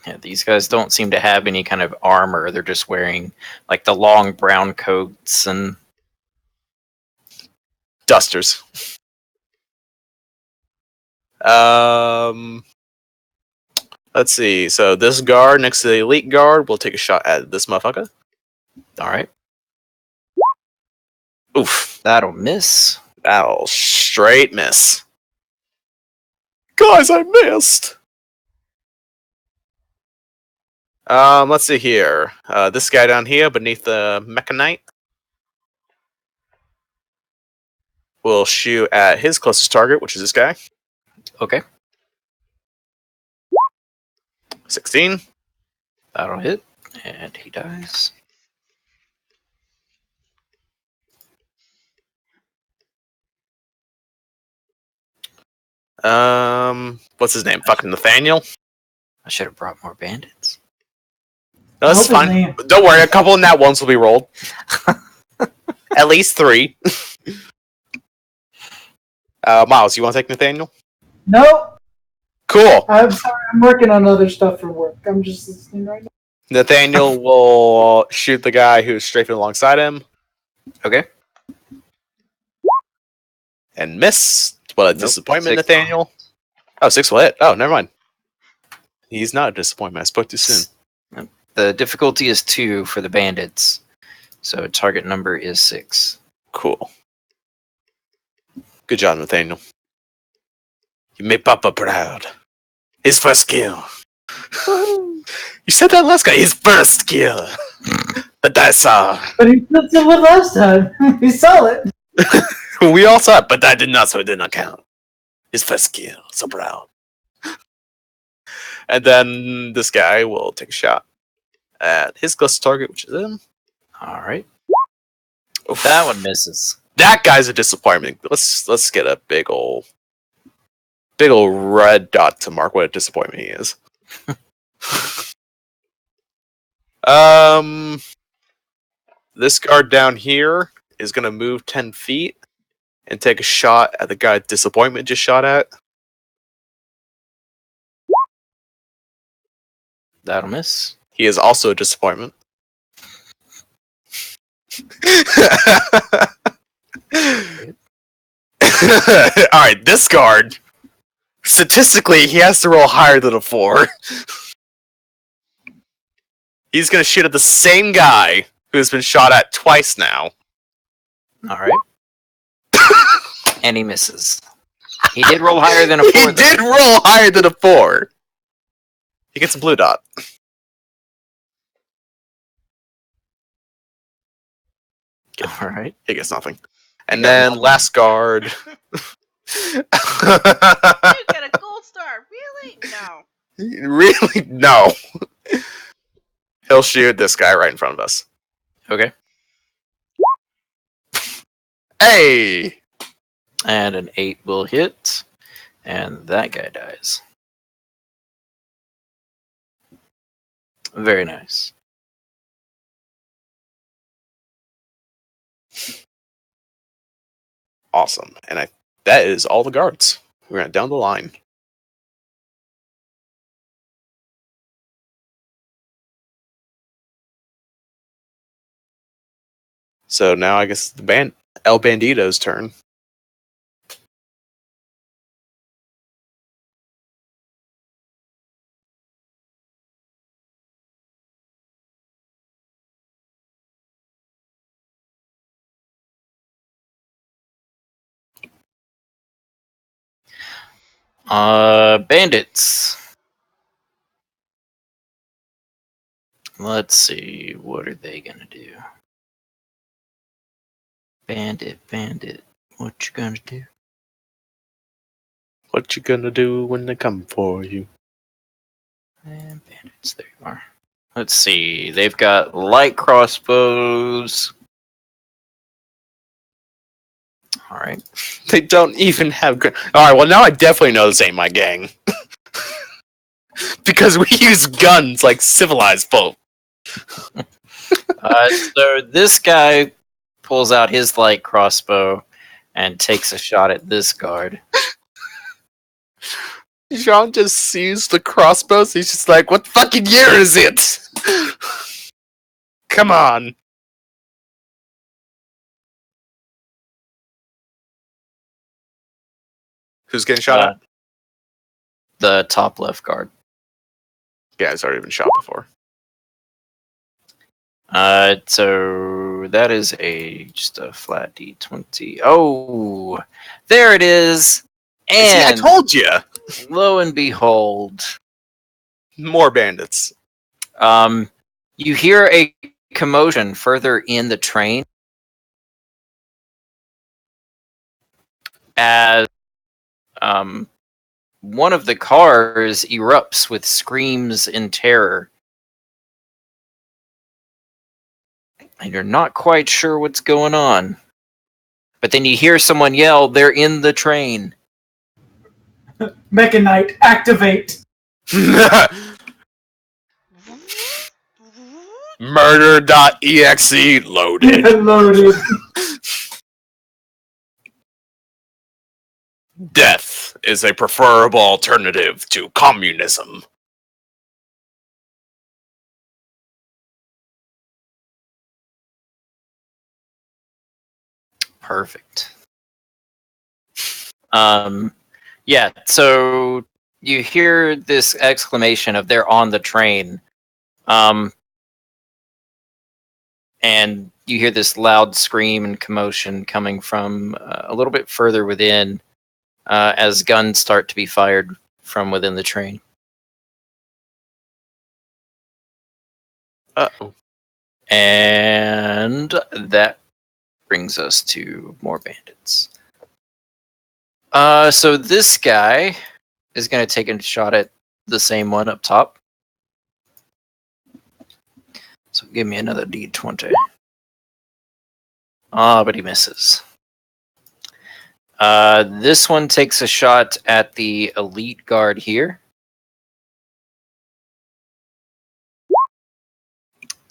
Yeah, these guys don't seem to have any kind of armor. They're just wearing like the long brown coats and Dusters. Let's see. So this guard next to the elite guard will take a shot at this motherfucker. all right. Oof. That'll miss. That'll straight miss. Guys, I missed. Let's see here. This guy down here beneath the Mechanite will shoot at his closest target, which is this guy. Okay. 16. That'll hit, and he dies. What's his name? Fucking Nathaniel? I should have brought more bandits. No, that's I hope his fine. name- Don't worry, a couple of nat ones will be rolled. At least 3. Miles, you want to take Nathaniel? Nope. Cool. I'm sorry. I'm working on other stuff for work. I'm just listening right now. Nathaniel will shoot the guy who's strafing alongside him Okay. and miss. What a Nope, disappointment, 6. Nathaniel. Oh, 6 will hit. Oh, never mind. He's not a disappointment. I spoke too soon. The difficulty is 2 for the bandits, so target number is 6. Cool. Good job, Nathaniel. You made Papa proud. His first kill. You said that last guy. His first kill. The dice saw. But he did it last time. He saw it. We all saw it, but that did not, so it did not count. His first kill. So proud. And then this guy will take a shot at his closest target, which is him. All right. Oof. That one misses. That guy's a disappointment. Let's get a big ol' big old red dot to mark what a disappointment he is. This guard down here is gonna move 10 feet and take a shot at the guy disappointment just shot at. That'll miss. He is also a disappointment. Alright, this guard. Statistically, he has to roll higher than a 4. He's gonna shoot at the same guy who's been shot at twice now. Alright. And he misses. He did roll higher than a 4. He did roll higher than a 4. He gets a blue dot. Alright. He gets nothing. And then last guard. You get a gold star, really? No. Really? No. He'll shoot this guy right in front of us. Okay. Hey! And an 8 will hit. And that guy dies. Very nice. Awesome. And that is all the guards. We're going down the line. So now I guess the El Bandito's turn. Bandits. Let's see, what are they gonna do? Bandit, what you gonna do? What you gonna do when they come for you? And bandits, there you are. Let's see, they've got light crossbows. Alright. They don't even have... Alright, well now I definitely know this ain't my gang. Because we use guns like civilized folk. So this guy pulls out his light crossbow and takes a shot at this guard. Jean just sees the crossbows. He's just like, what fucking year is it? Come on. Who's getting shot at? The top left guard. Yeah, it's already been shot before. So that is just a flat D20. Oh, there it is. And see, I told you. Lo and behold, More bandits. you hear a commotion further in the train as one of the cars erupts with screams in terror. And you're not quite sure what's going on. But then you hear someone yell, they're in the train. Mechanite, activate! Murder.exe loaded. Loaded. Death is a preferable alternative to communism. Perfect. Yeah, so you hear this exclamation of they're on the train. And you hear this loud scream and commotion coming from a little bit further within as guns start to be fired from within the train. Uh-oh. And that brings us to more bandits. So this guy is going to take a shot at the same one up top. So give me another D20. But he misses. This one takes a shot at the elite guard here.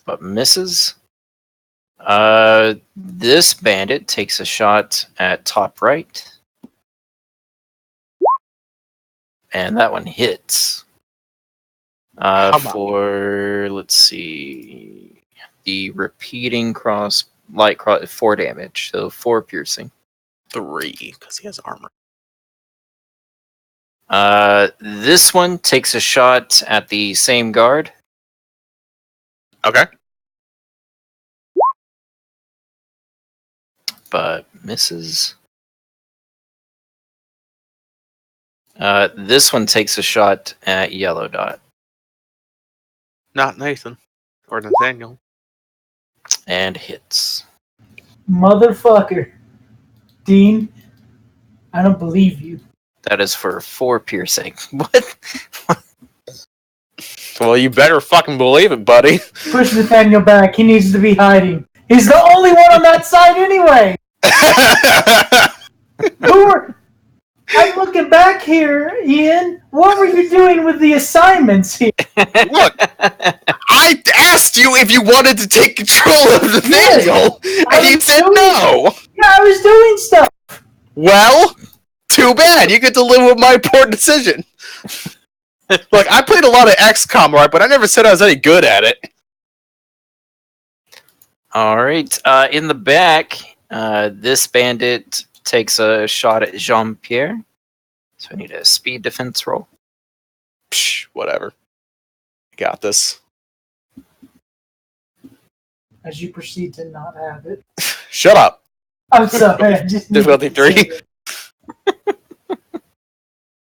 But misses. This bandit takes a shot at top right. And that one hits. For, let's see, the repeating light cross, 4 damage. So 4 piercing. 3, because he has armor. This one takes a shot at the same guard. Okay. But misses. This one takes a shot at yellow dot. Not Nathan. Or Nathaniel. And hits. Motherfucker. Dean, I don't believe you. That is for 4 piercing. What? Well, you better fucking believe it, buddy. Push Nathaniel back. He needs to be hiding. He's the only one on that side anyway. Who are... I'm looking back here, Ian. What were you doing with the assignments here? Look, I asked you if you wanted to take control of Nathaniel, and you said no. Yeah, I was doing stuff. Well, too bad. You get to live with my poor decision. Look, I played a lot of XCOM, right, but I never said I was any good at it. All right. In the back, this bandit takes a shot at Jean-Pierre. So I need a speed defense roll. Psh, whatever. I got this. As you proceed to not have it. Shut up. I'm sorry. I just Difficulty 3.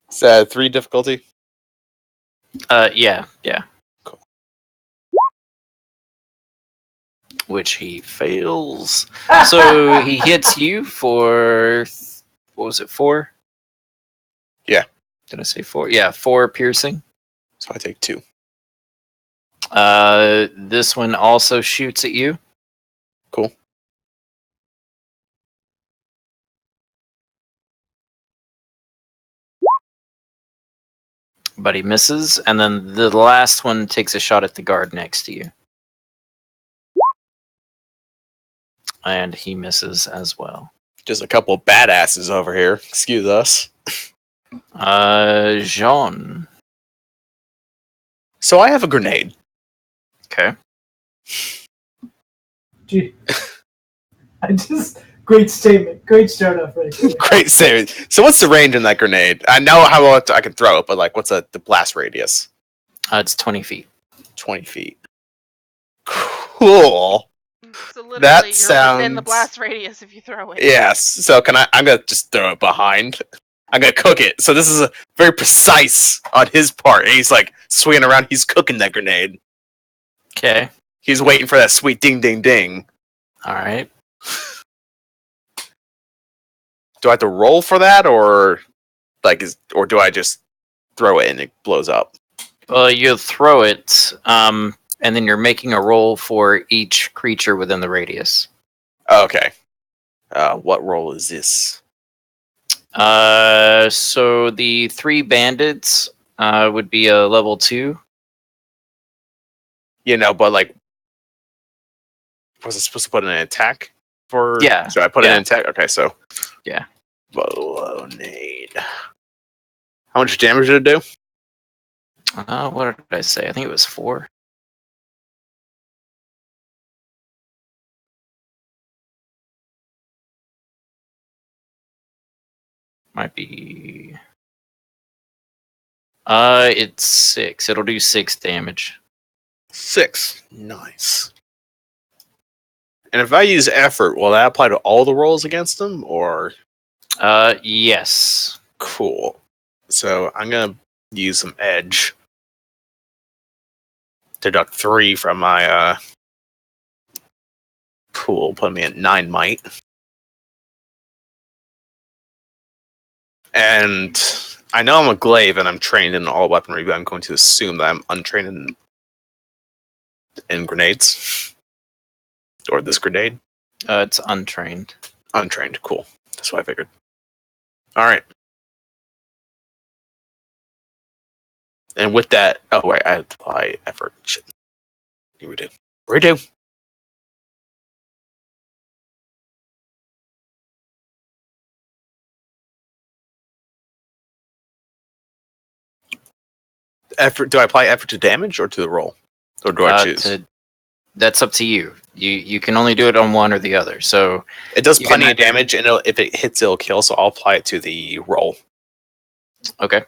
Is that 3 difficulty? Yeah. Cool. Which he fails. So he hits you for, what was it, 4? Yeah. Did I say 4? Yeah, 4 piercing. So I take 2. This one also shoots at you. Cool. But he misses, and then the last one takes a shot at the guard next to you. And he misses as well. Just a couple of badasses over here. Excuse us. Jean. So I have a grenade. Okay. Gee. Great statement. Great start off right there. Great save. So what's the range in that grenade? I know how well I can throw it, but like, what's the blast radius? It's 20 feet. 20 feet. Cool. So literally, That you're sounds... within the blast radius if you throw it. Yes. So I'm going to just throw it behind. I'm going to cook it. So this is a very precise on his part. And he's like swinging around. He's cooking that grenade. Okay. He's waiting for that sweet ding, ding, ding. All right. Do I have to roll for that, or or do I just throw it and it blows up? Well, you throw it, and then you're making a roll for each creature within the radius. Okay. What roll is this? So the 3 bandits would be a level 2. You know, but like, was I supposed to put in an attack for? Yeah. So I put in an attack. Okay, so Yeah. Bolonade. How much damage did it do? What did I say? I think it was 4. Might be. It's 6. It'll do 6 damage. 6. Nice. And if I use effort, will that apply to all the rolls against them, or? Yes. Cool. So I'm gonna use some edge. Deduct 3 from my pool, put me at 9 might. And I know I'm a glaive and I'm trained in all weaponry, but I'm going to assume that I'm untrained in grenades. Or this grenade. It's untrained. Untrained, cool. That's what I figured. All right. And with that, oh wait, I apply effort. Shit. Redo. Redo. Effort. Do I apply effort to damage or to the roll, or do I choose? That's up to you. You can only do it on one or the other. So It does you plenty can of damage, and if it hits, it'll kill. So I'll apply it to the roll. Okay.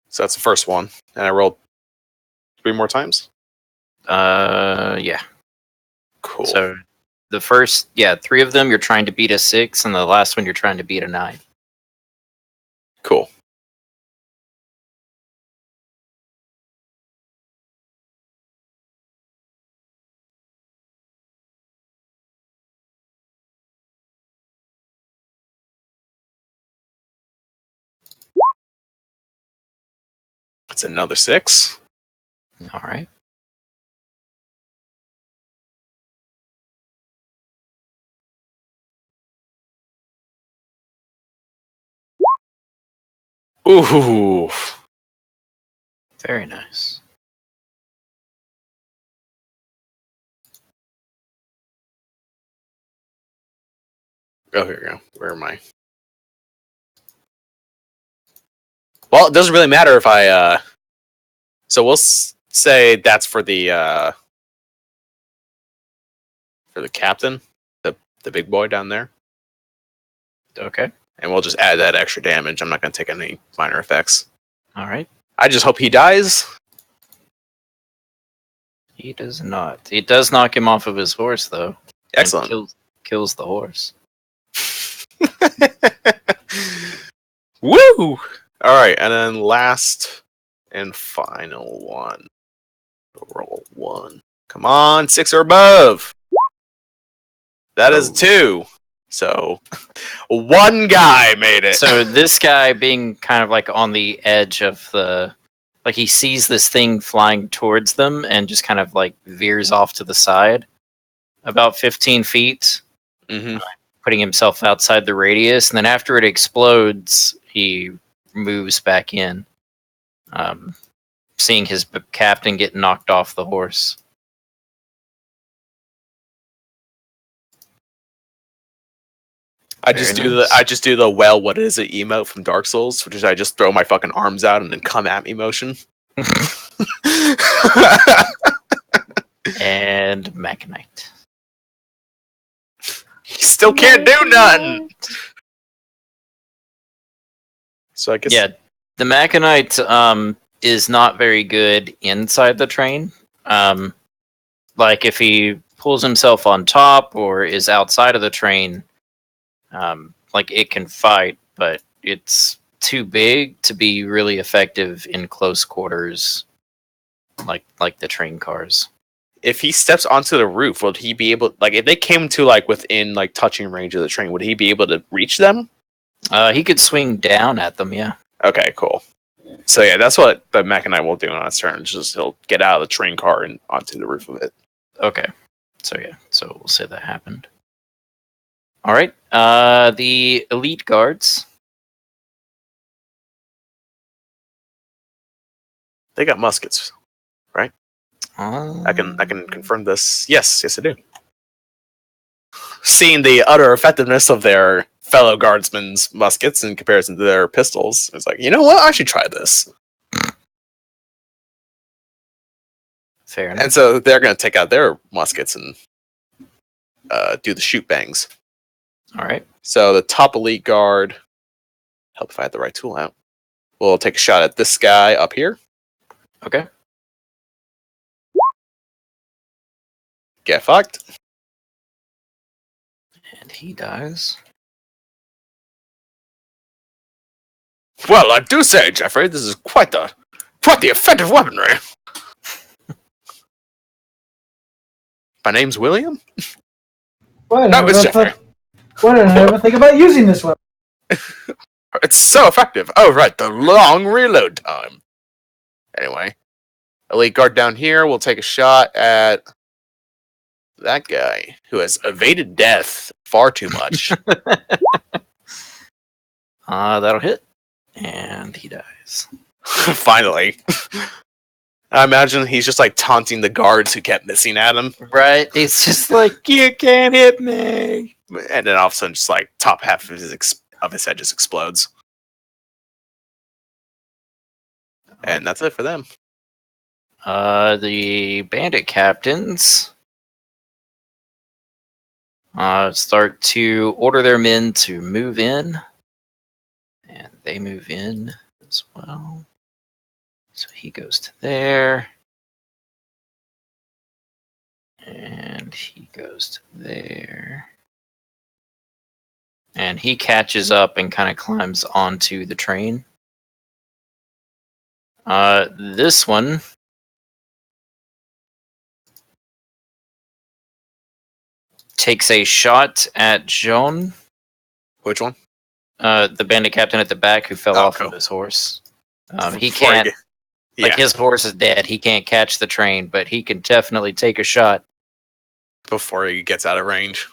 So that's the first one, and I rolled 3 more times. Yeah. Cool. So the first, 3 of them you're trying to beat a 6, and the last one you're trying to beat a 9. Cool. It's another 6. All right. Ooh. Very nice. Oh, here we go. Where am I? Well, it doesn't really matter if I. So we'll say that's for the captain, the big boy down there, Okay. and we'll just add that extra damage. I'm not going to take any minor effects. All right. I just hope he dies. He does not. It does knock him off of his horse, though. Excellent. And kills the horse. Woo! All right, and then last and final one. Roll 1. Come on, 6 or above. That is 2. So one guy made it. So this guy being kind of like on the edge of like he sees this thing flying towards them and just kind of like veers off to the side about 15 feet, putting himself outside the radius. And then after it explodes, he moves back in, seeing his captain get knocked off the horse. I just do the well, what is it emote from Dark Souls, which is I just throw my fucking arms out and then come at me motion. And Mechanite. He still can't do nothing. So I guess the Mechanite is not very good inside the train. Like if he pulls himself on top or is outside of the train, like it can fight, but it's too big to be really effective in close quarters, like the train cars. If he steps onto the roof, would he be able, like, if they came to like within like touching range of the train, would he be able to reach them? He could swing down at them, yeah. Okay, cool. So yeah, that's what the Mechanite will do on his turn. Just he'll get out of the train car and onto the roof of it. Okay. So we'll say that happened. All right. The elite guards. They got muskets, right? I can confirm this. Yes, I do. Seeing the utter effectiveness of their fellow guardsmen's muskets in comparison to their pistols, it's like, you know what? I should try this. Fair enough. And so they're going to take out their muskets and do the shoot bangs. All right. So the top elite guard, help if I had the right tool out, we'll take a shot at this guy up here. Okay. Get fucked. And he dies. Well, I do say, Jeffrey, this is quite the effective weaponry. My name's William. Why No, it's Jeffrey. Why did I ever think about using this weapon? It's so effective. Oh, right, the long reload time. Anyway, elite guard down here. We'll take a shot at that guy who has evaded death far too much. That'll hit. And he dies. Finally. I imagine he's just like taunting the guards who kept missing at him. Right? It's just like, you can't hit me. And then all of a sudden, just like top half of his head just explodes. And that's it for them. The bandit captains start to order their men to move in. And they move in as well. So he goes to there. And he goes to there. And he catches up and kind of climbs onto the train. This one takes a shot at Jean. Which one? The bandit captain at the back who fell off cool. of his horse. He Before can't. Yeah, His horse is dead. He can't catch the train, but he can definitely take a shot. before he gets out of range.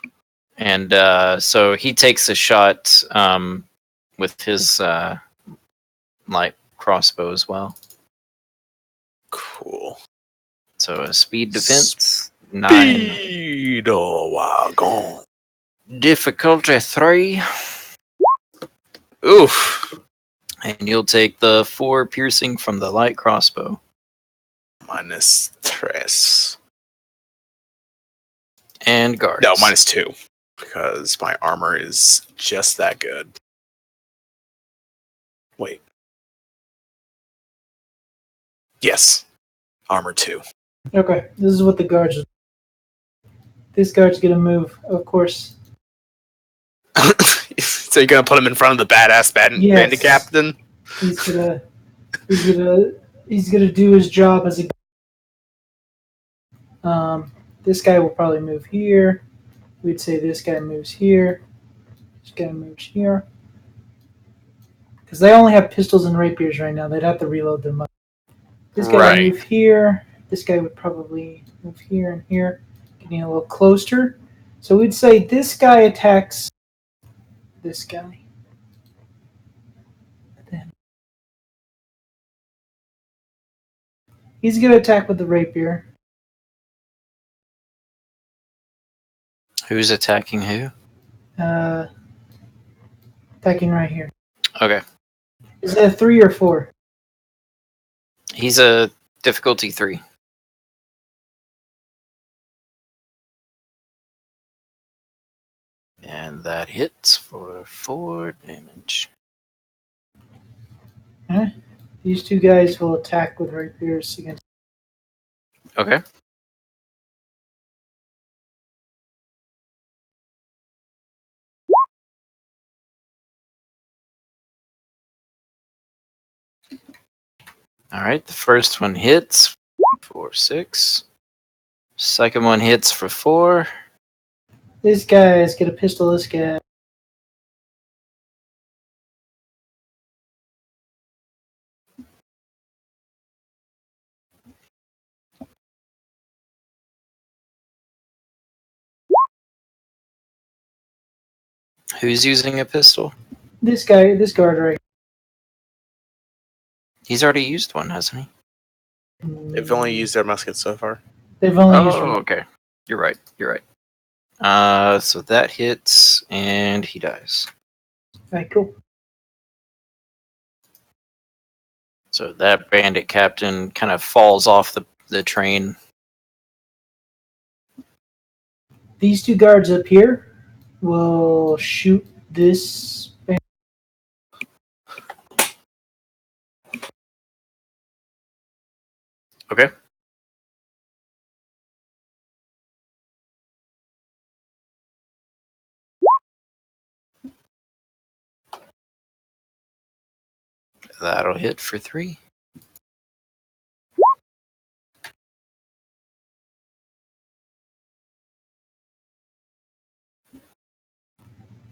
And so he takes a shot with his light crossbow as well. Cool. So a speed defense 9, Speed wagon. difficulty 3, Oof. and you'll take the 4 piercing from the light crossbow. -3. And guards. No, -2. Because my armor is just that good. Wait. Yes. Armor 2. Okay, this is what the guards. This guard's gonna move, of course. So you're gonna put him in front of the badass Yes. bandit captain? He's gonna do his job as a. This guy will probably move here. We'd say this guy moves here. This guy moves here. Because they only have pistols and rapiers right now. They'd have to reload them up. This guy Right. would move here. This guy would probably move here and here. Getting a little closer. So we'd say this guy attacks this guy. Then he's going to attack with the rapier. Who's attacking who? Attacking right here. Okay. Is that a 3 or 4? He's a difficulty 3. And that hits for 4 damage. These two guys will attack with rapiers against. Okay. All right, the first one hits for 6. Second one hits for 4. This guy's got a pistol. This guy. Who's using a pistol? This guy. This guard right. He's already used one, hasn't he? They've only used their muskets so far. They've only used Oh, one. okay. You're right. You're right. So that hits, and he dies. Alright, cool. So that bandit captain kind of falls off the train. These two guards up here will shoot this. Okay. That'll hit for 3.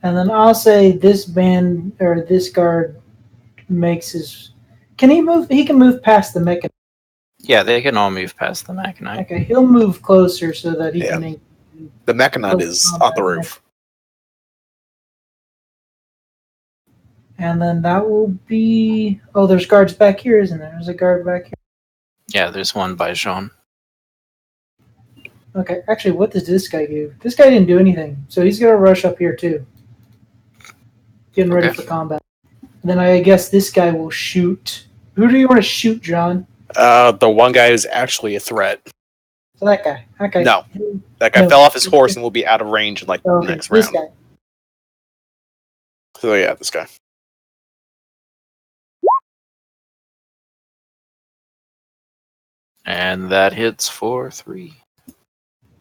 And then I'll say this band or this guard makes his. Can he move? He can move past the mechanized. Yeah, they can all move past the Machinite. Okay, he'll move closer so that he Yeah. can The Mechanite is on the roof. And then that will be. Oh, there's guards back here, isn't there? There's a guard back here. Yeah, there's one by Jean. Okay, actually, what does this guy do? This guy didn't do anything, so he's gonna rush up here too. Getting ready for combat. And then I guess this guy will shoot. Who do you want to shoot, John? The one guy who's actually a threat. So that guy. Okay. No. That guy No. fell off his horse and will be out of range in like the Okay, next this round. guy. So yeah, this guy. And that hits for 3.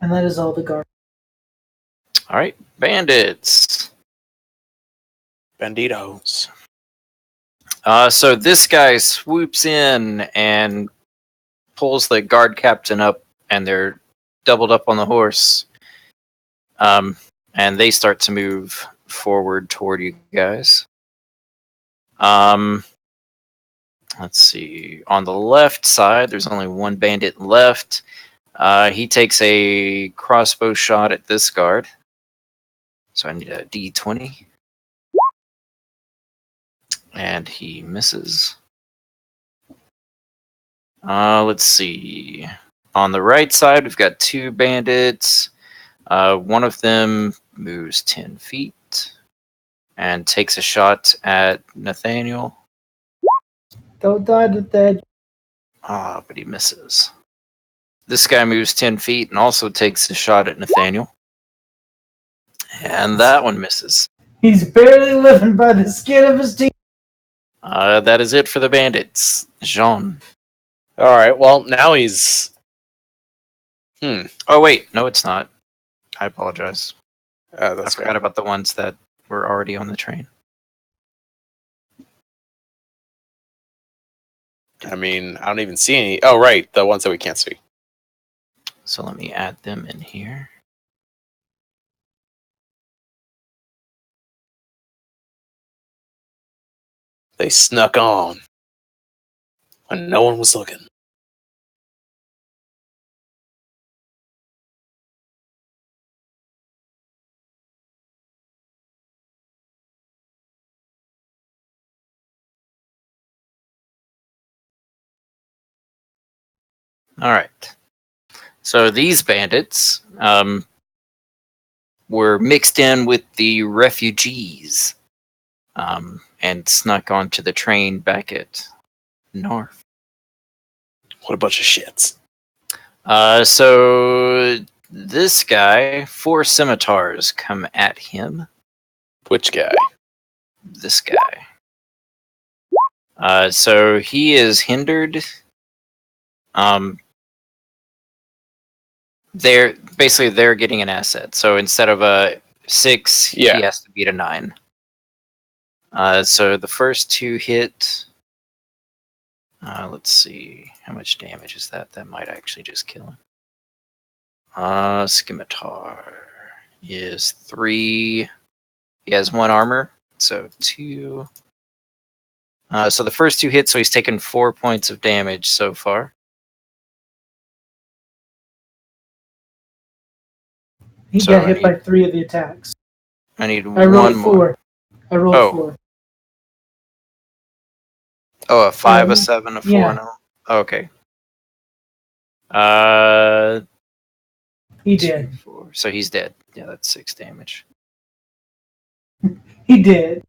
And that is all the guards. All right, bandits. Banditos. So this guy swoops in and pulls the guard captain up, and they're doubled up on the horse. And they start to move forward toward you guys. Let's see. On the left side, there's only one bandit left. He takes a crossbow shot at this guard. So I need a D20. And he misses. Let's see. On the right side, we've got 2 bandits. One of them moves 10 feet and takes a shot at Nathaniel. Don't die to that. But he misses. This guy moves 10 feet and also takes a shot at Nathaniel. And that one misses. He's barely living by the skin of his teeth. That is it for the bandits. Jean. Alright, well, now he's... Oh, wait. No, it's not. I apologize. I That's forgot about the ones that were already on the train. I mean, I don't even see any... Oh, right, the ones that we can't see. So let me add them in here. They snuck on when no one was looking. All right. So these bandits were mixed in with the refugees and snuck onto the train back at North. What a bunch of shits. So this guy, 4 scimitars come at him. Which guy? This guy. So he is hindered. They're getting an asset. So instead of a 6, he has to beat a 9. So the first 2 hit. Let's see. How much damage is that? That might actually just kill him. Scimitar is 3. He has 1 armor. So 2. So the first 2 hits, so he's taken 4 points of damage so far. He So got I hit need- by 3 of the attacks. I need I rolled one 4. more. I rolled Oh. 4. Oh, a 5, a 7, a 4, yeah. no. Okay. He 2, did. 4. So he's dead. Yeah, that's 6 damage. He did.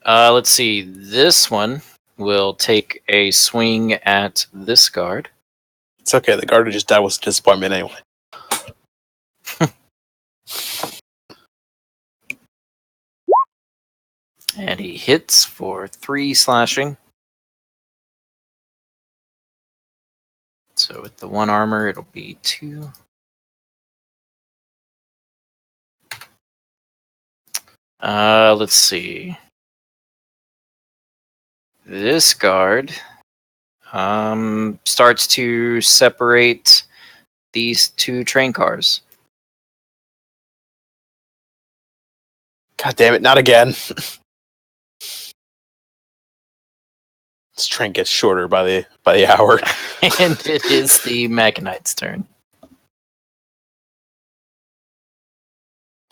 Let's see. This one will take a swing at this guard. It's okay, the guard who just died was a disappointment anyway. And he hits for 3 slashing. So with the 1 armor, it'll be 2. Let's see. This guard starts to separate these 2 train cars. God damn it, not again. This train gets shorter by the hour. And it is the Machinite's turn.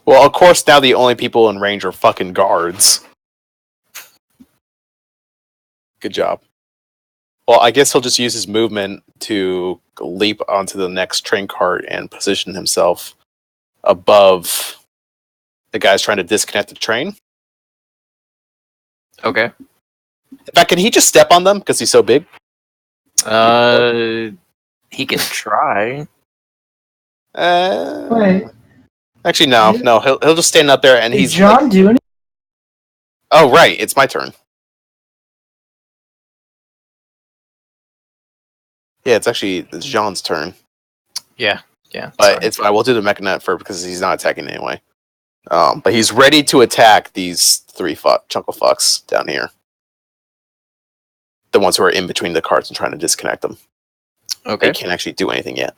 Well, of course, now the only people in range are fucking guards. Good job. Well, I guess he'll just use his movement to leap onto the next train cart and position himself above the guys trying to disconnect the train. Okay. In fact, can he just step on them because he's so big? He can try. Wait, Actually, no. He'll just stand up there and did he's John like, do anything? oh, right, it's my turn. Yeah, it's Jean's turn. Yeah. But sorry. it's fine. We'll do the Mechanet first because he's not attacking anyway. But he's ready to attack these three chunkle fucks down here. The ones who are in between the carts and trying to disconnect them. Okay. They can't actually do anything yet.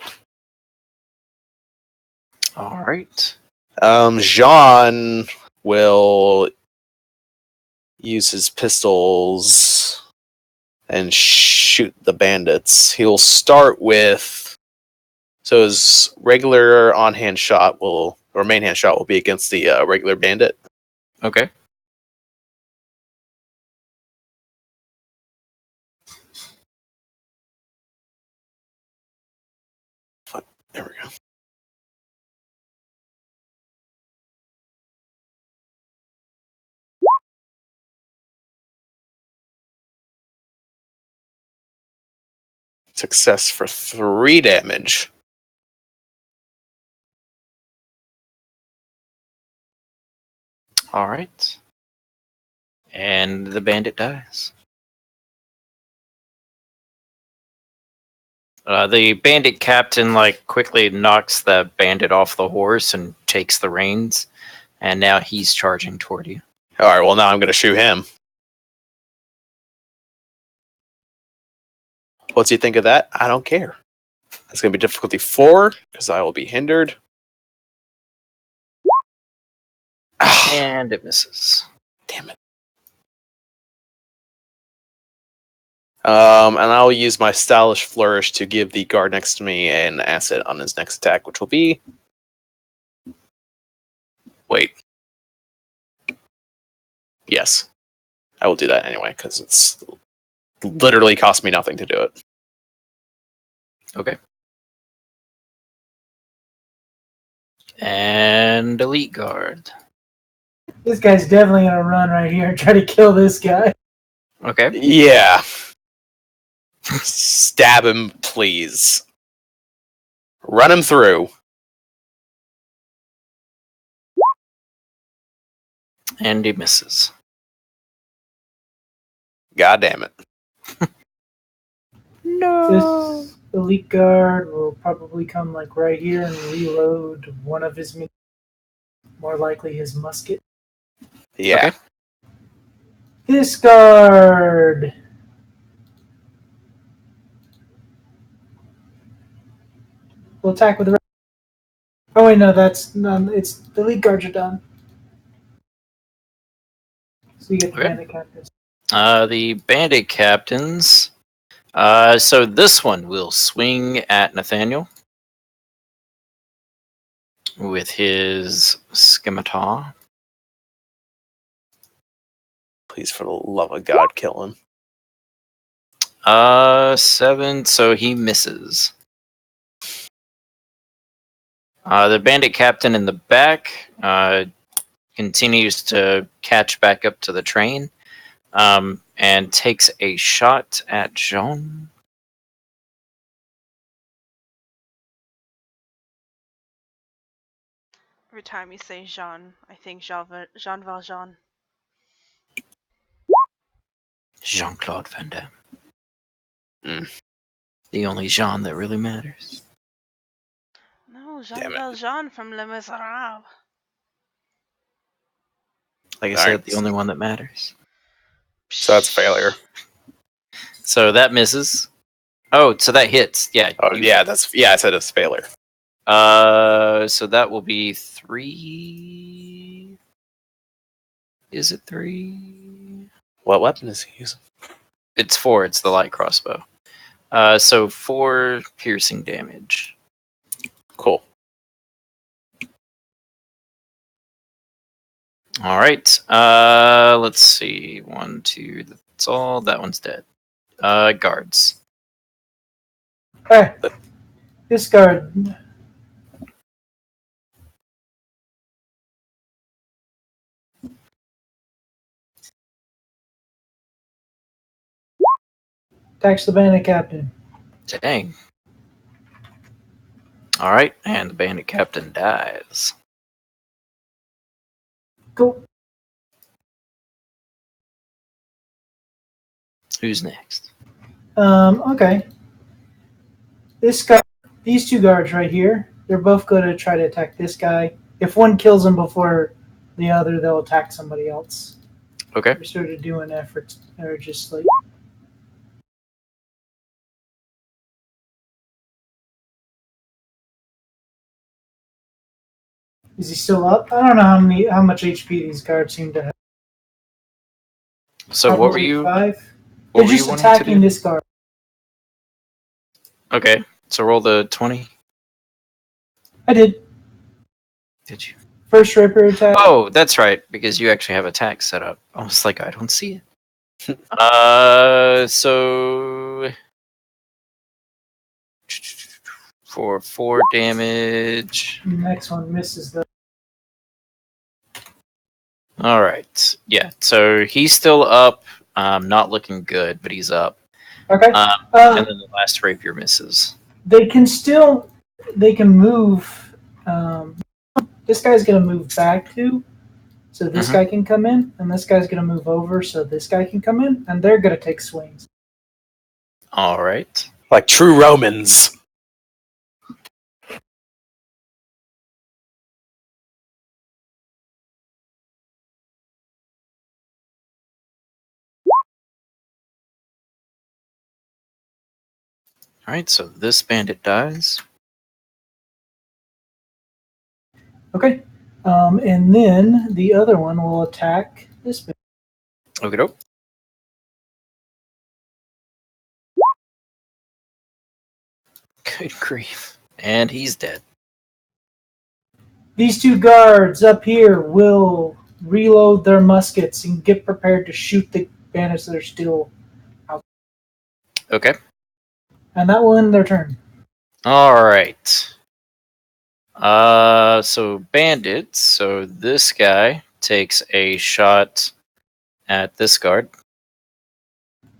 All right. Jean will use his pistols and shoot the bandits. He'll start with... So his regular on-hand shot or main hand shot will be against the regular bandit. Okay. There we go. Success for 3 damage. All right. And the bandit dies. The bandit captain quickly knocks the bandit off the horse and takes the reins, and now he's charging toward you. All right. Well, now I'm going to shoot him. What do you think of that? I don't care. That's going to be difficulty 4 because I will be hindered. And it misses. Damn it. And I'll use my stylish flourish to give the guard next to me an asset on his next attack, which will be... Wait. Yes. I will do that anyway, because it's literally cost me nothing to do it. Okay. And elite guard. This guy's definitely gonna run right here and try to kill this guy. Okay. Yeah. Stab him, please. Run him through. And he misses. God damn it. No. This elite guard will probably come right here and reload one of his, more likely his musket. Yeah. Okay. This guard. Will attack with the. Oh wait, no, that's none. It's the elite guards are done. So you get the Okay. bandit captains. The bandit captains. So this one will swing at Nathaniel with his scimitar. Please, for the love of God, kill him. 7, so he misses. The bandit captain in the back continues to catch back up to the train and takes a shot at Jean. Every time you say Jean, I think Jean Valjean. Jean-Claude Van Damme. Mm. The only Jean that really matters. No, Jean Damn it. Valjean from Les Miserables. Like I All said, right. the only one that matters. So that's a failure. So that misses. Oh, so that hits. Yeah. Oh, yeah, I said it's a failure. So that will be 3. Is it 3? What weapon is he using? It's 4. It's the light crossbow. So 4 piercing damage. Cool. All right. Let's see. 1, 2. That's all. That one's dead. Guards. Okay. Discard. Attacks the bandit captain. Dang. All right, and the bandit captain dies. Cool. Who's next? Okay. This guy, these two guards right here, they're both going to try to attack this guy. If one kills him before the other, they'll attack somebody else. Okay. They're sort of doing efforts, or just like. Is he still up? I don't know how much HP these guards seem to have. So what were Probably you? 5. What They're were you just wanting to attacking do? this guard. Okay. So roll the 20. I did. Did you? First Ripper attack. Oh, that's right, because you actually have attack set up. I was like, I don't see it. So for 4 damage. Next one misses the. All right. Yeah. So he's still up. Not looking good, but he's up. Okay. And then the last rapier misses. They can move. This guy's gonna move back too, so this guy can come in, and this guy's gonna move over, so this guy can come in, and they're gonna take swings. All right. Like true Romans. All right. So this bandit dies. Okay. And then the other one will attack this bandit. Okay. Dope. Good grief. And he's dead. These two guards up here will reload their muskets and get prepared to shoot the bandits that are still out. Okay. And that will end their turn. All right. So bandits. So this guy takes a shot at this guard.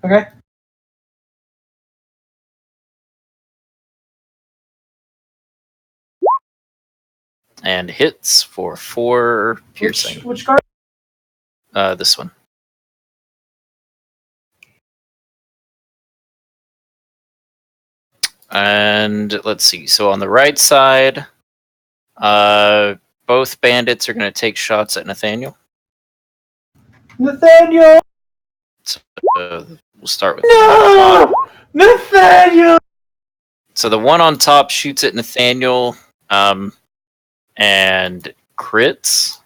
Okay. And hits for 4 piercing. Which guard? This one. And let's see. So on the right side, both bandits are going to take shots at Nathaniel. Nathaniel! So, we'll start with No! Nathaniel! So the one on top shoots at Nathaniel, and crits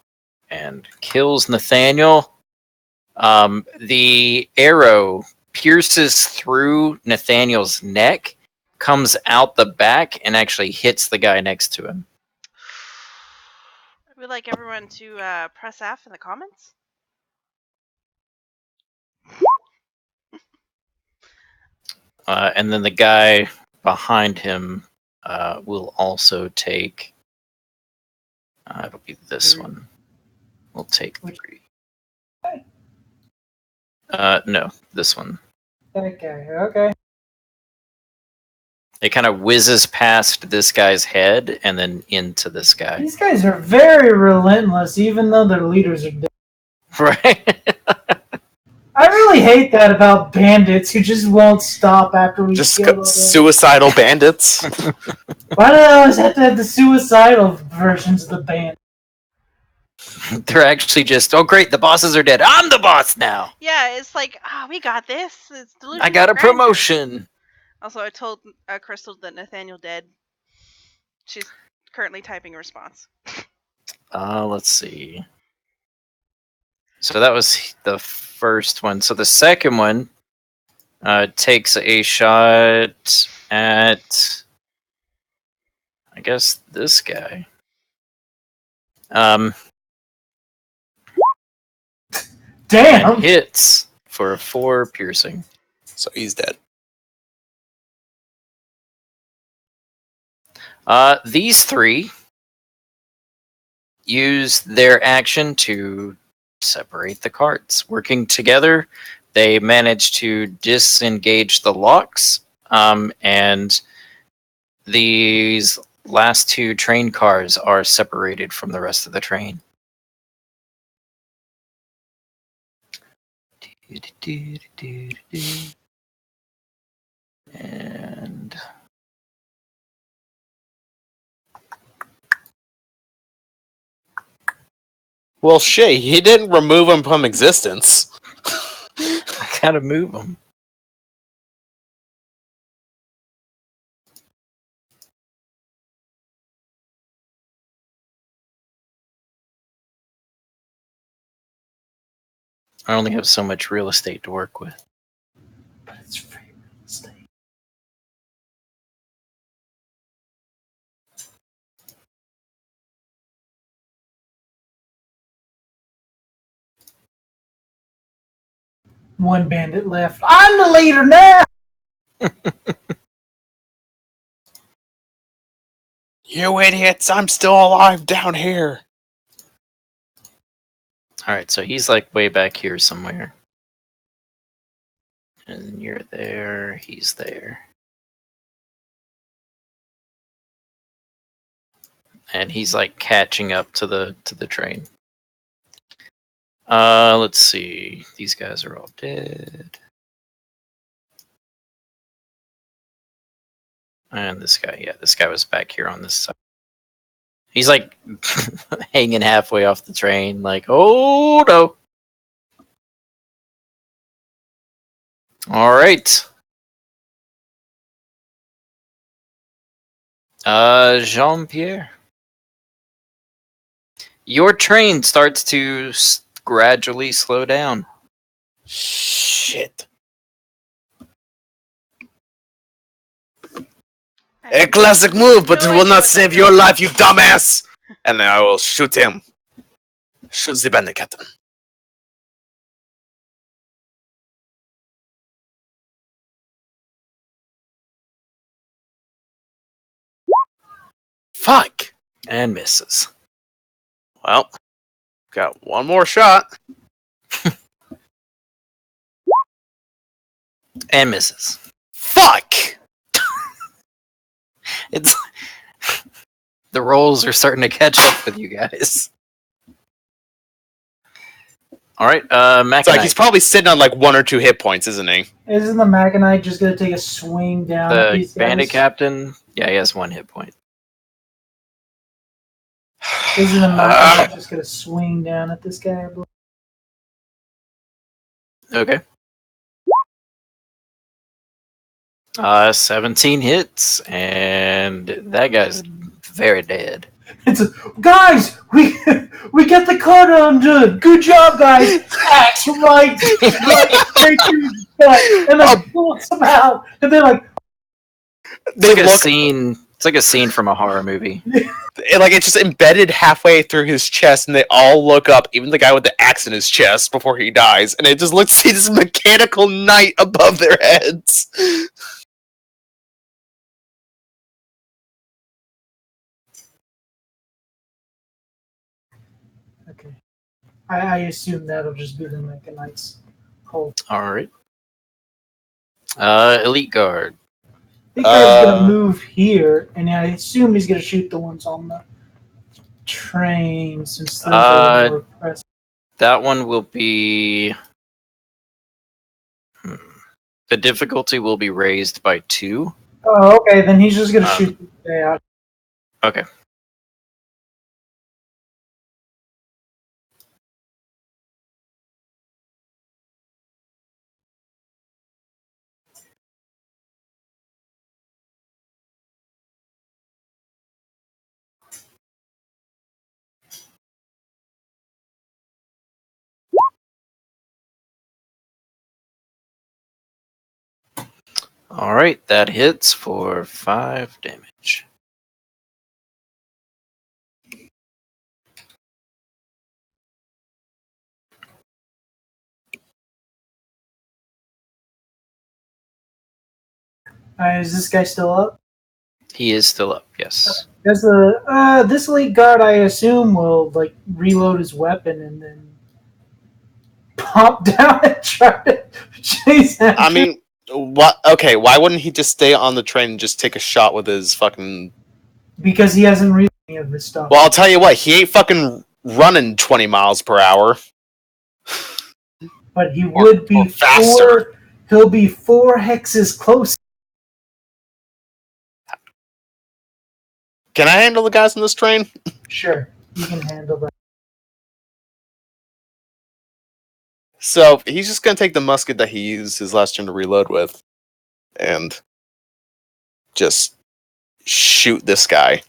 and kills Nathaniel. The arrow pierces through Nathaniel's neck, comes out the back, and actually hits the guy next to him. I would like everyone to press F in the comments. And then the guy behind him will also take. It'll be this one. We'll take 3. No, this one. That guy, okay. It kind of whizzes past this guy's head and then into this guy. These guys are very relentless, even though their leaders are dead. Right? I really hate that about bandits who just won't stop after we Just kill all them. suicidal bandits. Why do I always have to have the suicidal versions of the band? They're actually just, oh great, the bosses are dead. I'm the boss now. Yeah, it's like, we got this. It's delusional I got a grandeur. promotion. Also, I told Crystal that Nathaniel dead. She's currently typing a response. Let's see. So that was the first one. So the second one takes a shot at, I guess, this guy. Damn. hits for 4 piercing. So he's dead. These 3 use their action to separate the carts. Working together, they manage to disengage the locks, and these last 2 train cars are separated from the rest of the train. And Well, shit, he didn't remove him from existence. I gotta move them. I only have so much real estate to work with. But it's free real estate. One bandit left. I'm the leader now. You idiots, I'm still alive down here. Alright, so he's like way back here somewhere. And you're there, he's there. And he's like catching up to the train. Let's see. These guys are all dead. And this guy was back here on this side. He's like hanging halfway off the train, like, oh no. Alright. Jean-Pierre. Your train starts to gradually slow down. Shit. A classic move, but it will not save your life, you dumbass! And I will shoot him. Shoot the bandit captain. Fuck! And misses. Well, got one more shot. And misses. Fuck! It's the rolls are starting to catch up with you guys. Alright, It's like Macanite. he's probably sitting on like 1 or 2 hit points, isn't he? Isn't the Magonite just gonna take a swing down at The these bandit guys? captain, yeah, he has 1 hit point. Isn't the Magonite just gonna swing down at this guy? Okay. 17 hits, and that guy's very dead. It's guys, we get the cart undone. Good job, guys. Axe right straight through his gut, and then pulls him out, and they're like, It's like a scene. It's like a scene from a horror movie. It's just embedded halfway through his chest, and they all look up, even the guy with the axe in his chest before he dies, and it just looks see this mechanical knight above their heads. okay. I assume that'll just be the Magonite's whole. All right. Elite guard. I think he's gonna move here, and I assume he's gonna shoot the ones on the train since those are more pressed. That one will be. The difficulty will be raised by 2. Oh, okay. Then he's just gonna shoot the guy out. Okay. All right, that hits for 5 damage. Is this guy still up? He is still up, yes. Does this elite guard, I assume, will like reload his weapon and then pop down and try to chase him? I mean, what? Okay, why wouldn't he just stay on the train and just take a shot with his fucking? Because he hasn't read any of this stuff. Well, I'll tell you what, he ain't fucking running 20 miles per hour. But he would be or faster. He'll be 4 hexes close. Can I handle the guys on this train? Sure, you can handle that. So he's just gonna take the musket that he used his last turn to reload with, and just shoot this guy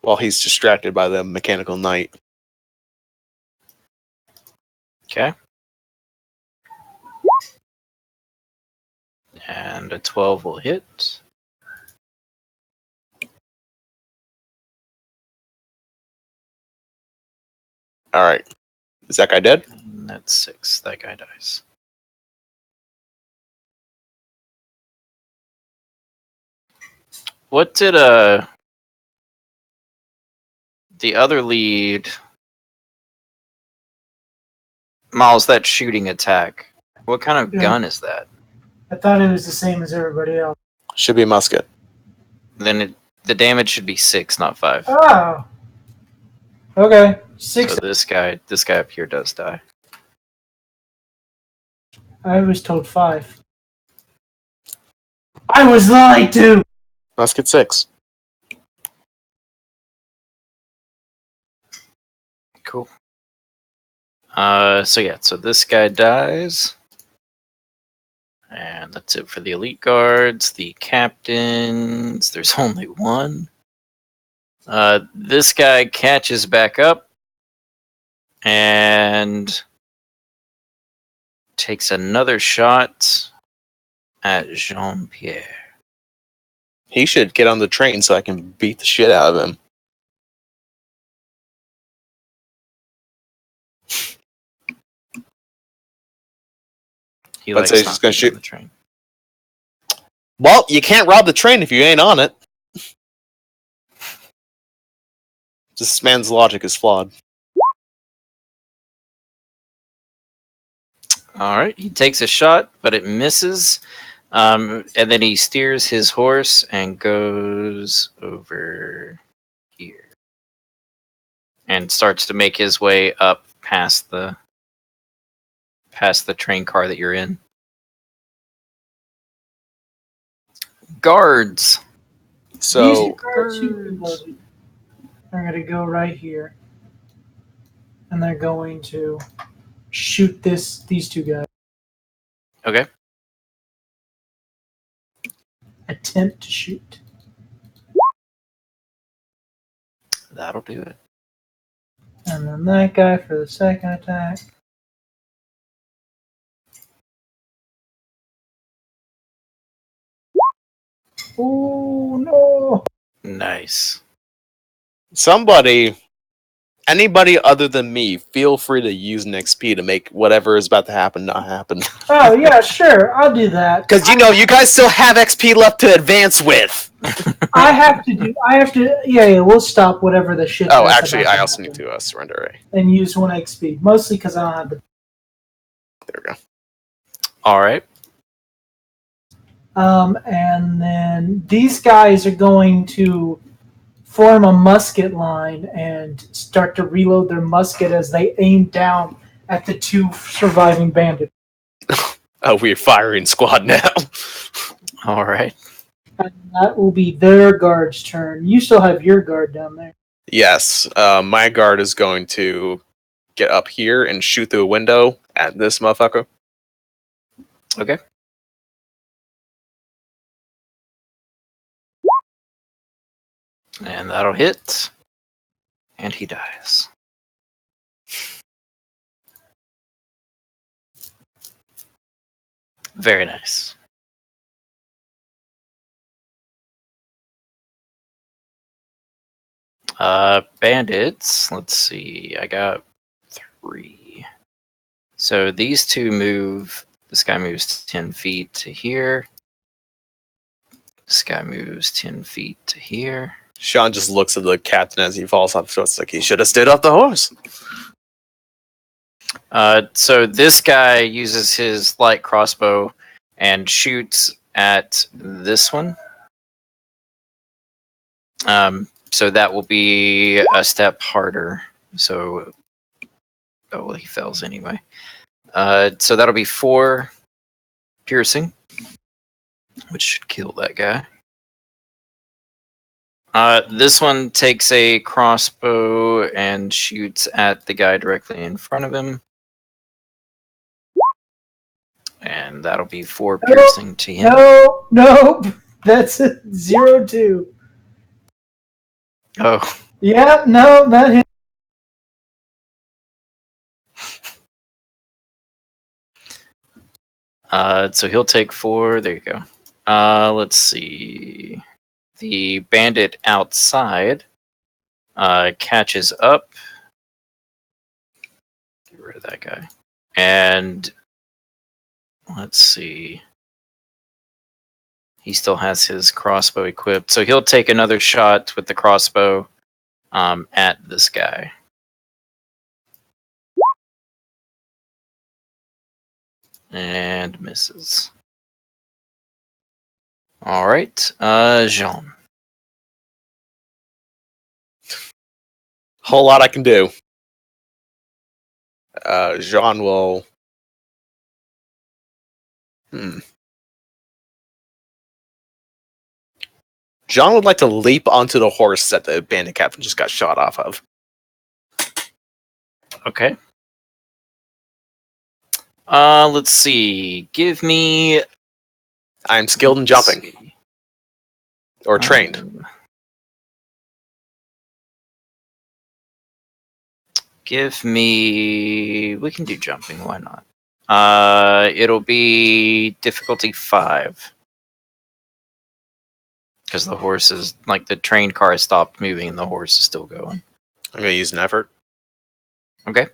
while he's distracted by the mechanical knight. Okay. And a 12 will hit. All right, is that guy dead? And that's 6. That guy dies. What did the other lead, Miles, that shooting attack? What kind of Yeah. gun is that? I thought it was the same as everybody else. Should be a musket. Then the damage should be 6, not 5. Oh. Okay. 6. So this guy up here does die. I was told 5. I was lied to! Musket 6. Cool. So this guy dies. And that's it for the elite guards. The captains, there's only one. This guy catches back up and takes another shot at Jean-Pierre. He should get on the train so I can beat the shit out of him. He But likes so he's not just gonna being on shoot. the train. Well, you can't rob the train if you ain't on it. This man's logic is flawed. All right, he takes a shot, but it misses. And then he steers his horse and goes over here. And starts to make his way up past the train car that you're in. Guards. So These guards who reloaded are going to go right here. And they're going to shoot these 2 guys. Okay. Attempt to shoot. That'll do it. And then that guy for the second attack. Oh no! Nice. Anybody other than me, feel free to use an XP to make whatever is about to happen not happen. Oh yeah, sure, I'll do that. Because you guys still have XP left to advance with. I have to. Yeah, we'll stop whatever the shit. Oh, that's actually, about I to also happen need to surrender A. and use 1 XP, mostly because I don't have the. There we go. All right. And then these guys are going to form a musket line and start to reload their musket as they aim down at the 2 surviving bandits. Oh, we're firing squad now. All right. And that will be their guard's turn. You still have your guard down there. Yes, my guard is going to get up here and shoot through a window at this motherfucker. Okay. And that'll hit. And he dies. Very nice. Bandits. Let's see. I got 3. So these 2 move. This guy moves 10 feet to here. This guy moves 10 feet to here. Sean just looks at the captain as he falls off. So it's like he should have stayed off the horse. So this guy uses his light crossbow and shoots at this one. So that will be a step harder. So, oh well, he fails anyway. So that'll be 4 piercing, which should kill that guy. This one takes a crossbow and shoots at the guy directly in front of him. And that'll be 4 piercing to him. Nope. That's a 0-2. Oh. Yeah, no, that hit. So he'll take 4. There you go. Let's see. The bandit outside catches up. Get rid of that guy. And let's see. He still has his crossbow equipped. So he'll take another shot with the crossbow at this guy. And misses. All right, Jean. Whole lot I can do. Jean will. Jean would like to leap onto the horse that the bandit captain just got shot off of. Okay. Let's see. Give me. I'm skilled in jumping. Or trained. Give me. We can do jumping. Why not? It'll be difficulty 5. Because the horse is like the train car has stopped moving and the horse is still going. I'm going to use an effort. Okay.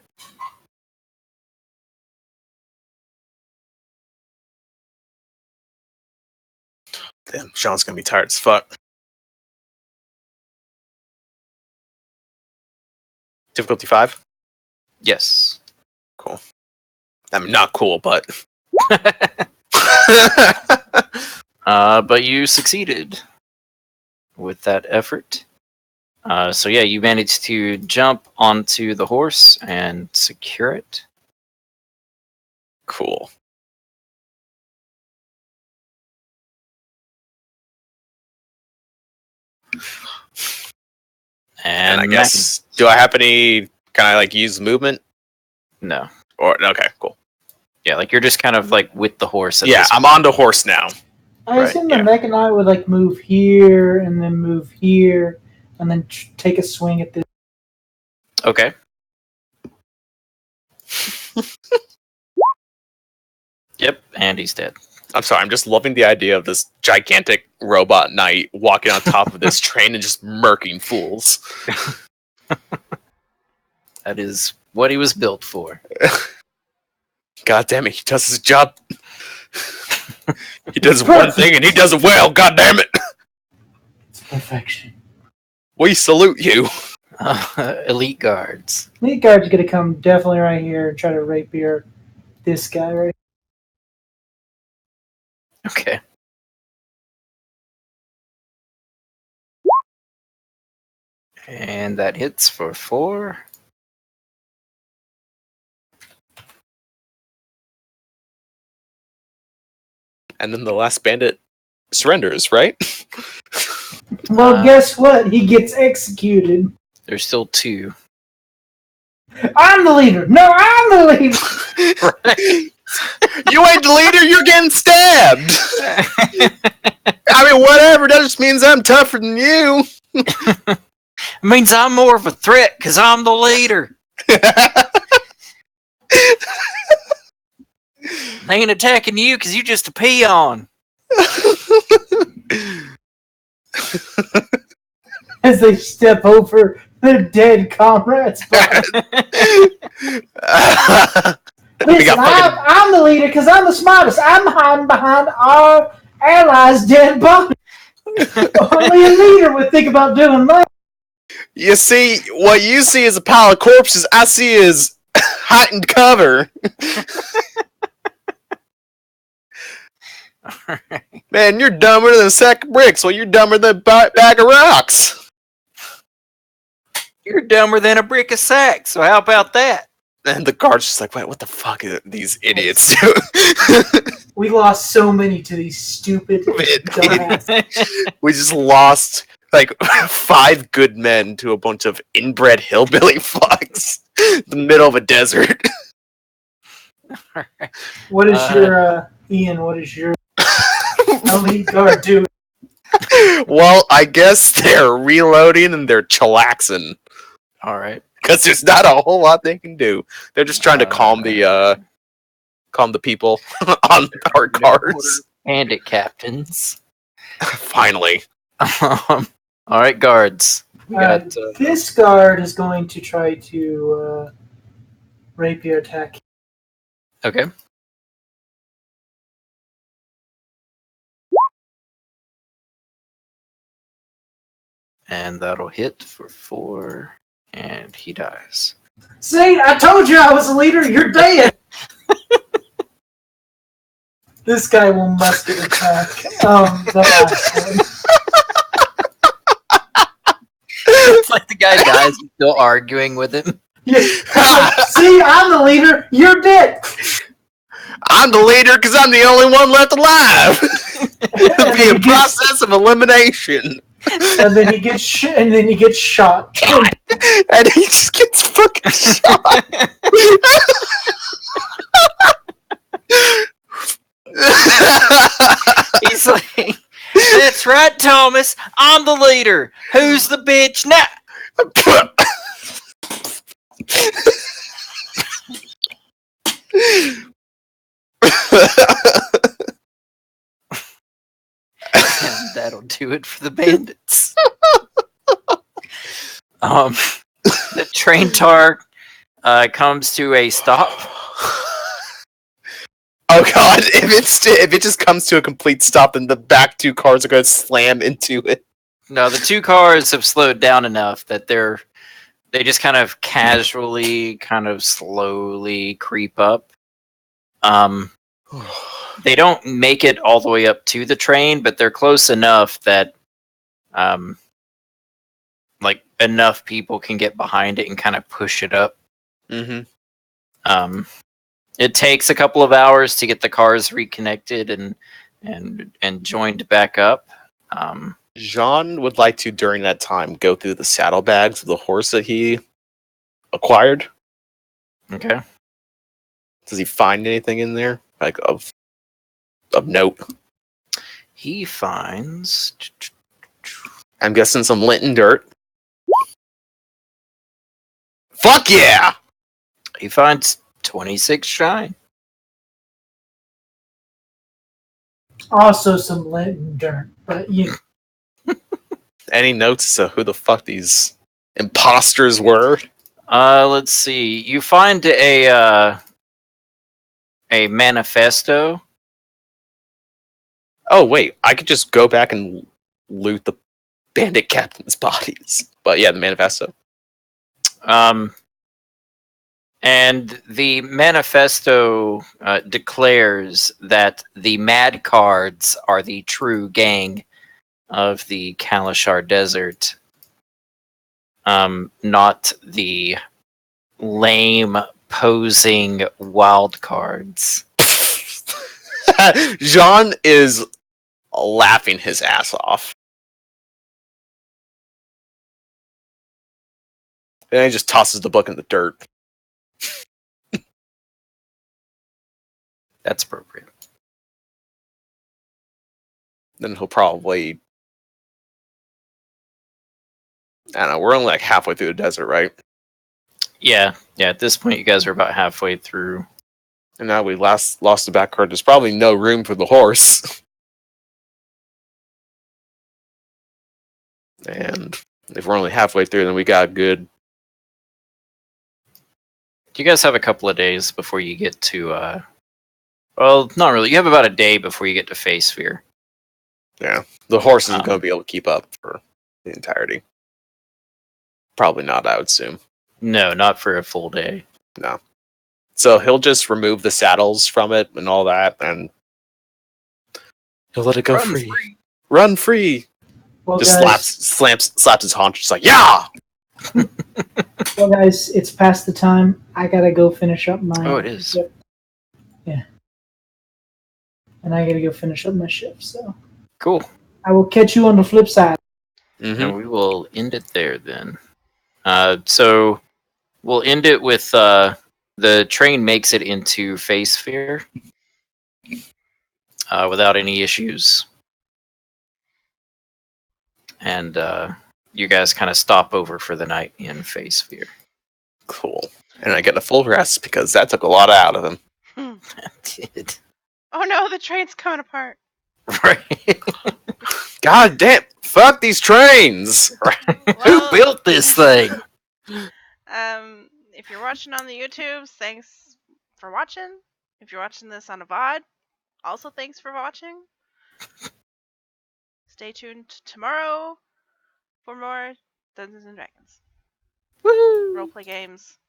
Damn, Sean's going to be tired as fuck. Difficulty 5? Yes. Cool. I mean, not cool, but... But you succeeded with that effort. So yeah, you managed to jump onto the horse and secure it. Cool. And I guess, do I have any, can I like use movement? No. Or, okay, cool. Yeah, like you're just kind of like with the horse. Yeah, I'm on the horse now. I assume the Mechanite would like move here and then move here and then take a swing at this. Okay. Yep, and he's dead. I'm sorry, I'm just loving the idea of this gigantic robot knight walking on top of this train and just murking fools. That is what he was built for. God damn it, he does his job. He does one thing and he does it well, god damn it. It's perfection. We salute you. Elite guards. Elite guards are going to come definitely right here and try to rapier this guy right here. Okay. And that hits for 4. And then the last bandit surrenders, right? Well, guess what? He gets executed. There's still 2. I'm the leader. No, I'm the leader. Right. You ain't the leader, you're getting stabbed. I mean, whatever. That just means I'm tougher than you. It means I'm more of a threat because I'm the leader. They ain't attacking you because you're just a peon. As they step over their dead comrades. Listen, I'm the leader because I'm the smartest. I'm hiding behind our allies' dead body. Only a leader would think about doing that. You see, what you see is a pile of corpses. I see is heightened cover. Man, you're dumber than a sack of bricks. Well, you're dumber than a bag of rocks. You're dumber than a brick of sack, so how about that? And the guard's just like, wait, what the fuck are these idiots doing? We lost so many to these stupid dumbasses. We just lost like 5 good men to a bunch of inbred hillbilly fucks in the middle of a desert. What is your Ian? What is your elite guard doing? Well, I guess they're reloading and they're chillaxing. All right. Because there's not a whole lot they can do. They're just trying to calm the people on our cars. Bandit captains. Finally. All right, guards. We got This guard is going to try to rapier attack. okay. And that'll hit for 4, and he dies. See, I told you I was a leader. You're dead. This guy will musket attack. The last one. It's like the guy dies and still arguing with him. Yeah. See, I'm the leader. You're dead. I'm the leader because I'm the only one left alive. It'll be a process of elimination. And then he gets shot. And he just gets fucking shot. He's like, that's right, Thomas. I'm the leader. Who's the bitch now? And that'll do it for the bandits. The train tar comes to a stop. Oh god, if it just comes to a complete stop, then the back 2 cars are going to slam into it. No, the 2 cars have slowed down enough that they just kind of casually, kind of slowly creep up. They don't make it all the way up to the train, but they're close enough that like enough people can get behind it and kind of push it up. Mm-hmm. It takes a couple of hours to get the cars reconnected and joined back up. Jean would like to, during that time, go through the saddlebags of the horse that he acquired. Okay. Does he find anything in there, like of note? He finds. I'm guessing some Linton dirt. Fuck yeah! He finds 26 shine. Also some Linton dirt, but Any notes as to who the fuck these imposters were? Let's see. You find a manifesto. Oh wait, I could just go back and loot the bandit captain's bodies. But yeah, the manifesto. And the manifesto declares that the Mad Cards are the true gang of the Kalashar Desert, not the lame posing wild cards. Jean is laughing his ass off. And he just tosses the book in the dirt. That's appropriate. Then he'll probably... I don't know, we're only like halfway through the desert, right? Yeah. At this point, you guys are about halfway through. And now we lost the back card. There's probably no room for the horse. And if we're only halfway through, then we got good... You guys have a couple of days before you get to... well, not really. You have about a day before you get to Face Sphere. Yeah, the horse isn't Um, going to be able to keep up for the entirety. Probably not, I would assume. No, not for a full day. No. So he'll just remove the saddles from it and all that, and he'll let it go Run free. Run free! Well, Just guys, slaps his haunch, just like, yeah! well, guys, it's past the time. I gotta go finish up my. Oh, it is. Ship. Yeah. And I gotta go finish up my shift. So Cool. I will catch you on the flip side. Mm-hmm. And we will end it there then. So we'll end it with the train makes it into Phase Sphere without any issues. And you guys kind of stop over for the night in Phase Sphere. Cool. And I get a full rest because that took a lot out of him. Did. Oh no, the train's coming apart. Right. God damn! Fuck these trains! Who built this thing? If you're watching on the YouTubes, thanks for watching. If you're watching this on a VOD, also thanks for watching. Stay tuned tomorrow for more Dungeons and Dragons. Woo! Roleplay games.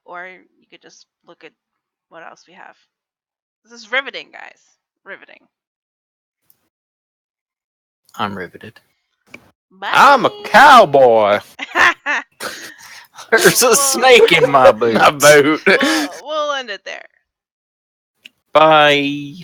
Or you could just look at what else we have. This is riveting, guys. Riveting. I'm riveted. Bye. I'm a cowboy! There's a snake in my boot. My boot! We'll end it there. Bye.